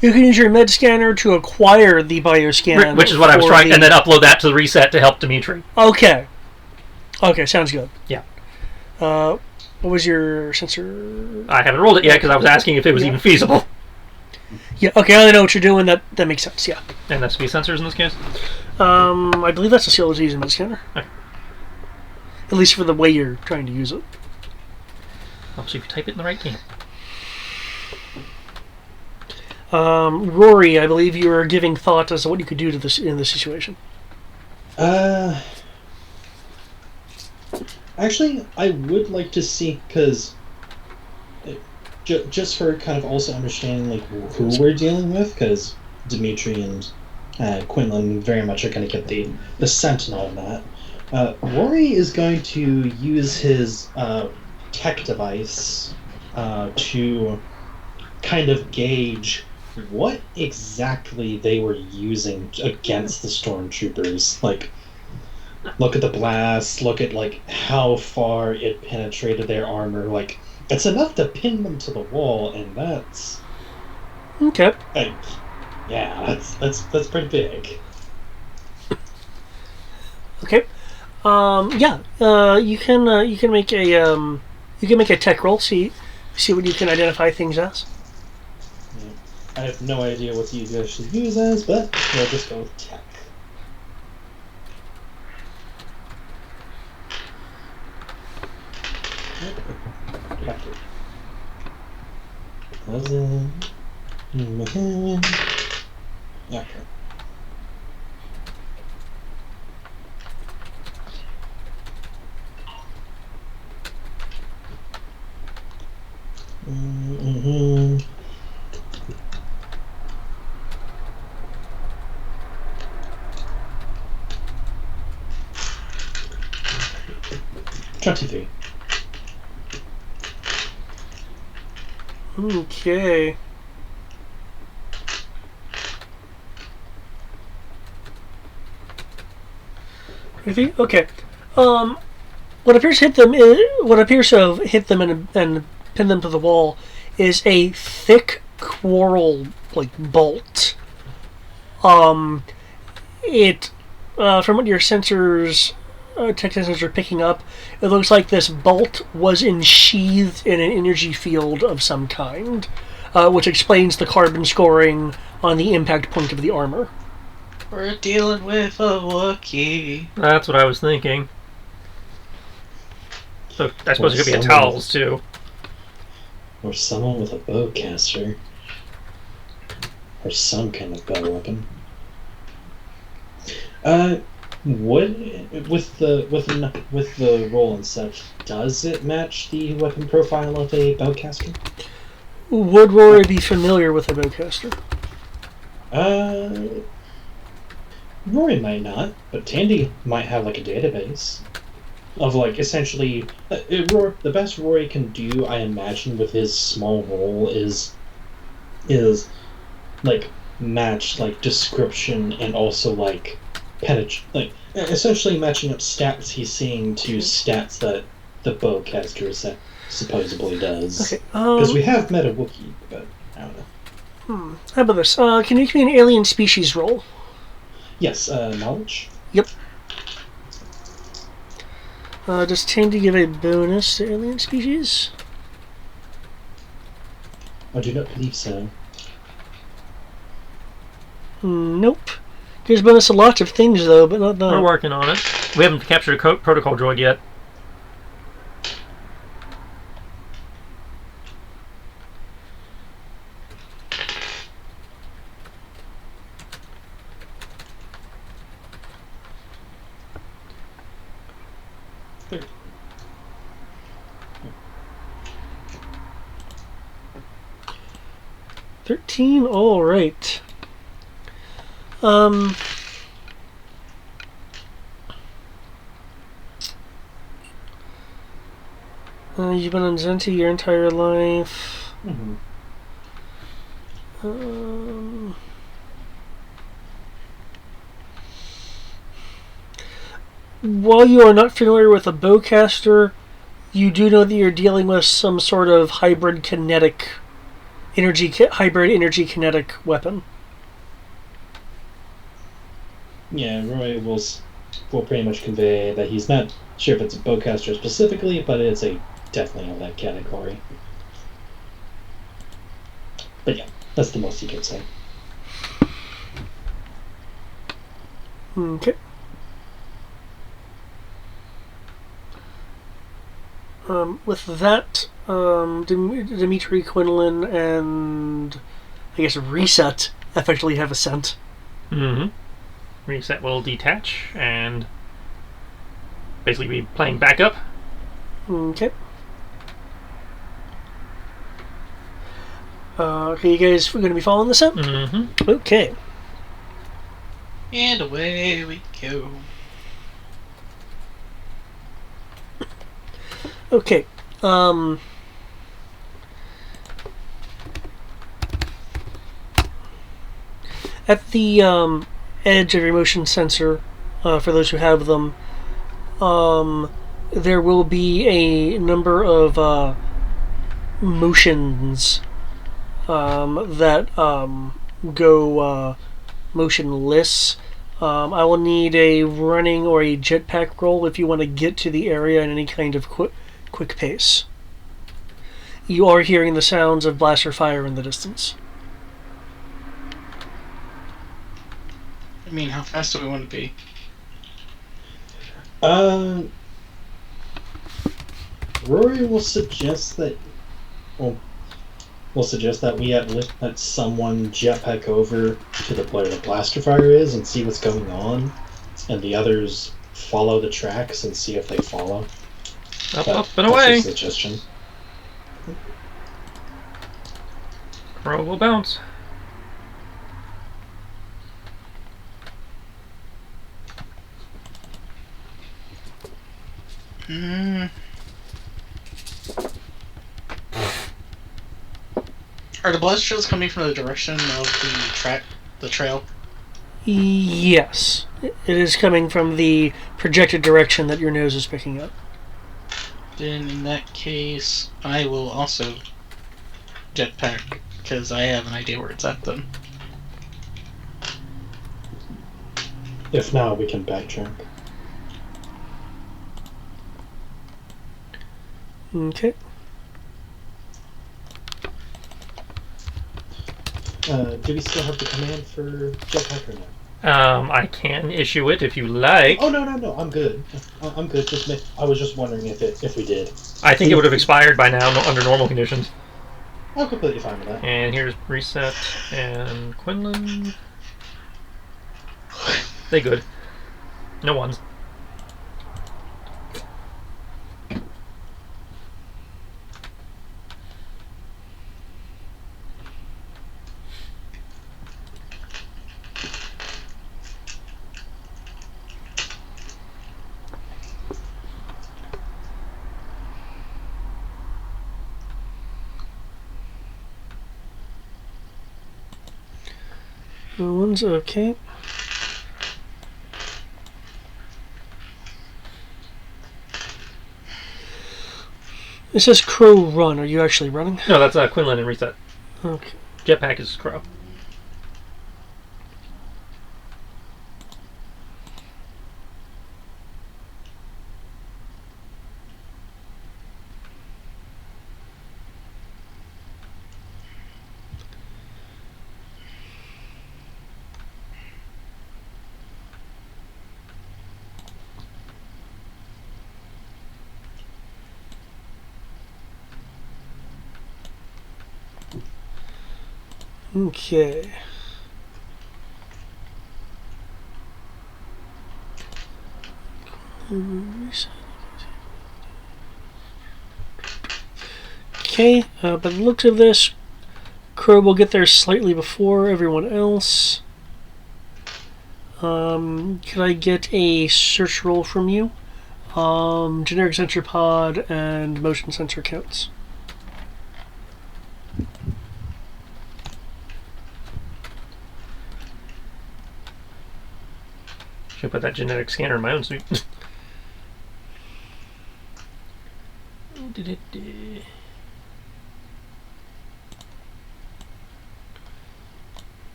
You can use your med scanner to acquire the bioscan, which is what I was for trying, the- and then upload that to the reset to help Dimitri. Okay. Okay, sounds good. Yeah. What was your sensor? I haven't rolled it yet because I was asking if it was even feasible. Yeah. Okay, I know what you're doing. That makes sense. Yeah. And that's speed sensors in this case. I believe that's the skill to use in med scanner. Okay. At least for the way you're trying to use it. I'll see if you type it in the right game. Rory, I believe you are giving thought as to what you could do to this in this situation. Actually, I would like to see, because just for kind of also understanding like who we're dealing with, because Dimitri and Quinlan very much are going to get the sentinel on that. Rory is going to use his tech device to kind of gauge what exactly they were using against the stormtroopers. Like, look at the blast, look at like how far it penetrated their armor. Like, it's enough to pin them to the wall, and that's Okay. yeah, that's pretty big. Okay. Yeah. You can make a tech roll. See what you can identify things as. Yeah. I have no idea what you guys should use as, but we'll just go with tech. Okay. 23. Okay. Okay. What appears to have hit them and pin them to the wall is a thick quarrel like bolt. It from what your sensors, tech sensors are picking up, it looks like this bolt was ensheathed in an energy field of some kind, which explains the carbon scoring on the impact point of the armor. We're dealing with a Wookiee. That's what I was thinking. So I suppose it could be a towels too. Or someone with a bowcaster. Or some kind of bow weapon. With the roll and such, does it match the weapon profile of a bowcaster? Would Rory be familiar with a bowcaster? Rory might not, but Tandy might have like a database of like essentially the best Rory can do, I imagine, with his small role is like match like description and also like like essentially matching up stats he's seeing to stats that the bowcaster supposedly does. Okay. Because we have met a Wookiee, but I don't know. How about this? Can you give me an alien species roll? Yes, knowledge. Yep. Does Tandy give a bonus to alien species? I do not believe so. Nope. Gives bonus to lots of things though, but not that. We're working on it. We haven't captured a protocol droid yet. $13. All right. You've been on Zenti your entire life. Mm-hmm. While you are not familiar with a bowcaster, you do know that you're dealing with some sort of hybrid energy kinetic weapon. Yeah, Roy will pretty much convey that he's not sure if it's a bowcaster specifically, but it's definitely of that category. But yeah, that's the most he can say. Okay. With that, Dimitri, Quinlan, and I guess, reset, effectively have a scent. Mm-hmm. Reset will detach and basically be playing backup. Okay. Okay, you guys are going to be following this up? Mm-hmm. Okay. And away we go. Okay. At the edge of your motion sensor, for those who have them, there will be a number of motions that go motionless. I will need a running or a jetpack roll if you want to get to the area in any kind of quick pace. You are hearing the sounds of blaster fire in the distance. I mean, how fast do we want to be? Rory will suggest that. Well, we'll suggest that we let someone jetpack over to the where the blaster fire is and see what's going on, and the others follow the tracks and see if they follow. Up and away. That's a suggestion. Crow will bounce. Are the blast shields coming from the direction of the trail? Yes. It is coming from the projected direction that your nose is picking up. Then in that case, I will also jetpack, because I have an idea where it's at then. If not, we can backtrack. Okay. Do we still have the command for jetpack or no? I can issue it if you like. Oh no, I'm good. I'm good. I was just wondering if we did. I think it would have expired by now under normal conditions. I'm completely fine with that. And here's Reset and Quinlan. They good. No ones. No one's okay. It says Crow run. Are you actually running? No, that's Quinlan and Reset. Okay. Jetpack is Crow. Okay. Okay, by the looks of this, Crow will get there slightly before everyone else. Could I get a search roll from you? Generic sensor pod and motion sensor counts. Should put that genetic scanner in my own suit.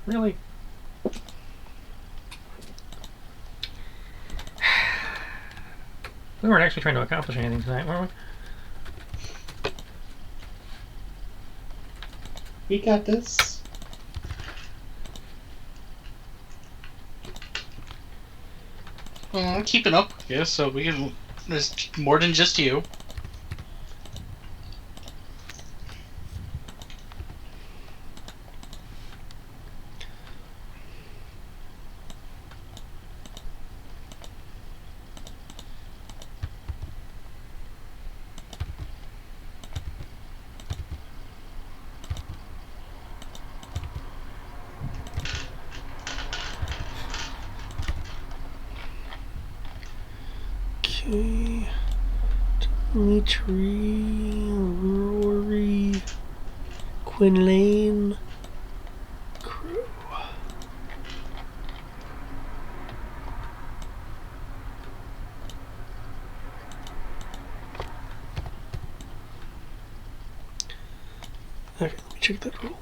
Really? We weren't actually trying to accomplish anything tonight, were we? We got this. Well, I'm keeping up, yeah, so we can. There's more than just you. Okay. Dimitri, Rory, Quinlane, Crow. Okay, let me check that roll.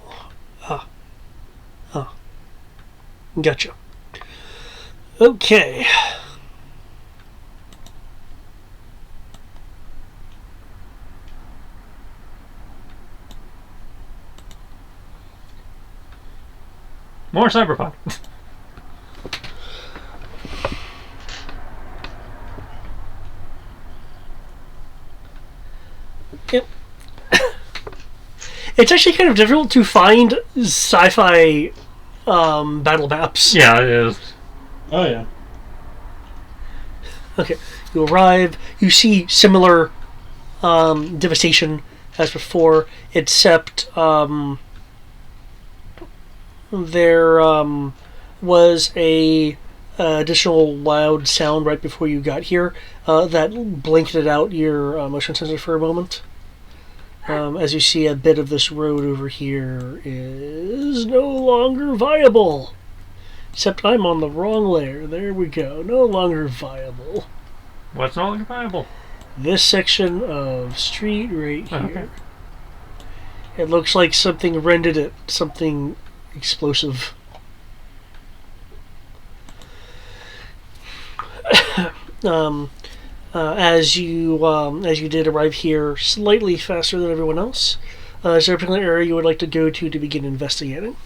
Gotcha. Okay. More cyberpunk. Yep. It's actually kind of difficult to find sci-fi battle maps. Yeah, it is. Oh yeah. Okay, you arrive. You see similar devastation as before, except there was a additional loud sound right before you got here that blanketed out your motion sensor for a moment. As you see, a bit of this road over here is no longer viable. Except I'm on the wrong layer. There we go. No longer viable. What's not longer viable? This section of street right here. Okay. It looks like something rendered it something explosive. As you did arrive here slightly faster than everyone else, is there a particular area you would like to go to begin investigating?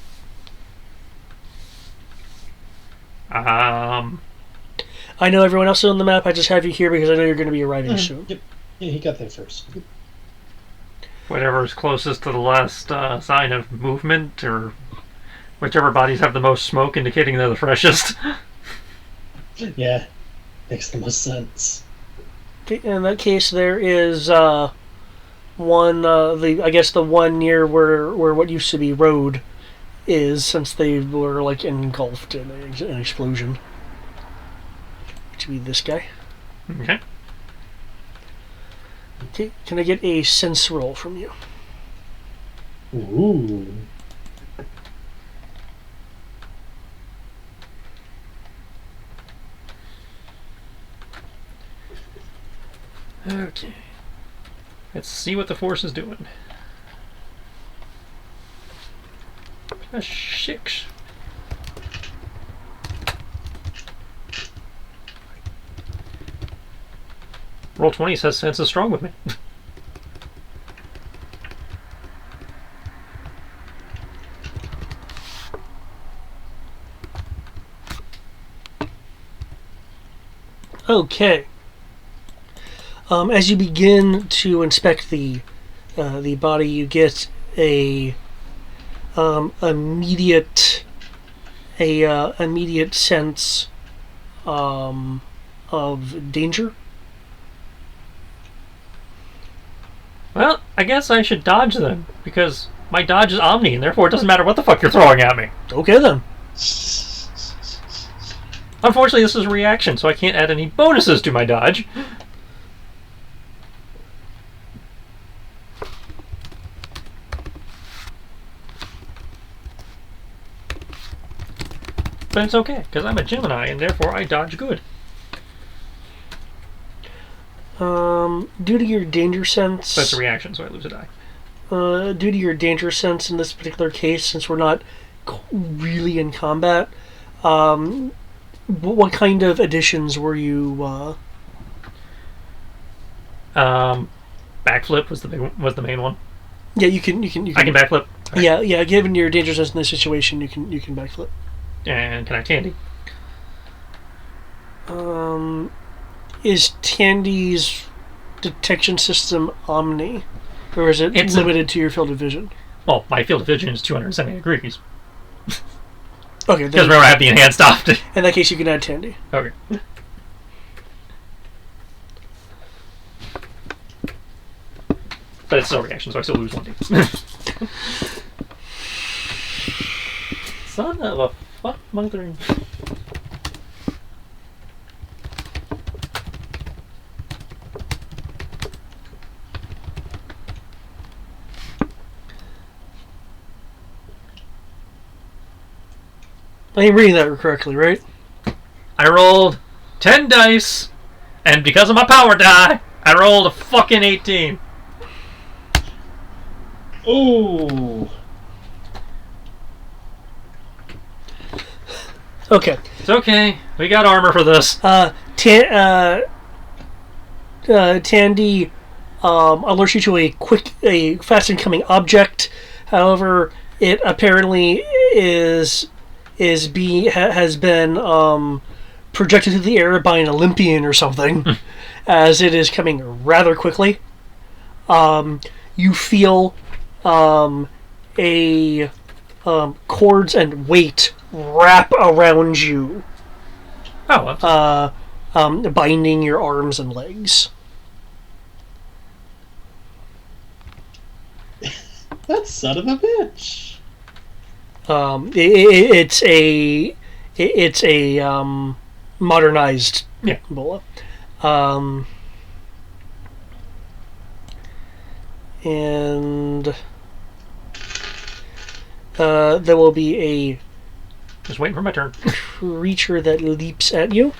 I know everyone else is on the map. I just have you here because I know you're going to be arriving soon. Yep. Yeah, he got there first. Whatever's closest to the last sign of movement, or whichever bodies have the most smoke, indicating they're the freshest. Yeah, makes the most sense. Okay, in that case, there is one. I guess the one near where what used to be road is, since they were like engulfed in an explosion. To be this guy. Okay. Okay, can I get a sense roll from you? Ooh. Okay. Let's see what the force is doing. A 6. Roll 20 says sense is strong with me. Okay. As you begin to inspect the body, you get a immediate sense of danger. Well, I guess I should dodge then, because my dodge is omni, and therefore it doesn't matter what the fuck you're throwing at me. Okay then. Unfortunately, this is a reaction, so I can't add any bonuses to my dodge. But it's okay, because I'm a Gemini, and therefore I dodge good. Due to your danger sense... That's a reaction, so I lose a die. Due to your danger sense in this particular case, since we're not really in combat, what kind of additions were you... Backflip was the main one. Yeah, you can... I can backflip. Okay. Yeah. Given your dangerousness in this situation, you can backflip. And can I Tandy? Is Tandy's detection system Omni, or is it It's limited to your field of vision? Well, my field of vision is 270 degrees. Okay, Because remember, I have the enhanced optic. in that case, you can add Tandy. Okay. But it's still a reaction, so I still lose 1d. Son of a fuck mothering. I'm reading that correctly, right? I rolled 10 dice, and because of my power die, I rolled a fucking 18. Ooh. Okay. It's okay. We got armor for this. Tandy alerts you to a fast incoming object. However, it apparently has been projected through the air by an Olympian or something, as it is coming rather quickly. You feel cords and weight wrap around you, Oh, binding your arms and legs. That son of a bitch. It's a modernized Yeah. bola. And there will be a just waiting for my turn. creature that leaps at you.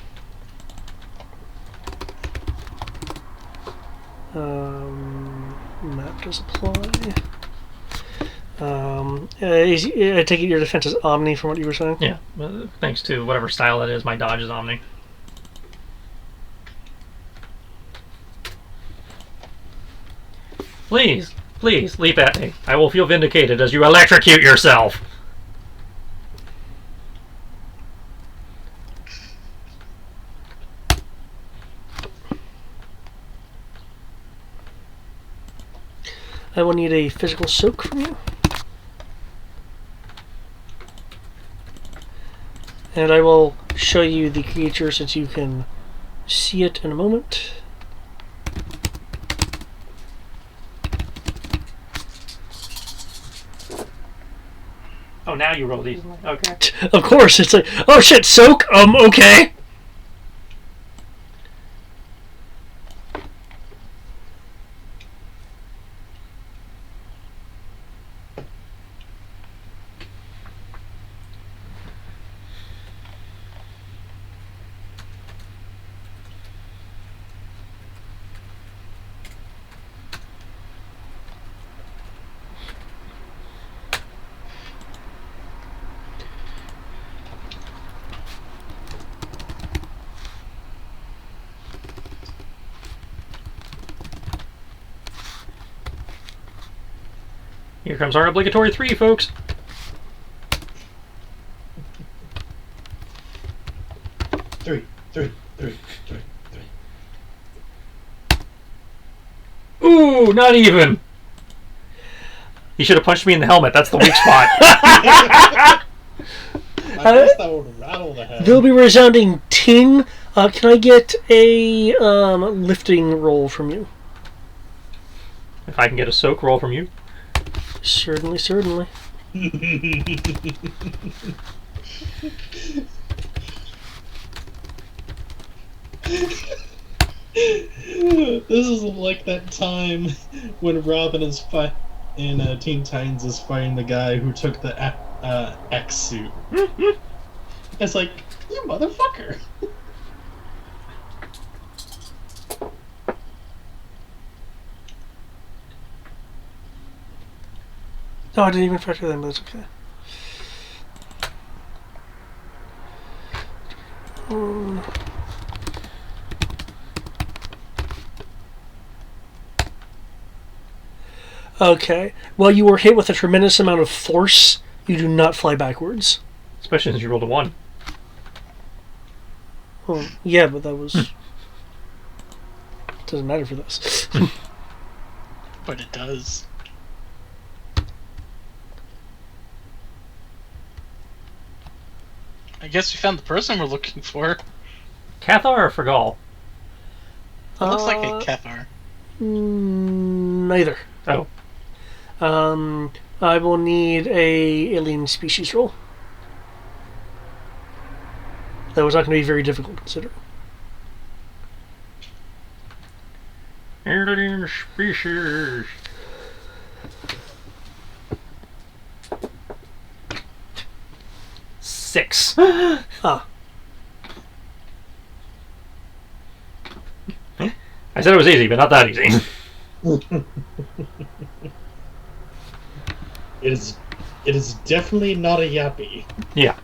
Map does apply. I take it your defense is Omni from what you were saying? Yeah, thanks to whatever style that is, my dodge is Omni. Please, please, leap at me. I will feel vindicated as you electrocute yourself. I will need a physical soak from you. And I will show you the creature since you can see it in a moment. Oh, now you roll these. Okay. Of course, it's like, oh shit, soak? Okay. Here comes our obligatory 3, folks. Three. Ooh, not even. He should have punched me in the helmet. That's the weak spot. I guess that would rattle the head. There'll be resounding ting. Can I get a lifting roll from you? If I can get a soak roll from you. Certainly. This is like that time when Robin is in Teen Titans is fighting the guy who took the X suit. It's like, you motherfucker. No, I didn't even factor that in, but it's okay. Okay. Well, you were hit with a tremendous amount of force. You do not fly backwards. Especially since you rolled a 1. Well, yeah, but that was... doesn't matter for this. But it does. I guess we found the person we're looking for. Cathar or Fergal? It looks like a Cathar. Neither. Oh. I will need a alien species roll. That was not going to be very difficult to consider. Alien species. Six. Ah. I said it was easy, but not that easy. It is definitely not a yappy. Yeah.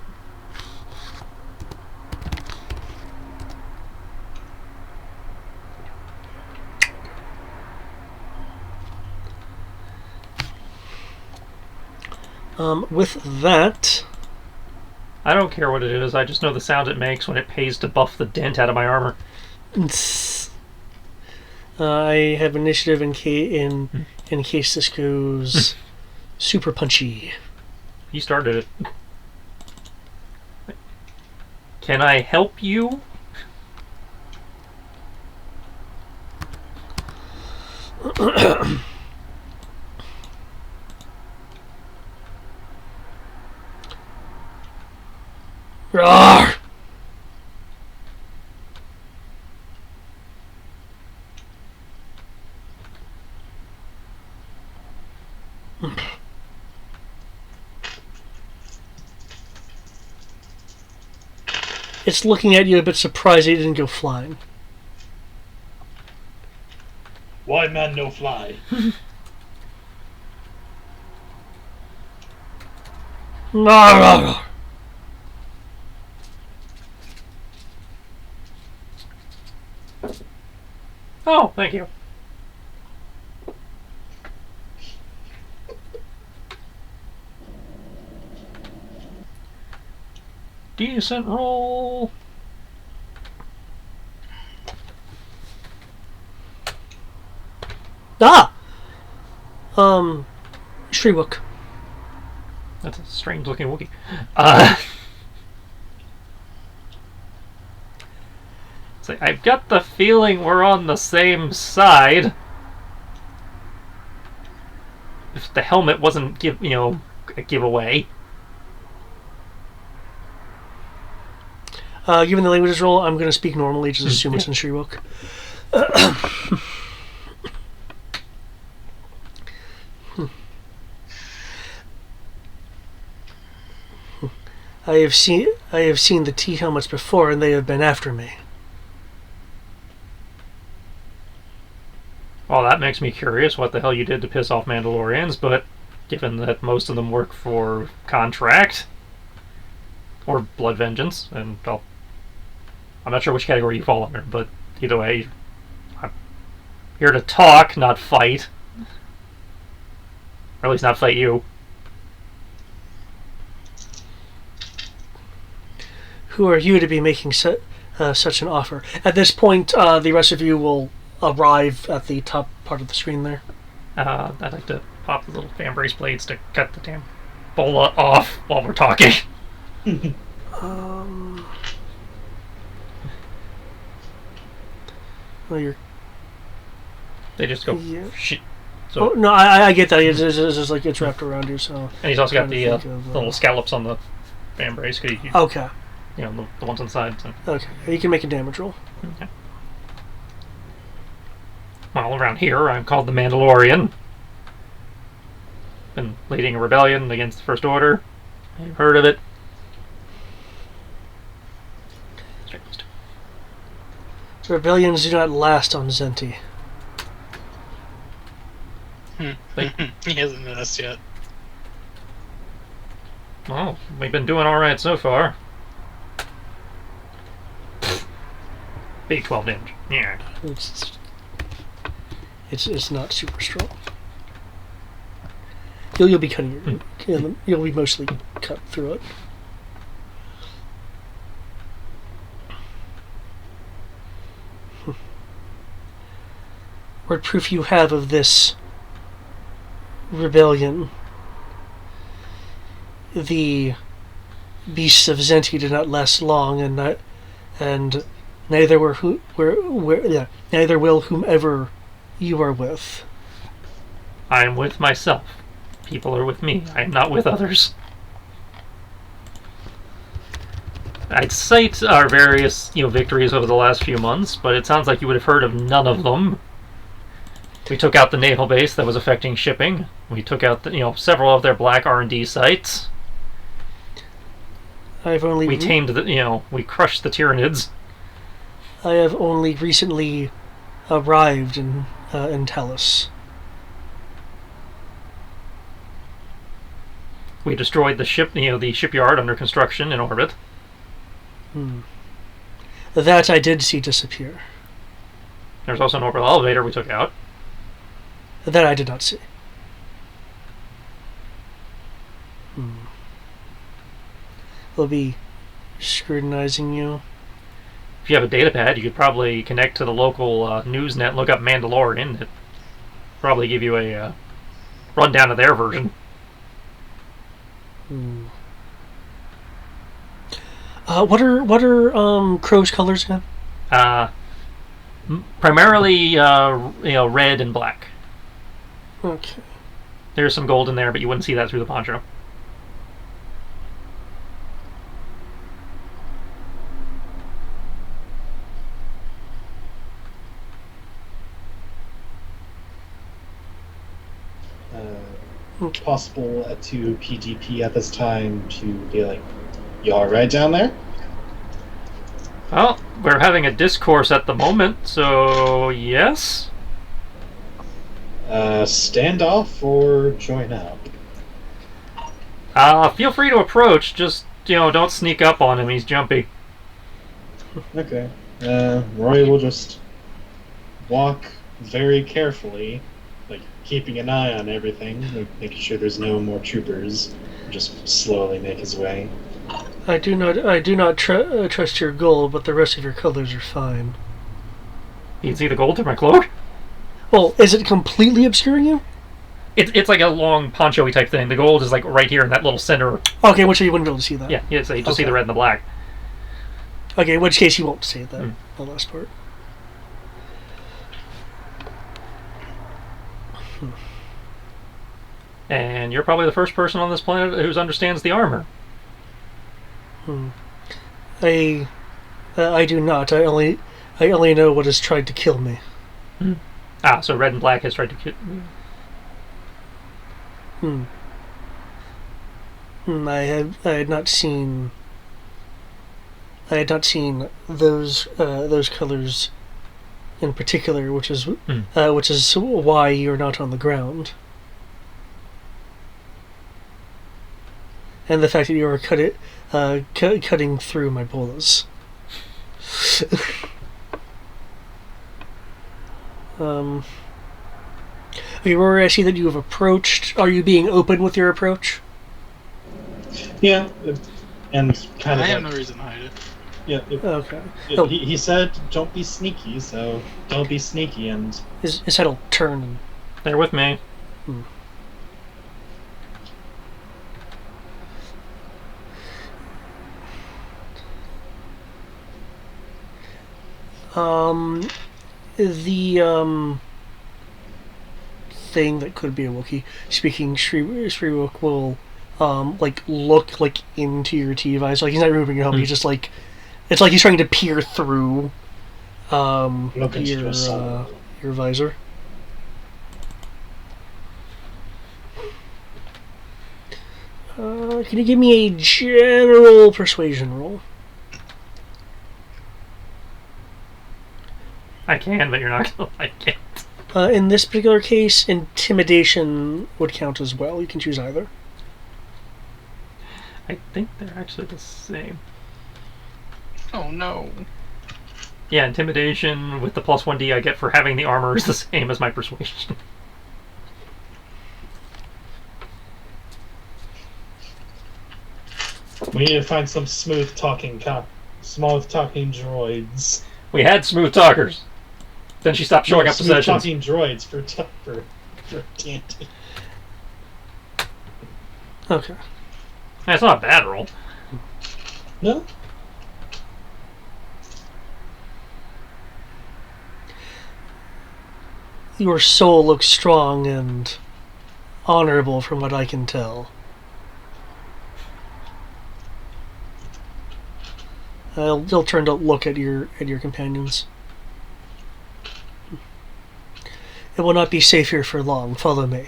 With that... I don't care what it is, I just know the sound it makes when it pays to buff the dent out of my armor. I have initiative in case this goes super punchy. You started it. Can I help you? Roar! It's looking at you a bit surprised it didn't go flying. Why man no fly? Roar! Oh, thank you. Decent roll. Ah! Shreebook. That's a strange looking Wookiee. It's like, I've got the feeling we're on the same side. If the helmet wasn't a giveaway. Given the languages roll, I'm going to speak normally, just assume it's in Shreebook. I have seen the T helmets before, and they have been after me. Well, that makes me curious what the hell you did to piss off Mandalorians, but given that most of them work for contract or blood vengeance, and I'm not sure which category you fall under, but either way, I'm here to talk, not fight. Or at least not fight you. Who are you to be making such an offer? At this point, the rest of you will arrive at the top part of the screen there. I'd like to pop the little fan brace blades to cut the damn bola off while we're talking. Well, you're... They just go, Yeah. shit. So, Oh, no, I get that. It's just like it's wrapped around you, so... and he's also got the Trying to think of, little scallops on the fan brace. 'Cause Okay. the ones on the side. So. Okay. You can make a damage roll. Okay. Well, around here, I'm called the Mandalorian. Been leading a rebellion against the First Order. You've heard of it. Rebellions do not last on Zenti. He hasn't noticed yet. Well, we've been doing alright so far. Big 12 damage. Yeah. It's not super strong. You'll be cutting you'll be mostly cut through it. What proof you have of this rebellion? The beasts of Zenti did not last long, and neither neither will whomever you are with. I am with myself. People are with me. I am not with others. I'd cite our various, victories over the last few months, but it sounds like you would have heard of none of them. We took out the naval base that was affecting shipping. We took out, several of their black R&D sites. We tamed we crushed the Tyranids. I have only recently arrived in Talos. We destroyed the the shipyard under construction in orbit. That I did see disappear. There's also an orbital elevator we took out. That I did not see. They'll be scrutinizing you. If you have a data pad, you could probably connect to the local news net and look up Mandalorian. It'd probably give you a rundown of their version. What are Crow's colors again? Primarily, red and black. Okay. There's some gold in there, but you wouldn't see that through the poncho. Possible to PDP at this time to be like, you alright down there? Well, we're having a discourse at the moment, so yes? Stand off or join up? Feel free to approach, just, don't sneak up on him, he's jumpy. Okay. Roy will just walk very carefully, like keeping an eye on everything, like making sure there's no more troopers. Just slowly make his way. I do not trust your gold, but the rest of your colors are fine. You can see the gold through my cloak? Well, is it completely obscuring you? It's like a long poncho-y type thing. The gold is like right here in that little center. Okay, in which case you wouldn't be able to see that. Yeah, so you just see the red and the black. Okay, in which case you won't see that, the last part. And you're probably the first person on this planet who understands the armor. I do not. I only know what has tried to kill me. So red and black has tried to kill me. I had not seen those colors in particular, which is why you're not on the ground. And the fact that you were cutting through my bolas. Rory, I see that you have approached. Are you being open with your approach? Yeah, and kind of. I have no reason to hide it. Yeah. Okay. He said, "Don't be sneaky," so don't be sneaky. And his head will turn. And... They're with me. The thing that could be a Wookiee speaking Shriwook will look into your T-Vise. Like he's not removing your helmet, he's just like it's like he's trying to peer through your visor. Can you give me a general persuasion roll? I can, but you're not going to like it. In this particular case, intimidation would count as well. You can choose either. I think they're actually the same. Oh no. Yeah, intimidation with the plus 1d I get for having the armor is the same as my persuasion. We need to find some smooth talking droids. We had smooth talkers. Then she stopped showing up to smooth sessions. talking droids for Tanty. Okay. That's not a bad roll. No? Your soul looks strong and honorable from what I can tell. He'll turn to look at your companions. It will not be safe here for long. Follow me.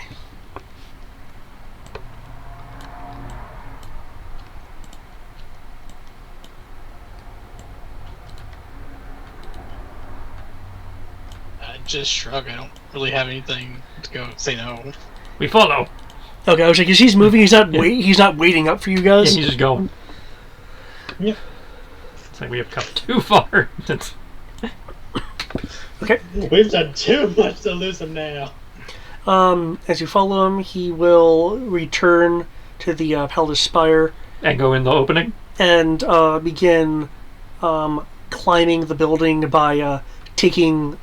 I just shrug. I don't really have anything to go say no. We follow. Okay, I was like, as he's moving, he's not he's not waiting up for you Yeah, guys. he's just going. Yeah. It's like we have come too far. Okay. We've done too much to lose him now. As you follow him, he will return to the Palace Spire And go in the opening. and begin climbing the building by taking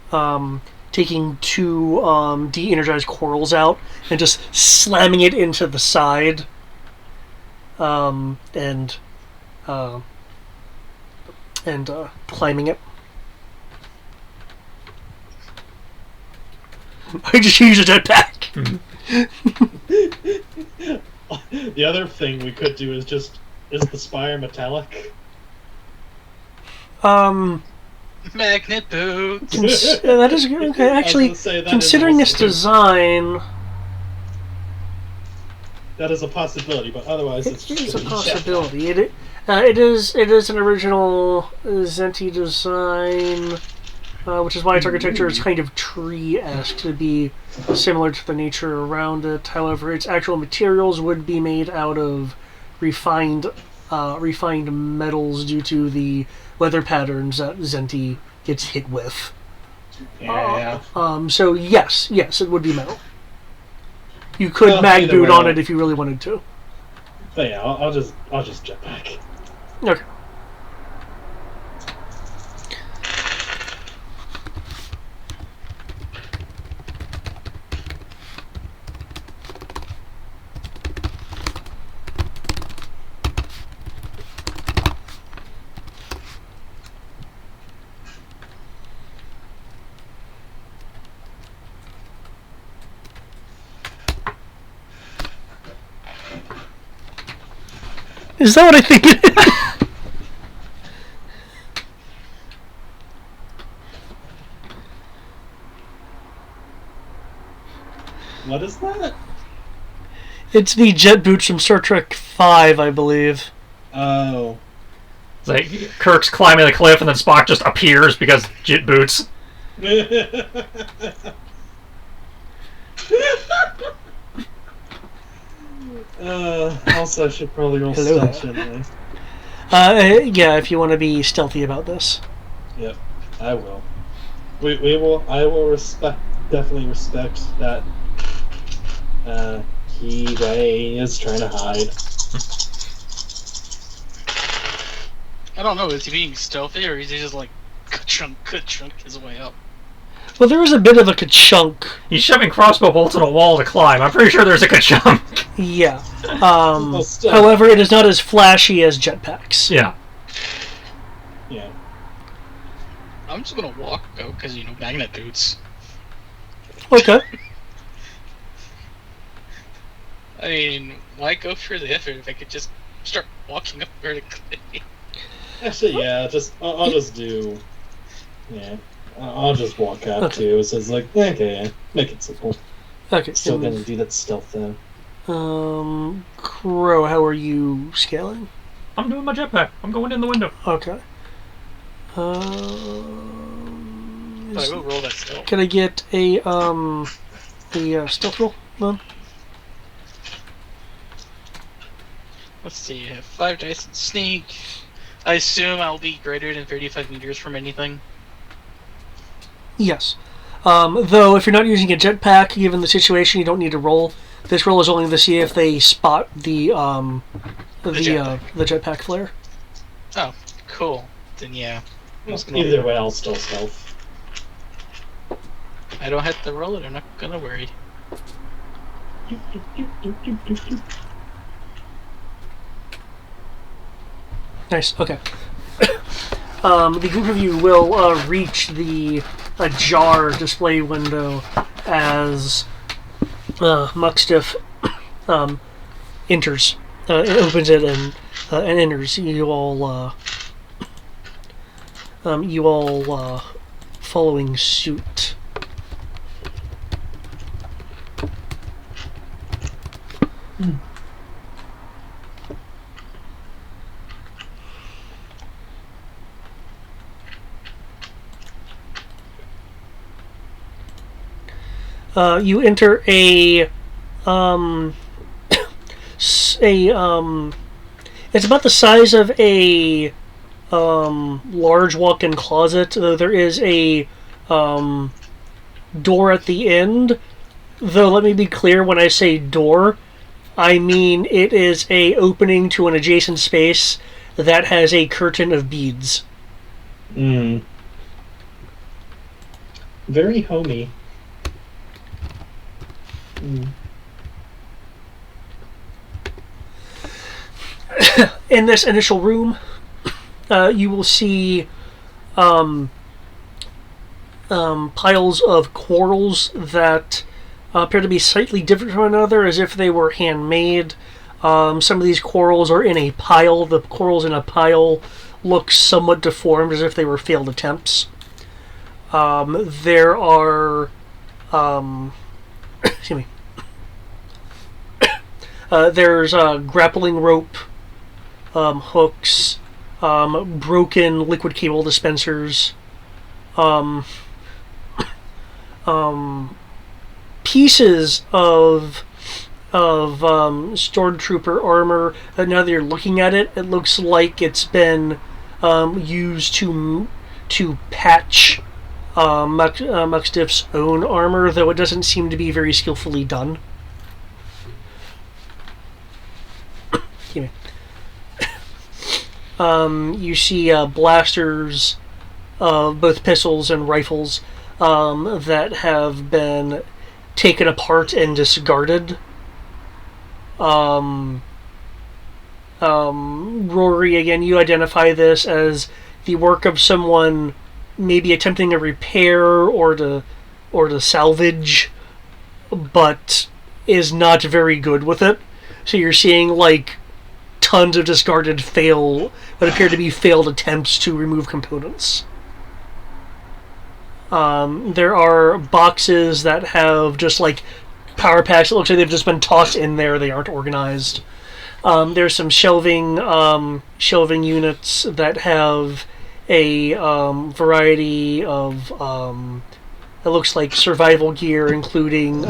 two de-energized corals out and just slamming it into the side, and climbing it. I just use a jetpack. The other thing we could do is the spire metallic? Magnet boots. That is okay. Actually, considering this design, that is a possibility, but otherwise it's it is a just possibility. It is an original Zenti design, which is why its architecture is kind of tree-esque to be similar to the nature around it. However, its actual materials would be made out of refined metals due to the weather patterns that Zenti gets hit with. Yeah. So yes, it would be metal. You could mag either boot way, on it if you really wanted to. But yeah, I'll just jetpack. Okay. Is that what I think it is? What is that? It's the jet boots from Star Trek V, I believe. Oh. It's like Kirk's climbing the cliff and then Spock just appears because jet boots. Also, I should probably roll Hello. stealth, shouldn't Yeah, if you want to be stealthy about this. I? Yep, I will. We will. I will definitely respect that. He is trying to hide. I don't know. Is he being stealthy or is he just like ka-chunk his way up? Well, there is a bit of a ka-chunk. He's shoving crossbow bolts in a wall to climb. I'm pretty sure there's a ka-chunk. Yeah. Still. However, it is not as flashy as jetpacks. Yeah. Yeah. I'm just gonna walk though, because magnet boots. Okay. I mean, why go through the effort if I could just start walking up vertically? Actually, yeah. I'll just do. Yeah. I'll just walk out Okay. too. So it's like, okay, make it simple. Okay. Still gonna do that stealth though. Crow, how are you scaling? I'm doing my jetpack. I'm going in the window. Okay. But I will roll that still. Can I get a stealth roll, then? Let's see, I have 5 dice and sneak. I assume I'll be greater than 35 meters from anything. Yes. Though, if you're not using a jetpack, given the situation, you don't need to roll. This roll is only to see if they spot the the jetpack flare. Oh, cool. Then yeah. Either way, I'll still stealth. I don't have to roll it, I'm not gonna worry. Nice. Okay. The group of you will reach the ajar display window as Muckstiff enters. It opens it and enters. You all following suit. You enter a it's about the size of a large walk-in closet, though there is a door at the end. Though let me be clear, when I say door, I mean it is a opening to an adjacent space that has a curtain of beads. Very homey. In this initial room, you will see piles of quarrels that appear to be slightly different from one another, as if they were handmade. Some of these quarrels are in a pile. The quarrels in a pile look somewhat deformed, as if they were failed attempts. There are excuse me. There's grappling rope, hooks, broken liquid cable dispensers, pieces of stormtrooper armor. Now that you're looking at it, it looks like it's been used to patch Muckstiff's own armor, though it doesn't seem to be very skillfully done. Excuse me. You see blasters, both pistols and rifles, that have been taken apart and discarded. Rory, again, you identify this as the work of someone maybe attempting a repair or to salvage, but is not very good with it. So you're seeing like tons of discarded what appear to be failed attempts to remove components. There are boxes that have just like power packs. It looks like they've just been tossed in there. They aren't organized. There's some shelving units that have a variety of it looks like survival gear, including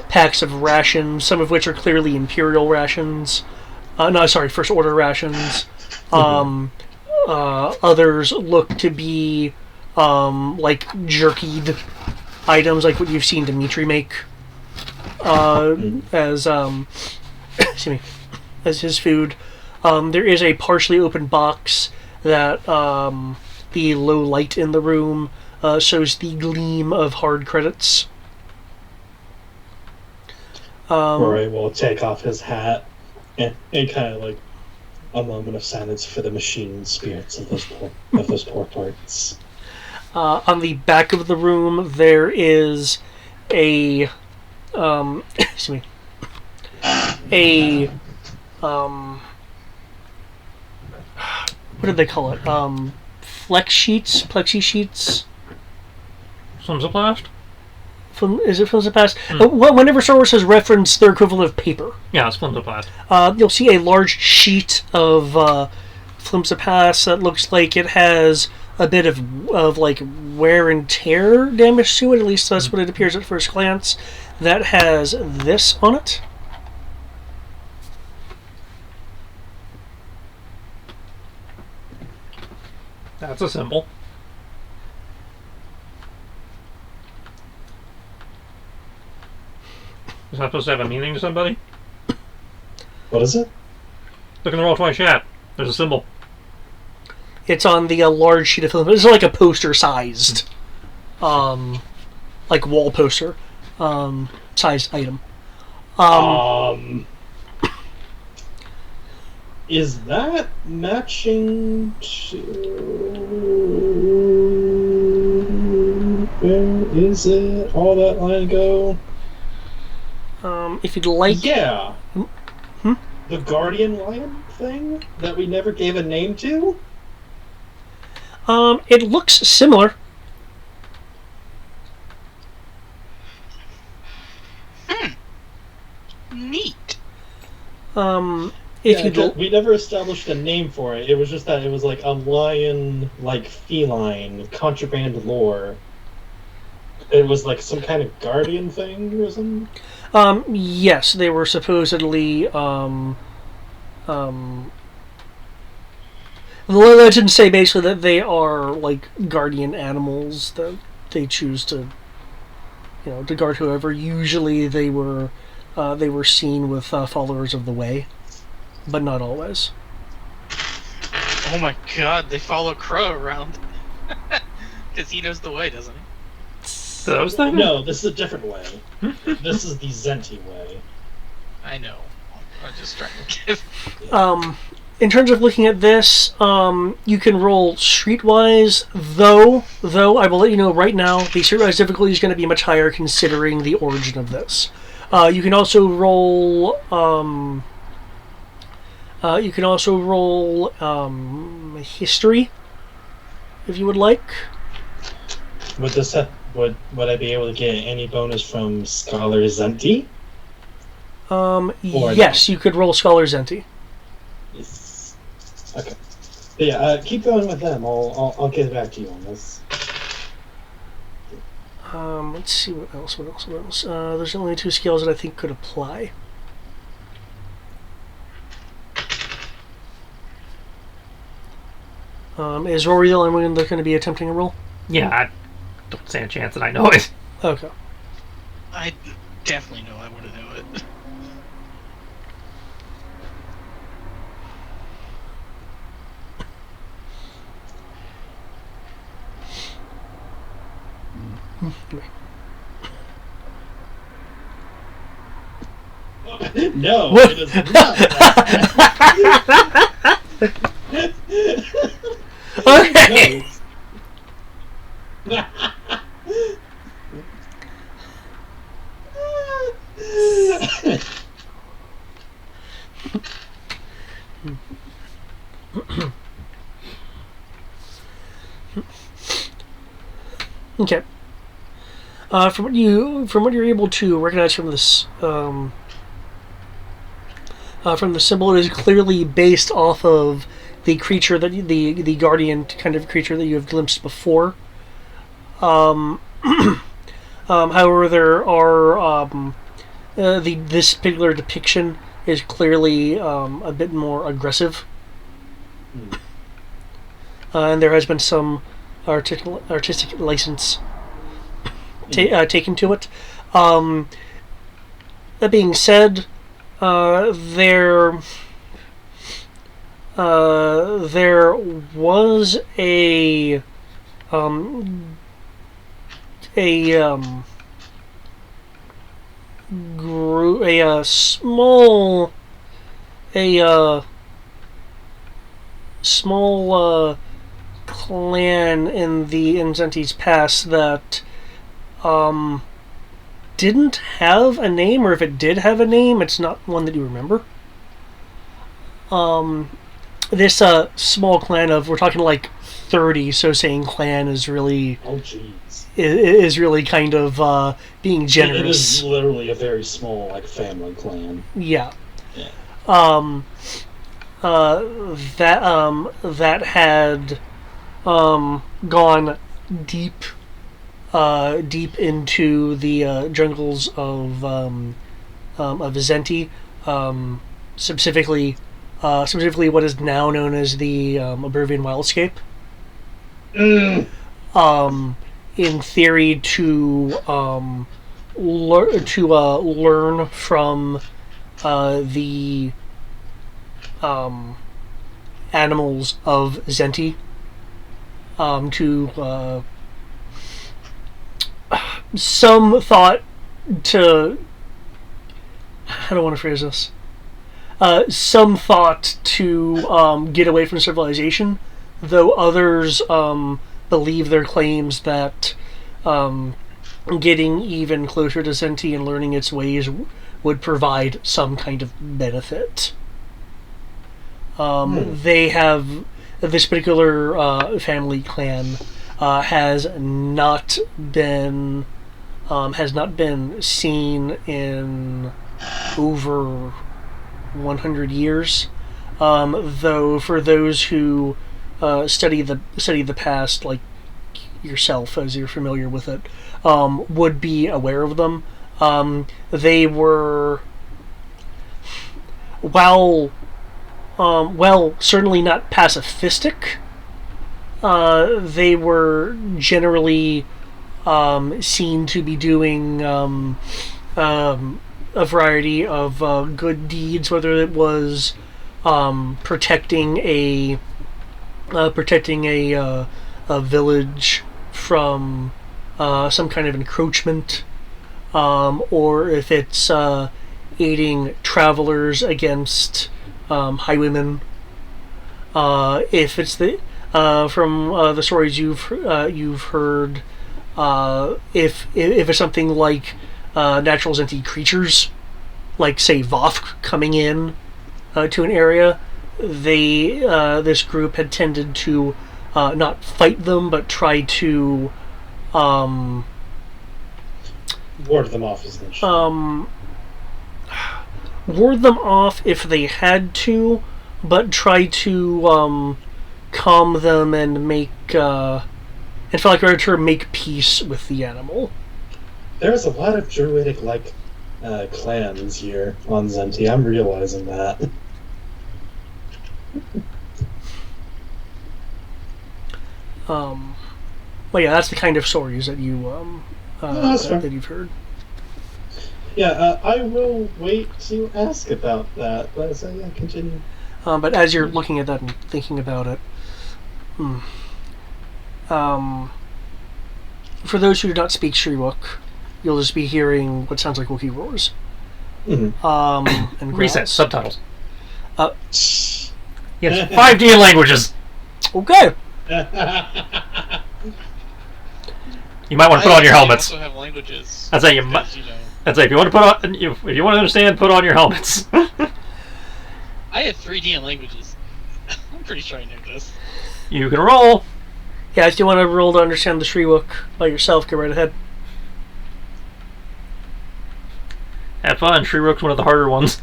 packs of rations, some of which are clearly Imperial rations. First Order rations. Others look to be like jerkied items, like what you've seen Dimitri make as excuse me, as his food. There is a partially open box that the low light in the room shows the gleam of hard credits. Rory will take off his hat and kind of like a moment of silence for the machine spirits of those poor parts. On the back of the room, there is a excuse me, what did they call it? Plexi sheets. Flimsoplast? Is it Flimsoplast? Whenever Star Wars has referenced their equivalent of paper. Yeah, it's Flimsoplast. You'll see a large sheet of Flimsoplast that looks like it has a bit of like wear and tear damage to it. At least that's what it appears at first glance. That has this on it. That's a symbol. Is that supposed to have a meaning to somebody? What is it? Look in the Roll20 chat. There's a symbol. It's on the large sheet of film. It's like a poster-sized, like wall poster, sized item. Is that matching to... Where is it? All that line ago? If you'd like... Yeah. The Guardian Lion thing that we never gave a name to? It looks similar. Neat. We never established a name for it. It was just that it was like a lion, like feline, contraband lore. It was like some kind of guardian thing or something? Yes, they were supposedly, the legends say basically that they are like guardian animals that they choose to, to guard whoever. Usually they were seen with followers of the way, but not always. Oh my god, they follow Crow around. Because he knows the way, doesn't he? Those things? No, this is a different way. This is the Zenti way. I know. I'm just trying to give... In terms of looking at this, you can roll streetwise, though I will let you know right now, the streetwise difficulty is going to be much higher considering the origin of this. You can also roll... history, if you would like. Would this would I be able to get any bonus from Scholar Zenti? Yes, you could roll Scholar Zenti. Yes. Okay. But yeah, keep going with them. I'll get back to you on this. Let's see what else. There's only 2 skills that I think could apply. Is Rory the only one that's going to be attempting a roll? Yeah, I don't stand a chance that I know it. Okay. I definitely know I want to know it. No, What? it is not that. Okay. No. Okay. From what you're able to recognize from this, from the symbol, it is clearly based off of the creature that the guardian kind of creature that you have glimpsed before. However, there are this particular depiction is clearly a bit more aggressive, and there has been some artistic license taken to it. That being said, there was a small clan in the Zenti's past that didn't have a name, or if it did have a name, it's not one that you remember. This small clan of, we're talking like 30, so saying clan is really... Oh, jeez. Is really kind of being generous. It is literally a very small, like, family clan. Yeah. Yeah. That had gone deep into the jungles of Zenti, specifically what is now known as the Oblivion Wildscape. In theory, to learn from the animals of Zenti to some thought to, how do I want to phrase this? Some thought to get away from civilization, though others believe their claims that getting even closer to Zenti and learning its ways would provide some kind of benefit. They have, this particular family clan has not been seen in over 100 years. Though for those who study the past, like yourself, as you're familiar with it, would be aware of them. They were, while certainly not pacifistic, they were generally seen to be doing a variety of good deeds, whether it was protecting a village from some kind of encroachment, or if it's aiding travelers against highwaymen. If it's from the stories you've heard, if it's something like natural Zenti creatures, like say Voth coming in to an area, this group had tended to not fight them, but try to ward them off, essentially. Ward them off if they had to, but try to calm them and make, and for lack of a better term, make peace with the animal. There's a lot of druidic-like clans here on Zenti. I'm realizing that. Well, yeah, that's the kind of stories that you that you've heard. Yeah, I will wait to ask about that. But so yeah, continue. But as you're looking at that and thinking about it, for those who do not speak Shriwook, you'll just be hearing what sounds like Wookiee roars. Mm-hmm. And Reset subtitles. growls. Yes, 5D languages. Okay. You might want to put on your helmets. I also have languages. I'd say you might. I'd say if you want to put on, if you want to understand, put on your helmets. I have 3D and languages. I'm pretty sure I know this. You can roll. Yeah, if you want to roll to understand the Shriwook by yourself, go right ahead. Have fun. Shriwook's one of the harder ones.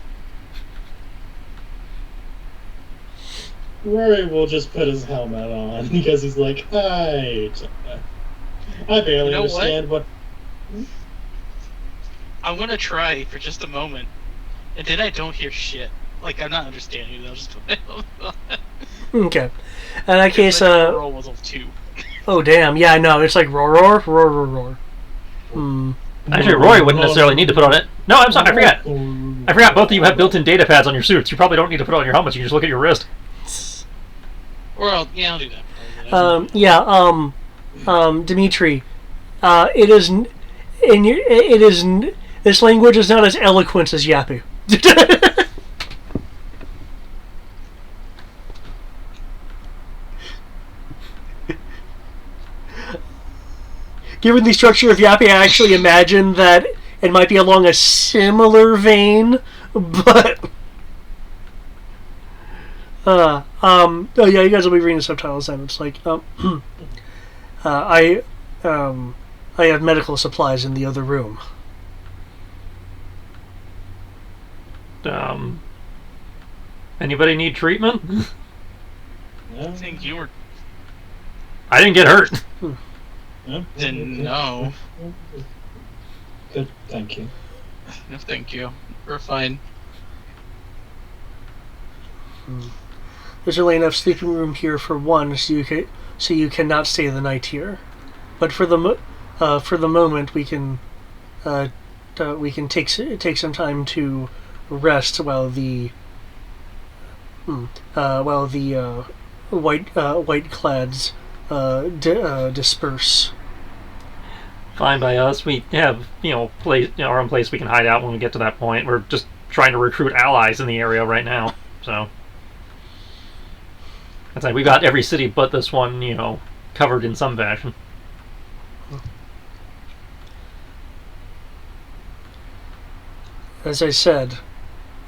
Rory will just put his helmet on because he's like, I barely understand what. I'm gonna try for just a moment, and then I don't hear shit. Like, I'm not understanding it. I'll just put my helmet on. Okay. In that case, roll was of 2. Oh damn! Yeah, I know. It's like roar, roar, roar, roar, roar. Hmm. Actually, Roy wouldn't necessarily need to put on it. No, I'm sorry. I forgot. I forgot. Both of you have built-in data pads on your suits. You probably don't need to put on your helmets. You can just look at your wrist. Or I'll do that. Dimitri, it is this language is not as eloquent as Yapu. Given the structure of Yappy, I actually imagine that it might be along a similar vein, but oh yeah, you guys will be reading the subtitles then. It's like I have medical supplies in the other room. Anybody need treatment? No. I think you were. I didn't get hurt. No? Then no. Good, thank you. No, thank you. We're fine. There's only enough sleeping room here for one, so you cannot stay the night here. But for the moment, we can take some time to rest while the While the white clads disperse. Fine by us. We have, our own place we can hide out when we get to that point. We're just trying to recruit allies in the area right now. So, it's like we've got every city but this one, covered in some fashion. As I said,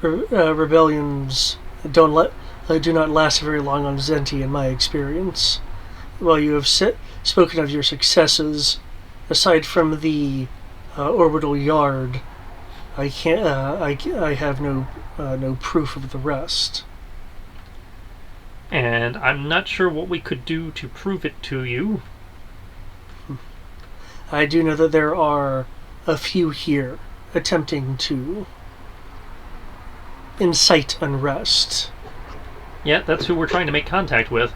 rebellions do not last very long on Zenti, in my experience. While you have spoken of your successes, aside from the orbital yard, I can't. I have no proof of the rest. And I'm not sure what we could do to prove it to you. I do know that there are a few here attempting to incite unrest. Yeah, that's who we're trying to make contact with.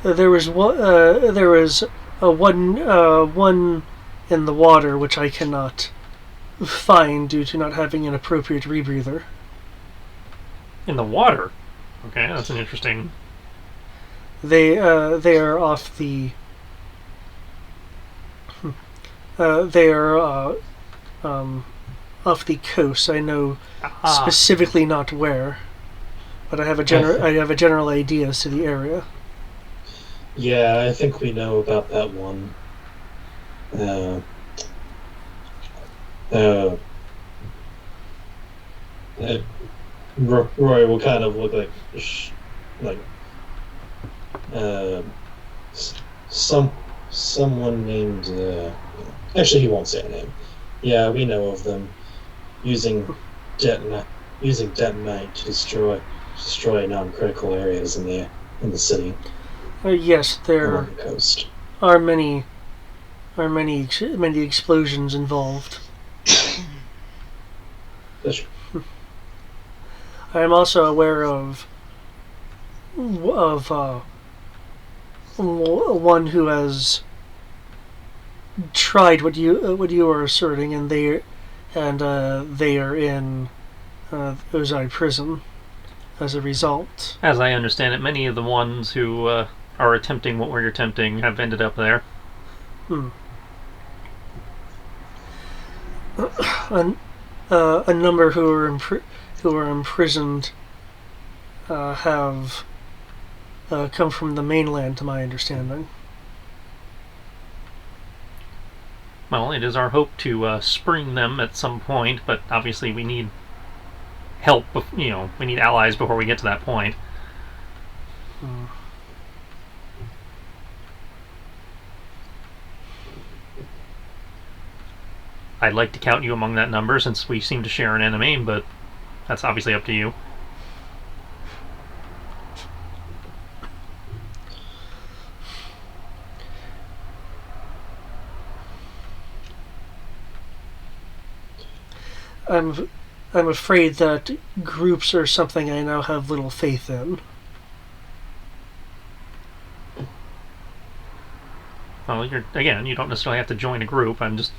There was one. There was one in the water which I cannot find due to not having an appropriate rebreather. In the water? Okay, that's an interesting... They are off the. They are off the coast. I know specifically not where, but I have a general idea as to the area. Yeah, I think we know about that one. Roy will kind of look like someone named. Actually, he won't say a name. Yeah, we know of them using detonite to destroy non-critical areas in the city. Yes, there along the coast. are many explosions involved. I am also aware of one who has tried what you are asserting, and they are in Ozai prison as a result. As I understand it, many of the ones who are attempting what we're attempting have ended up there. A number who are imprisoned have come from the mainland, to my understanding. Well, it is our hope to spring them at some point, but obviously we need help. We need allies before we get to that point. I'd like to count you among that number since we seem to share an enemy, but that's obviously up to you. I'm afraid that groups are something I now have little faith in. Well, you don't necessarily have to join a group. I'm just,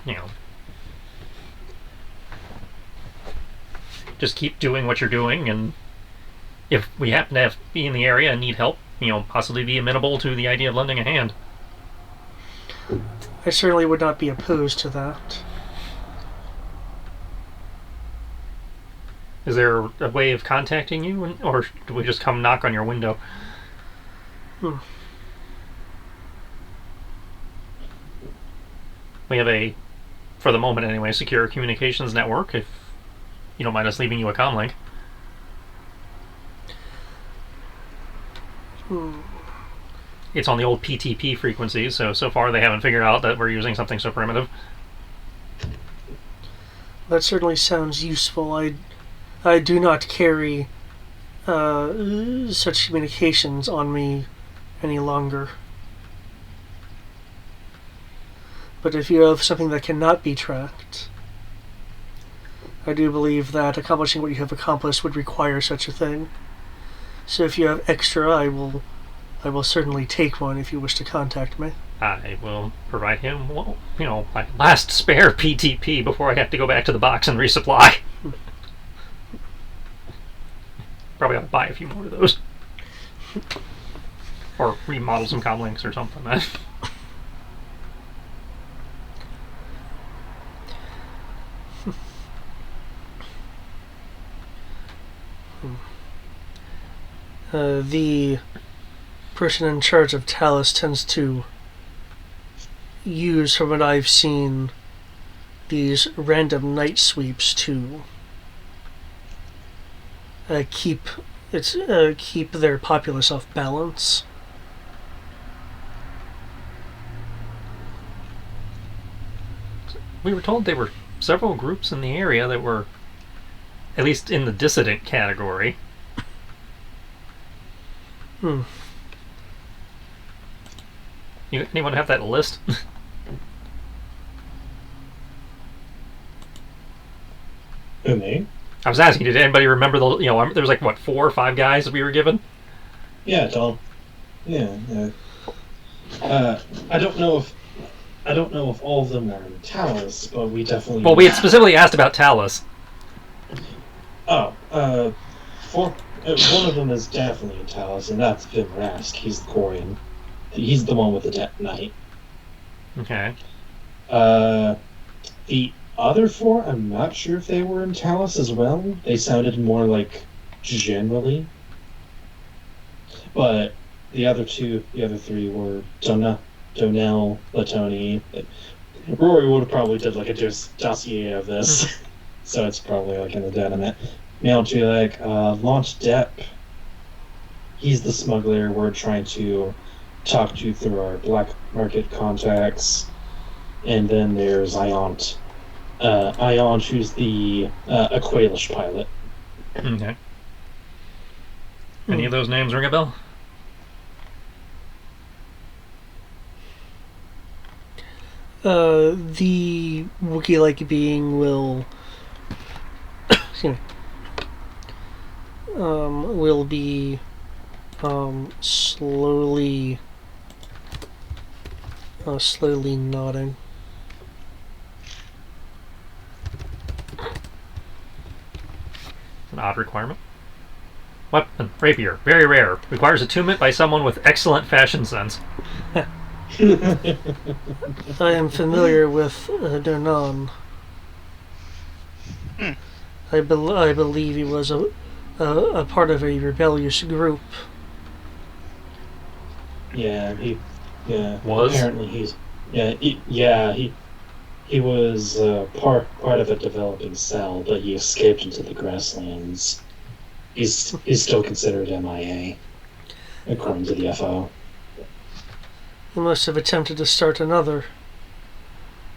just keep doing what you're doing, and if we happen to be in the area and need help, possibly be amenable to the idea of lending a hand. I certainly would not be opposed to that. Is there a way of contacting you, or do we just come knock on your window? We have for the moment anyway, secure communications network, if you don't mind us leaving you a comm link. It's on the old PTP frequencies, so far they haven't figured out that we're using something so primitive. That certainly sounds useful. I do not carry such communications on me any longer. But if you have something that cannot be tracked, I do believe that accomplishing what you have accomplished would require such a thing. So if you have extra, I will I will certainly take one if you wish to contact me. I will provide him, well, my last spare PTP before I have to go back to the box and resupply. Probably ought to buy a few more of those. Or remodel some comlinks or something. The person in charge of Talus tends to use, from what I've seen, these random night sweeps to keep their populace off balance. We were told there were several groups in the area that were, at least in the dissident category. Anyone have that list? Who, me? I was asking, did anybody remember there was like, what, 4 or 5 guys that we were given? Yeah, Tom. Yeah. I don't know if all of them are in Talus, but we definitely. Well, we had specifically asked about Talus. Oh, one of them is definitely in Talus, and that's Vim Rask. He's the Quarian. He's the one with the Death Knight. Okay. The other 4, I'm not sure if they were in Talus as well. They sounded more like generally. But the other 3 were Donnell, Latoni. Rory would have probably did like a dossier of this, so it's probably like in the Dynamite. Mail to like Launch Depp. He's the smuggler we're trying to talk to through our black market contacts. And then there's Iont. Iont, who's the Aqualish pilot. Okay. Any of those names ring a bell? The Wookiee-like being will will be slowly nodding. An odd requirement. Weapon, rapier, very rare. Requires attunement by someone with excellent fashion sense. I am familiar with Donan. I believe he was a part of a rebellious group. Yeah, Was? Apparently he was part of a developing cell, but he escaped into the grasslands. He's still considered MIA, according to the FO. He must have attempted to start another.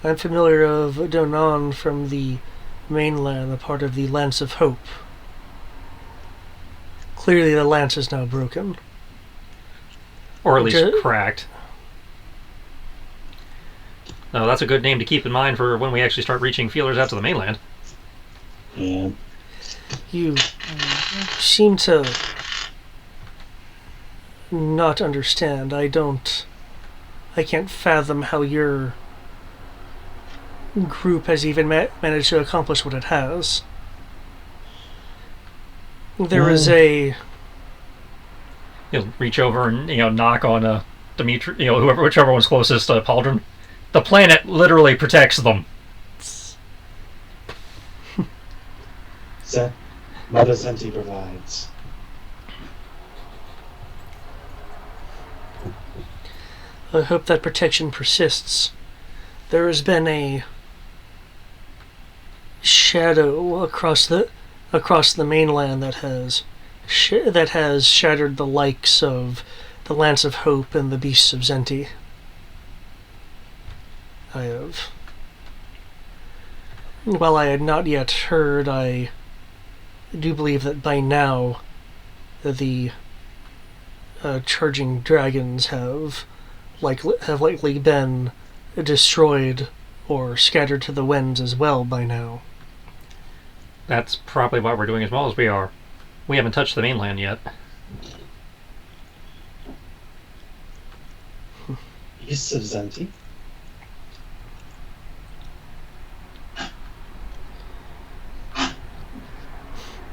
I'm familiar of Donan from the mainland, a part of the Lance of Hope. Clearly the lance is now broken. Or at least cracked. No, that's a good name to keep in mind for when we actually start reaching feelers out to the mainland. Yeah. You seem to not understand. I can't fathom how your group has even managed to accomplish what it has. There is a... He'll reach over and knock on Dimitri, whichever one's closest to Pauldron. The planet literally protects them. Mother Zenti provides. I hope that protection persists. There has been a shadow across the mainland that has shattered the likes of the Lance of Hope and the Beasts of Zenti. While I had not yet heard, I do believe that by now the charging dragons have likely been destroyed or scattered to the winds as well by now. That's probably why we're doing as well as we are. We haven't touched the mainland yet. Beasts of Zenti?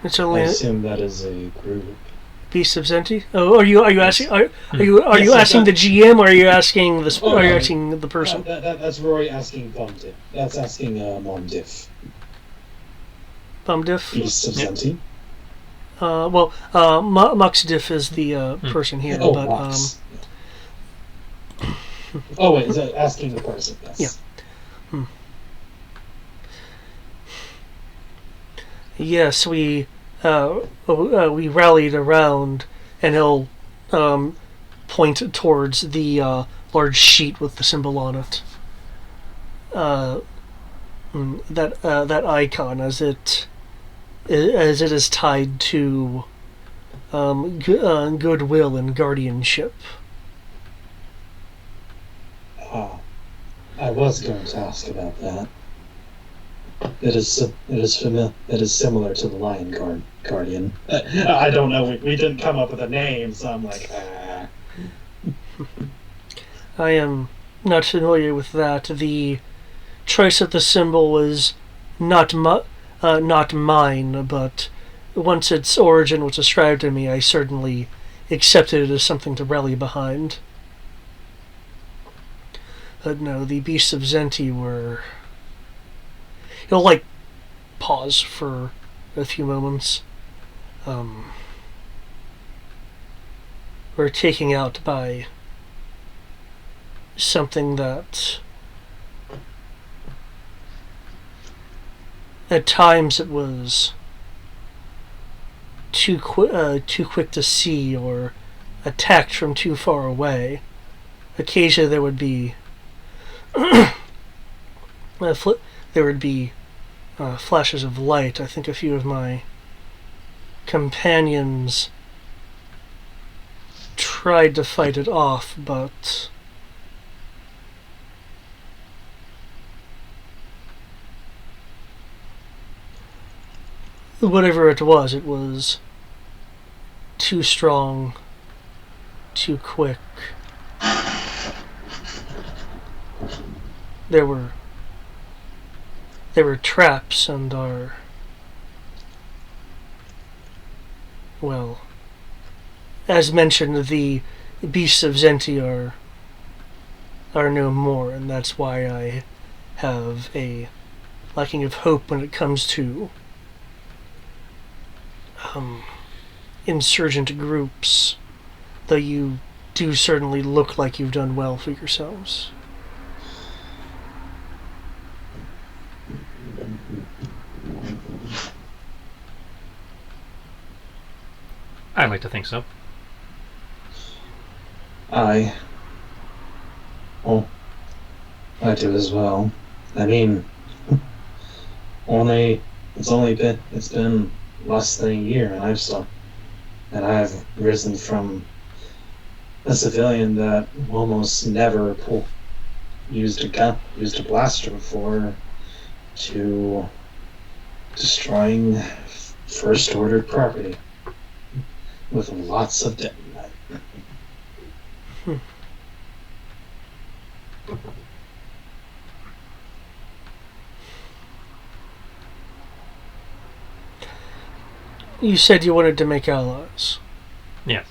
It's I only assume that is a group. Beast of Zenti. Oh, are you Yes. asking? Are you Yes, asking the GM, or are you asking the? Oh, Are you no. asking the person? That's Rory asking Bumdiff. That's asking Momdiff. Bumdiff. Beasts of Yep. Zenti? Muxdiff is the person here, Oh, but Mox. Oh, wait, is that asking the person? Yes. yes, we rallied around, and he'll point towards the large sheet with the symbol on it. That icon, as it is tied to goodwill and guardianship. I was going to ask about that. It is similar to the Lion Guardian. I don't know. We didn't come up with a name, so I'm like, I am not familiar with that. The choice of the symbol was not mine, but once its origin was ascribed to me, I certainly accepted it as something to rally behind. But no, the Beasts of Zenti were... He'll, pause for a few moments. We're taken out by something that... At times it was too quick to see, or attacked from too far away. Occasionally there would be flashes of light. I think a few of my companions tried to fight it off, but whatever it was too strong, too quick. There were traps, and as mentioned, the Beasts of Zenti are no more, and that's why I have a lacking of hope when it comes to insurgent groups, though you do certainly look like you've done well for yourselves. I like to think so. I do as well. I mean, it's been less than a year, and I've risen from a civilian that almost never used a blaster before, to destroying first order property with lots of detonite. You said you wanted to make allies. Yes.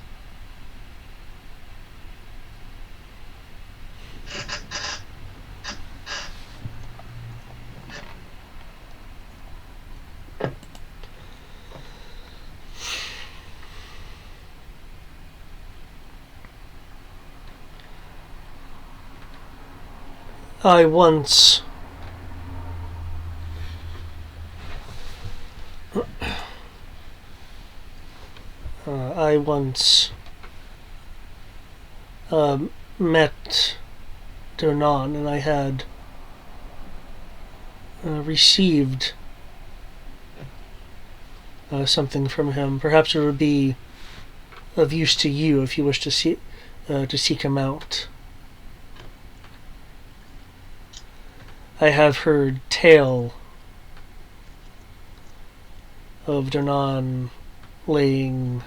I once met Donan, and I had received something from him. Perhaps it would be of use to you if you wish to seek him out. I have heard tale of Donan laying,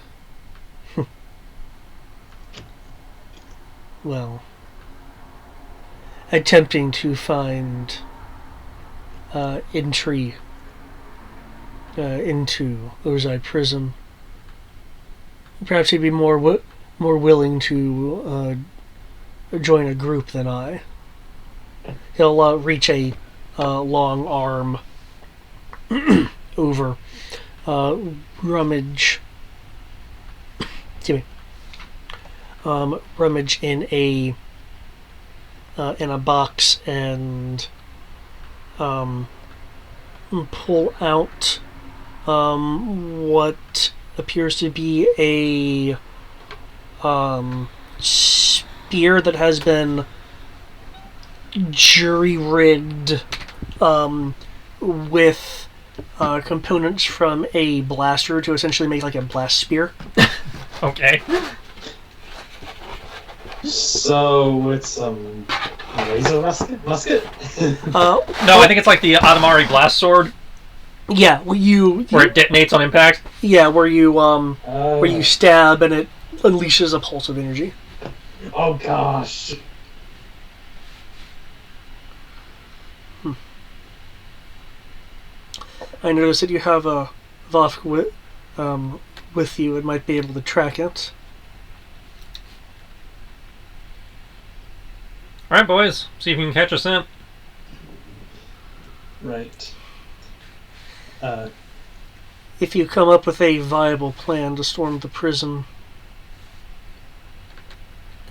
attempting to find entry into Ozai Prism. Perhaps he'd be more willing to join a group than I. He'll reach a long arm over, rummage. Excuse me. Rummage in a box and pull out what appears to be a spear that has been jury-rigged with components from a blaster to essentially make like a blast spear. Okay. So it's laser musket. No, I think it's like the Adamari blast sword. Yeah, where it detonates on impact. Yeah, where you stab and it unleashes a pulse of energy. Oh gosh. I noticed that you have a Vovk with you and might be able to track it. Alright, boys. See if you can catch a scent. Right. If you come up with a viable plan to storm the prison,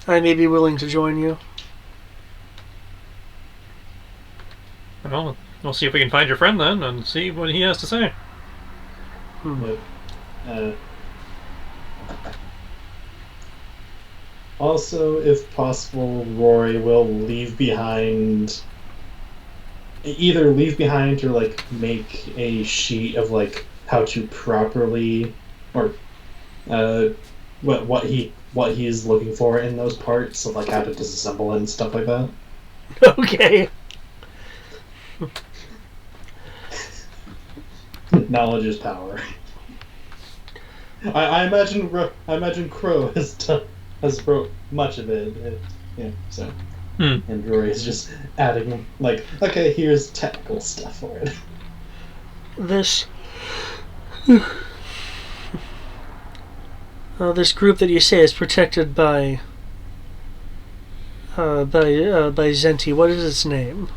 I may be willing to join you. Well, we'll see if we can find your friend then and see what he has to say. Also, if possible, Rory will either leave behind or like make a sheet of like how to properly or what he's looking for in those parts, so like how to disassemble it and stuff like that. Okay. Knowledge is power. I imagine Crow has wrote much of it. So. And Rory is just adding, like, okay, here's technical stuff for it. This group that you say is protected by Zenti. What is its name?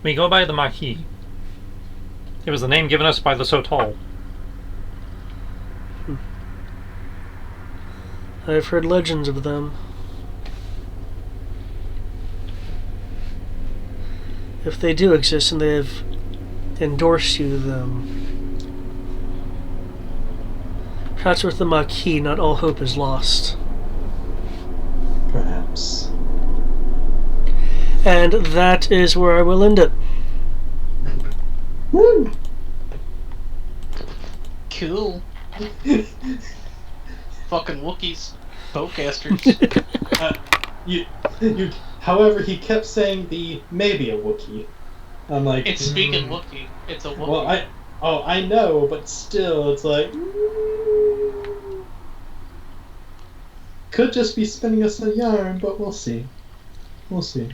We go by the Maquis. It was the name given us by the Sotal. I've heard legends of them. If they do exist and they have endorsed you to them, perhaps with the Maquis, not all hope is lost. Perhaps. And that is where I will end it. Woo! Cool. Fucking Wookiees. Bowcasters. However, he kept saying maybe a Wookiee. I'm like, It's speaking Wookiee. It's a Wookiee. Well, I know, but still, it's like could just be spinning us a yarn, but we'll see. We'll see.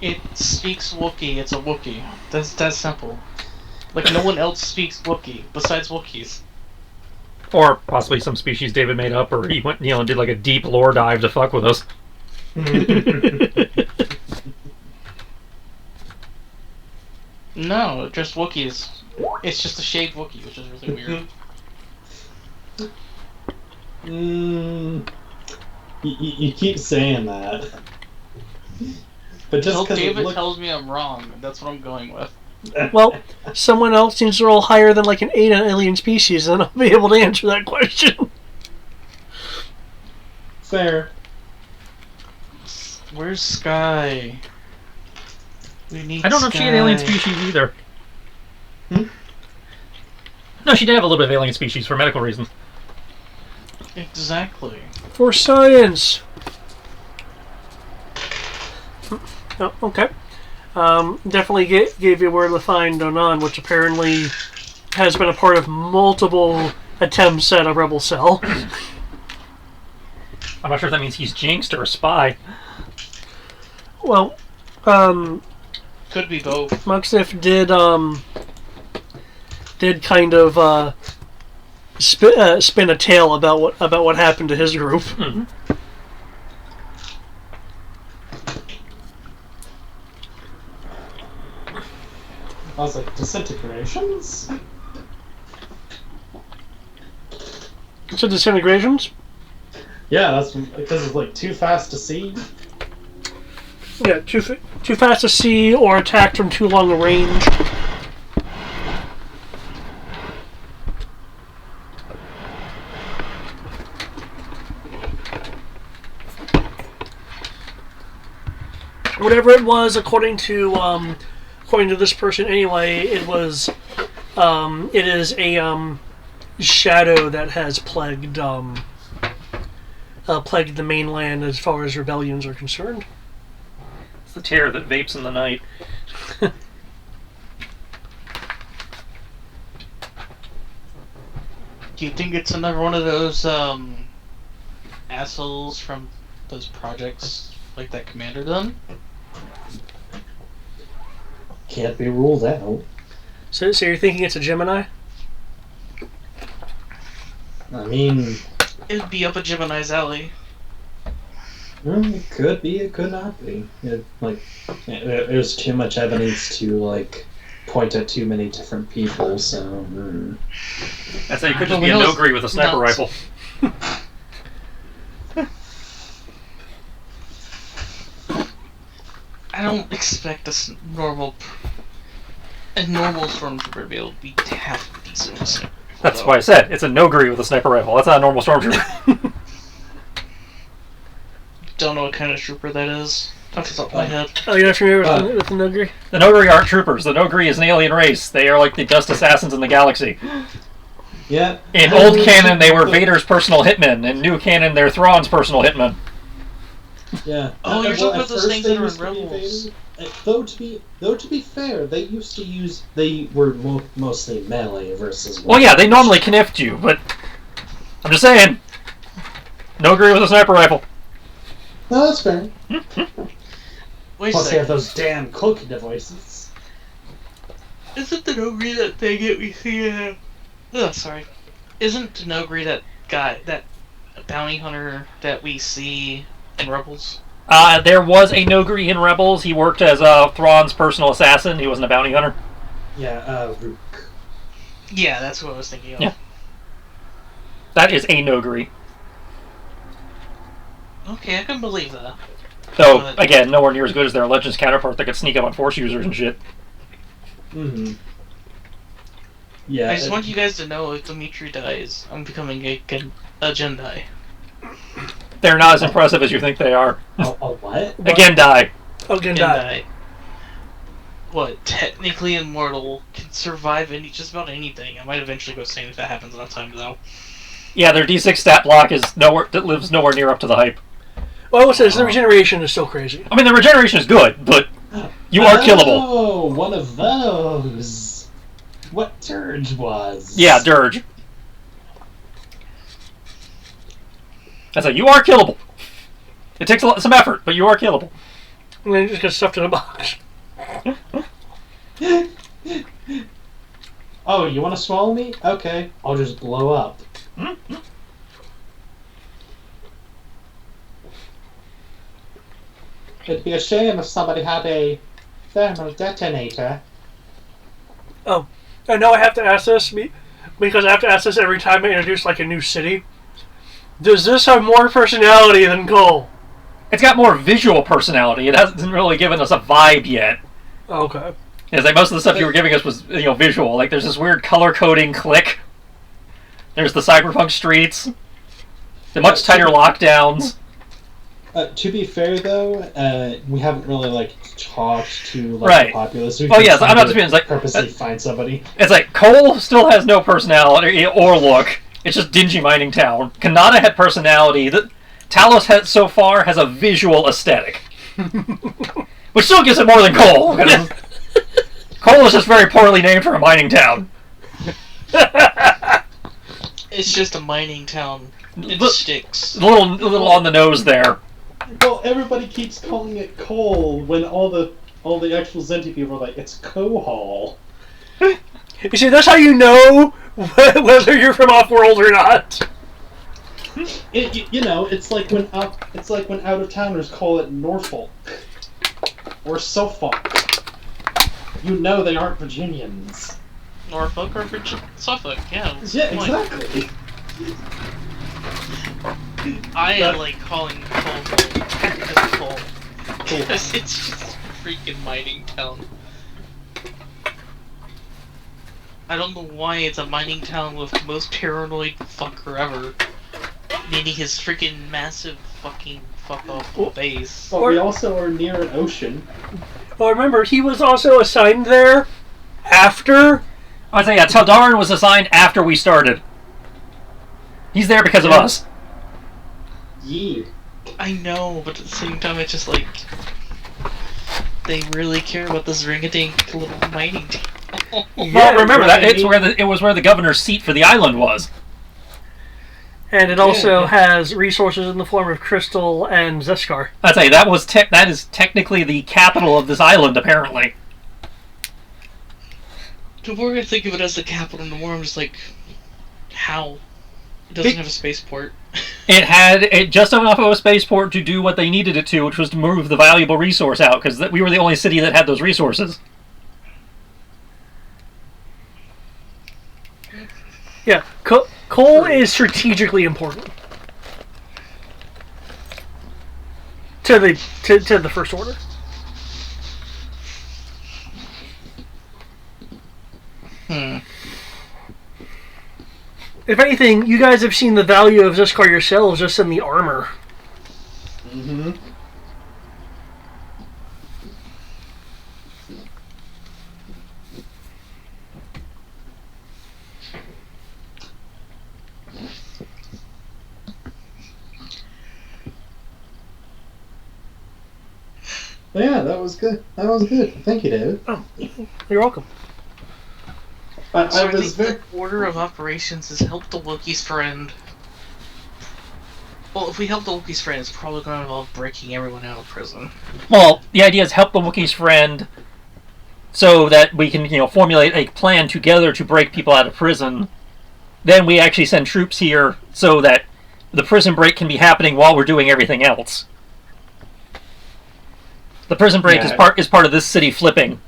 It speaks Wookiee. It's a Wookiee. That's simple. Like no one else speaks Wookiee besides Wookiees. Or possibly some species David made up, or he went, and did like a deep lore dive to fuck with us. No, just Wookiees. It's just a shaved Wookiee, which is really weird. You keep saying that, but just Until because David tells me I'm wrong, that's what I'm going with. Well, someone else needs to roll higher than like an 8 on alien species, and I'll be able to answer that question. Fair. Where's Sky? We need I don't know if she had alien species either. No, she did have a little bit of alien species for medical reasons. Exactly. For science! Oh, okay. Definitely gave you where to find Donan, which apparently has been a part of multiple attempts at a rebel cell. I'm not sure if that means he's jinxed or a spy. Well, Could be both. Muxif did kind of spin a tale about what happened to his group. Mm-hmm. I was like, disintegrations? So disintegrations? Yeah, that's because it's like too fast to see. Yeah, too fast to see or attacked from too long a range. Whatever it was, according to this person, anyway, it is a shadow that has plagued the mainland as far as rebellions are concerned. It's the terror that vapes in the night. Do you think it's another one of those assholes from those projects like that commander done? Can't be ruled out. So you're thinking it's a Gemini? I mean, It'd be up a Gemini's alley. it could be, it could not be. There's too much evidence to like point at too many different people. So That's how you could just Well, be a we know no-gree with a sniper nuts. rifle. I don't expect a normal stormtrooper to be able to be half decent. That's why I said it's a no-gree with a sniper rifle. That's not a normal stormtrooper. Don't know what kind of trooper that is. Off the top of my head. Oh, you're not familiar with the Nugri? The no-gree aren't troopers. The no-gree is an alien race. They are like the best assassins in the galaxy. yeah. In old canon, they were Vader's personal hitmen. In new canon, they're Thrawn's personal hitmen. Yeah. Oh, you're talking about those things that are in Rebels. Rebels. Though to be fair, they were mostly melee versus. Well, yeah, they normally connect you, but I'm just saying, no-gree with a sniper rifle. No, that's fair. Wait a Plus, they have second. those damn cloaking devices. Isn't the Nogri that thing that we see? Sorry. Isn't the Nogri that guy, that bounty hunter that we see in Rebels? There was a no-gree in Rebels. He worked as Thrawn's personal assassin. He wasn't a bounty hunter. Yeah, Rook. Yeah, that's what I was thinking of. Yeah. That is a no-gree. Okay, I can believe that. Though, again, nowhere near as good as their Legends counterpart that could sneak up on Force users and shit. Mm-hmm. Yeah. I just want you guys to know if Dimitri dies, I'm becoming a Jedi. They're not as impressive as you think they are. A what? Again, die. Oh, Gendai. What, technically immortal, can survive just about anything. I might eventually go Saint if that happens enough time, though. Yeah, their D6 stat block is lives nowhere near up to the hype. Well, I will say this, the regeneration is still crazy. I mean, the regeneration is good, but you are killable. Oh, one of those. What Dirge was. Yeah, Dirge. That's like, you are killable. It takes some effort, but you are killable. And then you just get stuffed in a box. Oh, you want to swallow me? Okay, I'll just blow up. It'd be a shame if somebody had a thermal detonator. Oh, I know I have to ask this because I have to ask this every time I introduce like a new city. Does this have more personality than Cole? It's got more visual personality. It hasn't really given us a vibe yet. Okay. It's like most of the stuff you were giving us was, visual. Like there's this weird color coding click. There's the cyberpunk streets. The much tighter lockdowns. To be fair, though, we haven't really talked to Right. the populace. So we Oh, can yes, I'm try not to just being like purposely find somebody. It's like Cole still has no personality or look. It's just dingy mining town. Kanata had personality. Talos so far has a visual aesthetic, which still gives it more than Cole. Cole is just very poorly named for a mining town. It's just a mining town. It Look- sticks. A little on the nose there. Well, everybody keeps calling it coal when all the actual Zenti people are like, it's Cohol. You see, that's how you know whether you're from off-world or not. It's like when out of towners call it Norfolk or Suffolk. You know they aren't Virginians. Norfolk or Suffolk, yeah. Yeah, exactly. I like calling coal because it's just a freaking mining town. I don't know why it's a mining town with the most paranoid fucker ever. Needing his freaking massive fucking fuck-off base. But we also are near an ocean. Well, remember, he was also assigned there after... I'd say, yeah, Teldarin was assigned after we started. He's there because of us. Yee. I know, but at the same time, it's just like... They really care about this ring-a-dink little mining town. Well, remember that it was where the governor's seat for the island was. And it also has resources in the form of crystal and Zeskar. I'd say that is technically the capital of this island, apparently. The more I think of it as the capital, the more I'm just like, how? It doesn't have a spaceport. It had just enough of a spaceport to do what they needed it to, which was to move the valuable resource out, because we were the only city that had those resources. Yeah, coal is strategically important to the First Order. If anything, you guys have seen the value of Zeskar yourselves just in the armor. Mm-hmm. Yeah, that was good. That was good. Thank you, David. Oh, you're welcome. I I was think very... the order of operations is help the Wookiee's friend. Well, if we help the Wookiee's friend, it's probably going to involve breaking everyone out of prison. Well, the idea is help the Wookiee's friend so that we can, formulate a plan together to break people out of prison. Then we actually send troops here so that the prison break can be happening while we're doing everything else. The prison break is part of this city flipping.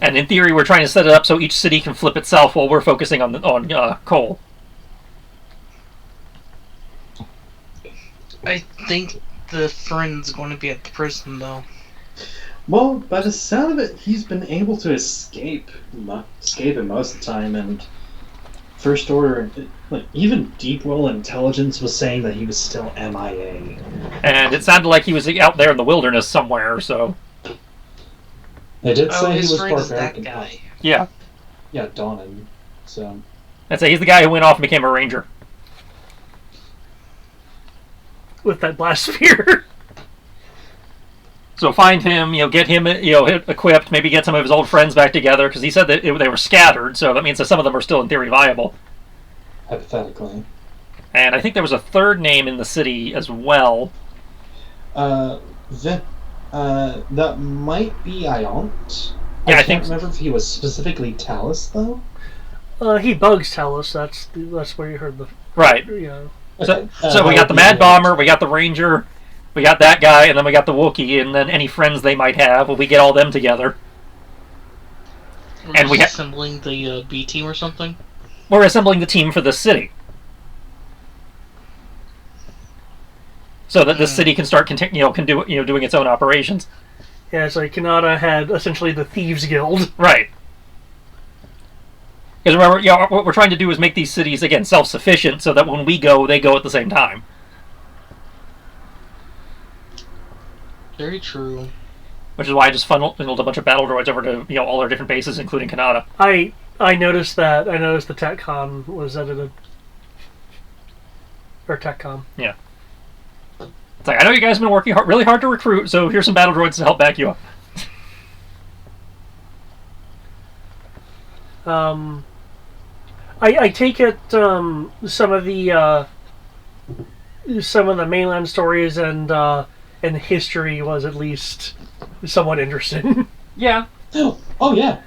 And in theory, we're trying to set it up so each city can flip itself while we're focusing on coal. I think the friend's going to be at the prison, though. Well, by the sound of it, he's been able to escape it most of the time, and First Order, like even Deep Well Intelligence was saying that he was still MIA. And it sounded like he was out there in the wilderness somewhere, so... They did say he his was friend is barbaric. that guy. Yeah. Yeah, Donnan. So... I'd say he's the guy who went off and became a ranger. With that blast sphere. So find him, get him, equipped, maybe get some of his old friends back together, because he said that they were scattered, so that means that some of them are still in theory viable. Hypothetically. And I think there was a third name in the city as well. That might be Iont. Yeah, I can't think remember if he was specifically Talus, though. He bugs Talus. That's where you heard the... Right. Okay. So we got the Mad Bomber, we got the Ranger, we got that guy, and then we got the Wookiee, and then any friends they might have. Well, we get all them together. And we assembling the B team or something. We're assembling the team for this city, so that this city can start doing its own operations. Yeah, it's like Kanata had essentially the Thieves Guild. Right. Because remember, what we're trying to do is make these cities, again, self-sufficient, so that when we go, they go at the same time. Very true. Which is why I just funneled a bunch of battle droids over to all our different bases, including Kanata. I noticed that. I noticed the TechCom was edited. Or TechCom. Yeah. It's like, I know you guys have been working really hard to recruit, so here's some battle droids to help back you up. I take it some of the mainland stories and history was at least somewhat interesting. Yeah. Oh yeah.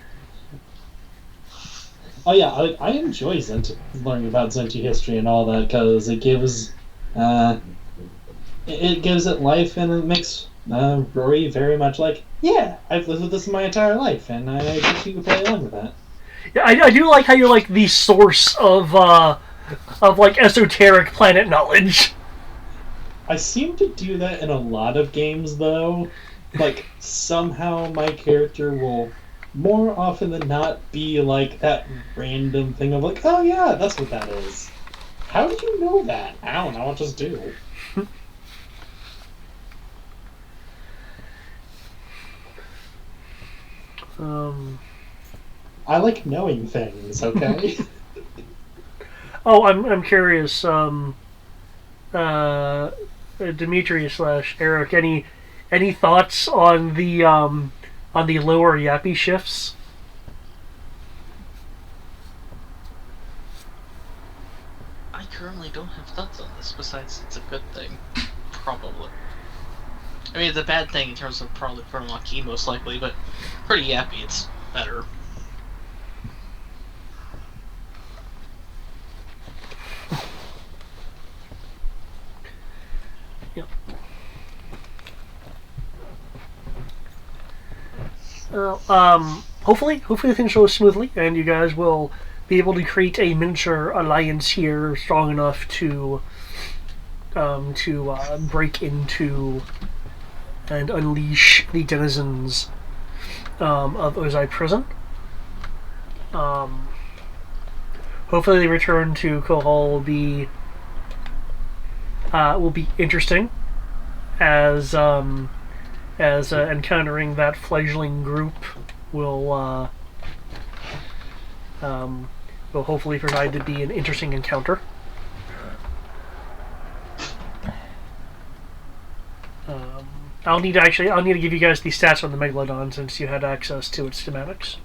Oh yeah. I enjoy learning about Zenty history and all that because it gives it gives it life and it makes Rory very much like, yeah, I've lived with this my entire life and I get to play along with that. Yeah, I do like how you're like the source of like esoteric planet knowledge. I seem to do that in a lot of games though. Like somehow my character will more often than not be like that random thing of like, oh yeah, that's what that is. How did you know that? I don't know, I just do. I like knowing things, okay? Oh, I'm curious. Dimitri slash Eric, any thoughts on the lower yappy shifts? I currently don't have thoughts on this, besides it's a good thing. Probably. I mean, it's a bad thing in terms of probably for Maquis, most likely, but pretty yappy, it's better. Yep. Hopefully things go smoothly, and you guys will be able to create a miniature alliance here strong enough to break into and unleash the denizens of Ozai Prison. Hopefully, the return to Kohol will be interesting as encountering that fledgling group will hopefully provide to be an interesting encounter. I'll need to give you guys the stats on the Megalodon since you had access to its schematics.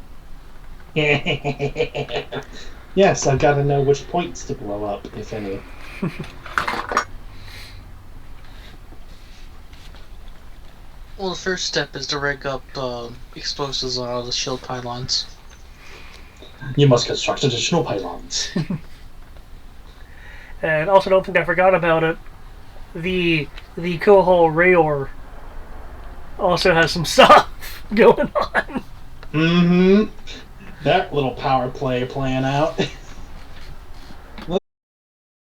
Yes, I've got to know which points to blow up, if any. Well, the first step is to rig up explosives on all the shield pylons. You must construct additional pylons. And also, don't think I forgot about it. The Kohol Rayor also has some stuff going on. Mm-hmm. That little power play playing out.